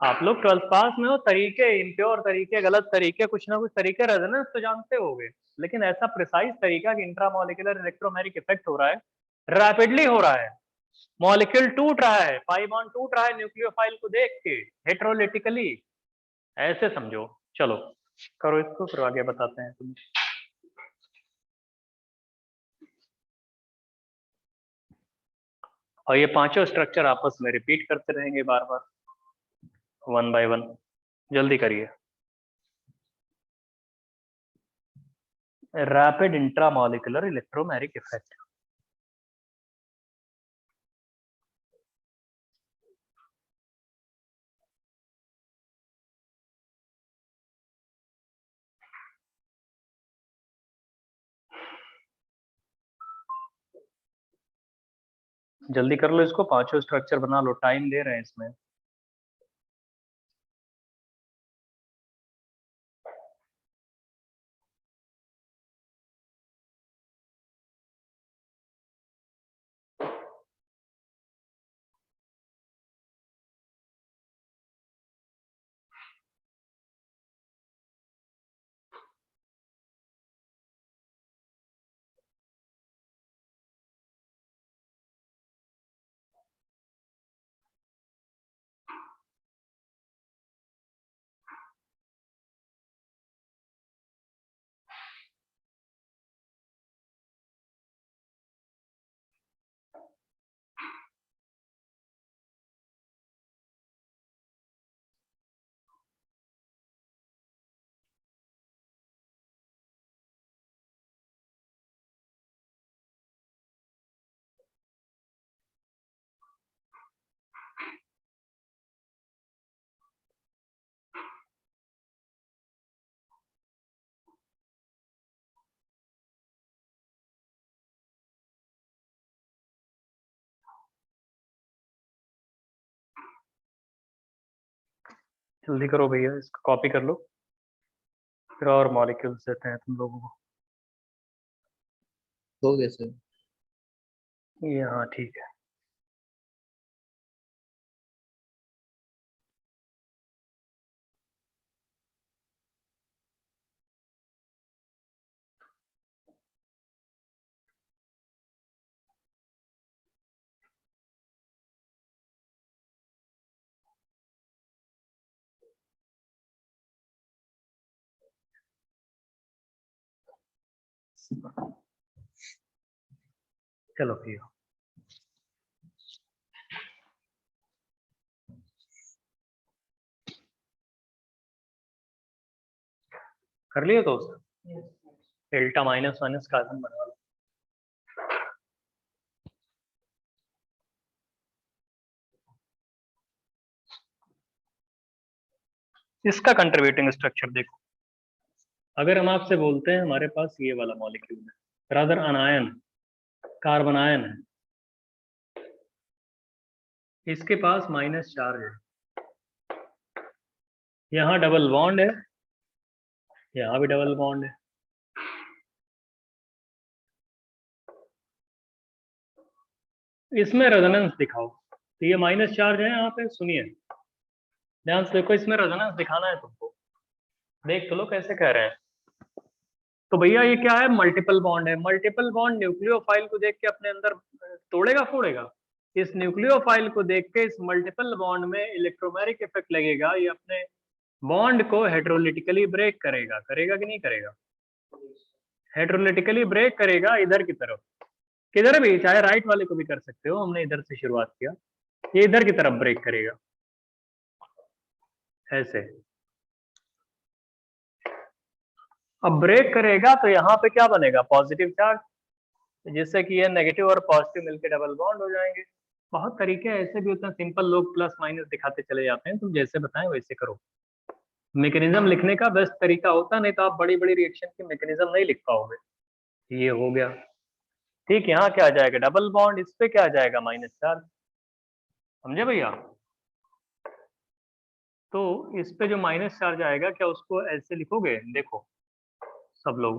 आप लोग 12th पास में हो, तरीके इम्प्योर तरीके, गलत तरीके, कुछ ना कुछ तरीके रेजोनेंस तो जानते होगे, लेकिन ऐसा प्रिसाइज तरीका कि इंट्रामोलिकुलर इलेक्ट्रोमैग्नेटिक इफेक्ट हो रहा है, रैपिडली हो रहा है, मॉलिक्यूल टूट रहा है, पाई बॉन्ड टूट रहा है न्यूक्लियोफाइल को देख के हेटेरोलिटिकली, ऐसे समझो। चलो करो इसको, फिर आगे बताते हैं तुम्हें। और ये पांचों स्ट्रक्चर आपस में रिपीट करते रहेंगे बार बार, 1 by 1। जल्दी करिए। Rapid intramolecular electromagnetic effect. जल्दी कर लो इसको, पांचों स्ट्रक्चर बना लो, टाइम दे रहे हैं इसमें। जल्दी करो भैया, इसको कॉपी कर लो, फिर और मॉलिक्यूल्स देते हैं तुम लोगों को। हो गया सर। ये हाँ ठीक है। चलो भैया, कर लिया दोस्त? डेल्टा माइनस माइनस कार्बन बना लो। इसका कंट्रीब्यूटिंग स्ट्रक्चर देखो। अगर हम आपसे बोलते हैं हमारे पास ये वाला मॉलिक्यूल है, रादर अनायन, कार्बन आयन है, इसके पास माइनस चार्ज है, यहाँ डबल बॉन्ड है, यहाँ भी डबल बॉन्ड है। इसमें रेजोनेंस दिखाओ। तो ये माइनस चार्ज है यहाँ पे, सुनिए ध्यान से देखो, इसमें रेजोनेंस दिखाना है तुमको। देख तो लो कैसे कह रहे हैं। तो भैया ये क्या है? मल्टीपल बॉन्ड है। मल्टीपल बॉन्ड न्यूक्लियोफाइल को देख के अपने अंदर तोड़ेगा फोड़ेगा? इस न्यूक्लियोफाइल को देख के इस मल्टीपल बॉन्ड में इलेक्ट्रोमैग्नेटिक इफेक्ट लगेगा, ये अपने बॉन्ड को हेट्रोलिटिकली ब्रेक करेगा। करेगा कि नहीं करेगा? हेट्रोलिटिकली ब्रेक करेगा इधर की तरफ, किधर भी, चाहे राइट वाले को भी कर सकते हो, हमने इधर से शुरुआत किया, ये इधर की तरफ ब्रेक करेगा ऐसे। अब ब्रेक करेगा तो यहाँ पे क्या बनेगा? पॉजिटिव चार्ज, जिससे कि ये नेगेटिव और पॉजिटिव मिलके डबल बॉन्ड हो जाएंगे। बहुत तरीके ऐसे भी होते हैं, सिंपल लोग प्लस माइनस दिखाते चले जाते हैं, तुम जैसे बताएं वैसे करो। मैकेनिज्म लिखने का बेस्ट तरीका होता, नहीं तो आप बड़ी बड़ी रिएक्शन की मैकेनिज्म नहीं लिख पाओगे। ये हो गया ठीक। यहाँ क्या आ जाएगा? डबल बॉन्ड, इस पे क्या आ जाएगा? Minus charge. समझे भैया? तो इस पे जो माइनस चार्ज आएगा, क्या उसको ऐसे लिखोगे? देखो सब लोग,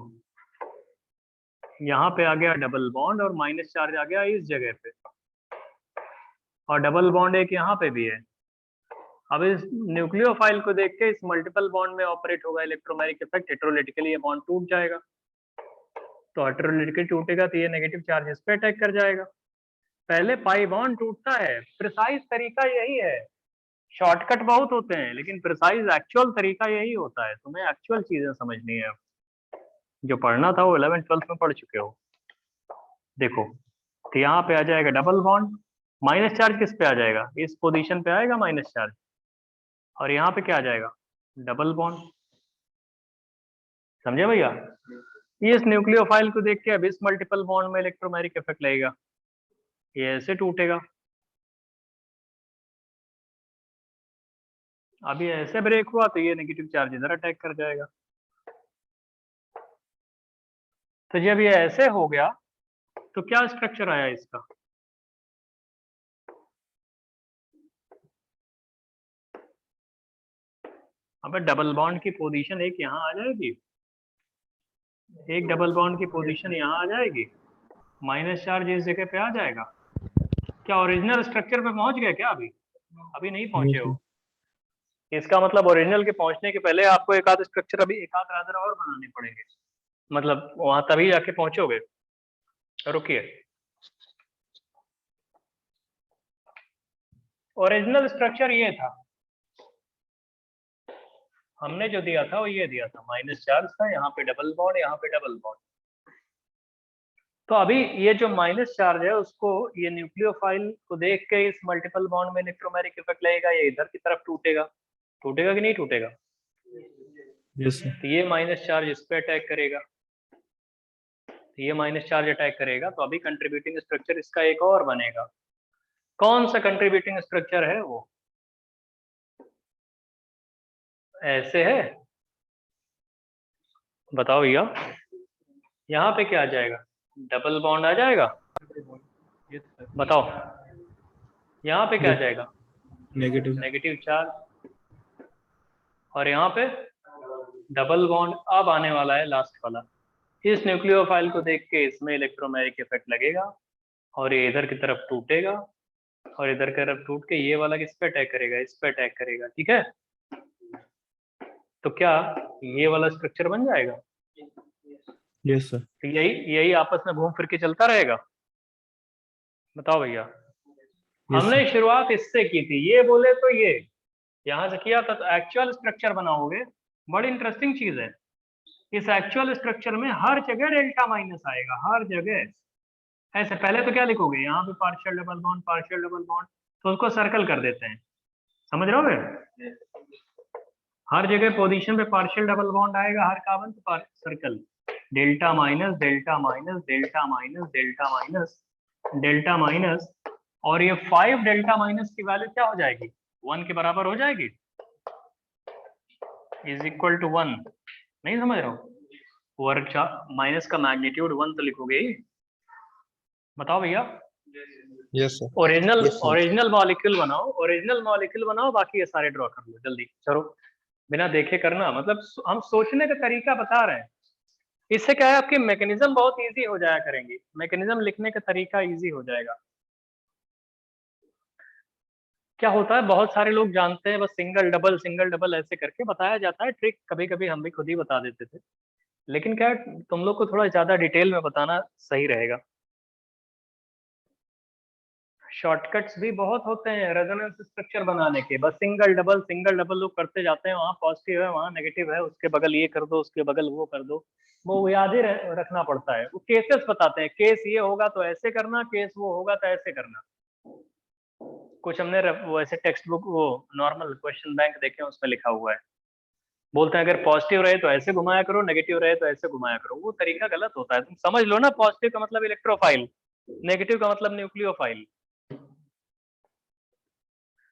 यहाँ पे आ गया डबल बॉन्ड और माइनस चार्ज आ गया इस जगह पे, और डबल बॉन्ड एक यहाँ पे भी है। अब इस न्यूक्लियोफाइल को देख के इस मल्टीपल बॉन्ड में ऑपरेट होगा इलेक्ट्रोमैग्नेटिक इफेक्ट, हेट्रोलिटिकली ये बॉन्ड टूट जाएगा। तो हेट्रोलिटिकली टूटेगा तो ये नेगेटिव चार्ज इस पे अटैक कर जाएगा। पहले पाई बॉन्ड टूटता है, प्रिसाइज तरीका यही है। शॉर्टकट बहुत होते हैं लेकिन प्रिसाइज एक्चुअल तरीका यही होता है, तुम्हें एक्चुअल चीजें समझनी है। जो पढ़ना था वो 11th 12th में पढ़ चुके हो। देखो तो यहाँ पे आ जाएगा डबल बॉन्ड, माइनस चार्ज किस पे आ जाएगा, इस पोजीशन पे आएगा माइनस चार्ज, और यहाँ पे क्या आ जाएगा, डबल बॉन्ड। समझे भैया? ये इस न्यूक्लियोफाइल को देख के अब इस मल्टीपल बॉन्ड में इलेक्ट्रोमैग्नेटिक इफेक्ट लगेगा, ये ऐसे टूटेगा, अभी ऐसे ब्रेक हुआ तो ये नेगेटिव चार्ज इधर अटैक कर जाएगा। तो जब ये ऐसे हो गया तो क्या स्ट्रक्चर आया इसका, अबे डबल बॉन्ड की पोजीशन एक यहाँ आ जाएगी, एक डबल बॉन्ड की पोजीशन यहाँ आ जाएगी, माइनस चार्ज इस जगह पे आ जाएगा। क्या ओरिजिनल स्ट्रक्चर पे पहुंच गए क्या? अभी अभी नहीं पहुंचे हो। इसका मतलब ओरिजिनल के पहुंचने के पहले आपको एक आध स्ट्रक्चर, अभी एक आध रादर और बनाने पड़ेंगे, मतलब वहां तभी जाके पहुंचोगे। रुकिए, ओरिजिनल स्ट्रक्चर ये था, हमने जो दिया था वो ये दिया था, माइनस चार्ज था, यहाँ पे डबल बॉन्ड, यहाँ पे डबल बॉन्ड। तो अभी ये जो माइनस चार्ज है उसको ये न्यूक्लियोफाइल को देख के इस मल्टीपल बॉन्ड में इलेक्ट्रोमैग्नेटिक इफेक्ट लगेगा, ये इधर की तरफ टूटेगा, टूटेगा कि नहीं टूटेगा? Yes sir. तो ये माइनस चार्ज इस पे अटैक करेगा, तो ये माइनस चार्ज अटैक करेगा, तो अभी कंट्रीब्यूटिंग स्ट्रक्चर इसका एक और बनेगा। कौन सा कंट्रीब्यूटिंग स्ट्रक्चर है वो? ऐसे है, बताओ भैया, यहाँ पे क्या आ जाएगा, डबल बॉन्ड आ जाएगा, बताओ यहाँ पे क्या आ जाएगा, नेगेटिव। नेगेटिव चार्ज, और यहाँ पे डबल बॉन्ड। अब आने वाला है लास्ट वाला, इस न्यूक्लियोफाइल को देख के इसमें इलेक्ट्रोमैग्नेटिक इफेक्ट लगेगा और ये इधर की तरफ टूटेगा, और इधर की तरफ टूट के ये वाला किस पे अटैक करेगा, इस पे अटैक करेगा, ठीक है? तो क्या ये वाला स्ट्रक्चर बन जाएगा? Yes sir. तो यही यही आपस में घूम फिर के चलता रहेगा, बताओ भैया। हमने शुरुआत इससे की थी, ये बोले तो ये यहाँ से किया था, तो एक्चुअल स्ट्रक्चर बनाओगे, बड़ी इंटरेस्टिंग चीज है। इस एक्चुअल स्ट्रक्चर में हर जगह डेल्टा माइनस आएगा, हर जगह। ऐसे पहले तो क्या लिखोगे, यहाँ पे partial double bond, partial double bond, तो उसको सर्कल कर देते हैं, समझ रहे हो? हर जगह पोजीशन पे पार्शियल डबल बॉन्ड आएगा, हर कार्बन पे circle, delta minus delta minus delta minus delta minus delta minus, और ये 5 डेल्टा माइनस की वैल्यू क्या हो जाएगी, 1 के बराबर हो जाएगी, इज इक्वल टू 1। नहीं समझ रहे हो? वर्ग माइनस का मैग्नीट्यूड 1 तो लिखोगे ही, बताओ भैया। Yes sir. ओरिजिनल मॉलिक्यूल बनाओ, ओरिजिनल मॉलिक्यूल बनाओ, बाकी ये सारे ड्रॉ कर लो जल्दी, चलो बिना देखे करना, मतलब हम सोचने का तरीका बता रहे हैं। इससे क्या है, आपकी मैकेनिज्म बहुत इजी हो जाया करेंगी, मैकेनिज्म लिखने का तरीका इजी हो जाएगा। क्या होता है, बहुत सारे लोग जानते हैं बस सिंगल डबल ऐसे करके बताया जाता है, ट्रिक कभी कभी हम भी खुद ही बता देते थे, लेकिन क्या है, तुम लोग को थोड़ा ज्यादा डिटेल में बताना सही रहेगा। शॉर्टकट्स भी बहुत होते हैं रेजोनेंस स्ट्रक्चर बनाने के, बस सिंगल डबल लोग करते जाते हैं, वहाँ पॉजिटिव है वहाँ नेगेटिव है, उसके बगल ये कर दो, उसके बगल वो कर दो, वो याद ही रखना पड़ता है। वो केसेस बताते हैं, केस ये होगा तो ऐसे करना, केस वो होगा तो ऐसे करना। कुछ हमने वो ऐसे टेक्स्ट बुक, वो नॉर्मल क्वेश्चन बैंक देखे, उसमें लिखा हुआ है, बोलते हैं अगर पॉजिटिव रहे तो ऐसे घुमाया करो, नेगेटिव रहे तो ऐसे घुमाया करो। वो तरीका गलत होता है, तुम समझ लो ना, पॉजिटिव का मतलब इलेक्ट्रोफाइल, नेगेटिव का मतलब न्यूक्लियोफाइल।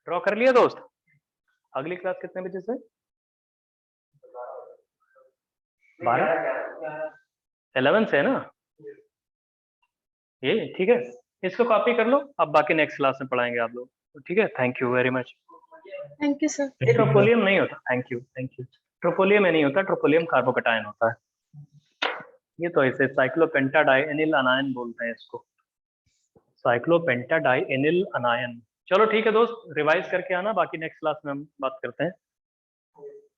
ड्रॉ कर लिया दोस्त? अगली क्लास कितने बजे से? 12 11 से है ना ये, ठीक है, इसको कॉपी कर लो, अब बाकी नेक्स्ट क्लास में पढ़ाएंगे आप लोग, ठीक है? Thank you very much. Thank you sir. Tropylium नहीं होता, थैंक यू ट्रोपोलियम में नहीं होता, ट्रोपोलियम कार्बोकटायन होता है। ये तो ऐसे साइक्लोपेंटाडाइएनिल अनायन बोलते हैं इसको, साइक्लोपेंटाडाइएनिल अनायन। चलो ठीक है दोस्त, रिवाइज करके आना, बाकी नेक्स्ट क्लास में हम बात करते हैं।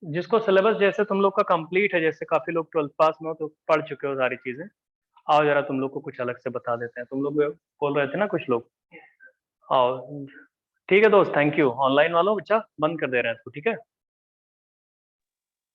जिसको सिलेबस जैसे तुम लोग का कंप्लीट है, जैसे काफी लोग 12th पास में हो तो पढ़ चुके हो सारी चीजें, आओ जरा तुम लोग को कुछ अलग से बता देते हैं। तुम लोग बोल रहे थे ना कुछ लोग, आओ ठीक है दोस्त, थैंक यू। ऑनलाइन वालों बच्चा बंद कर दे रहे हैं इसको, ठीक है।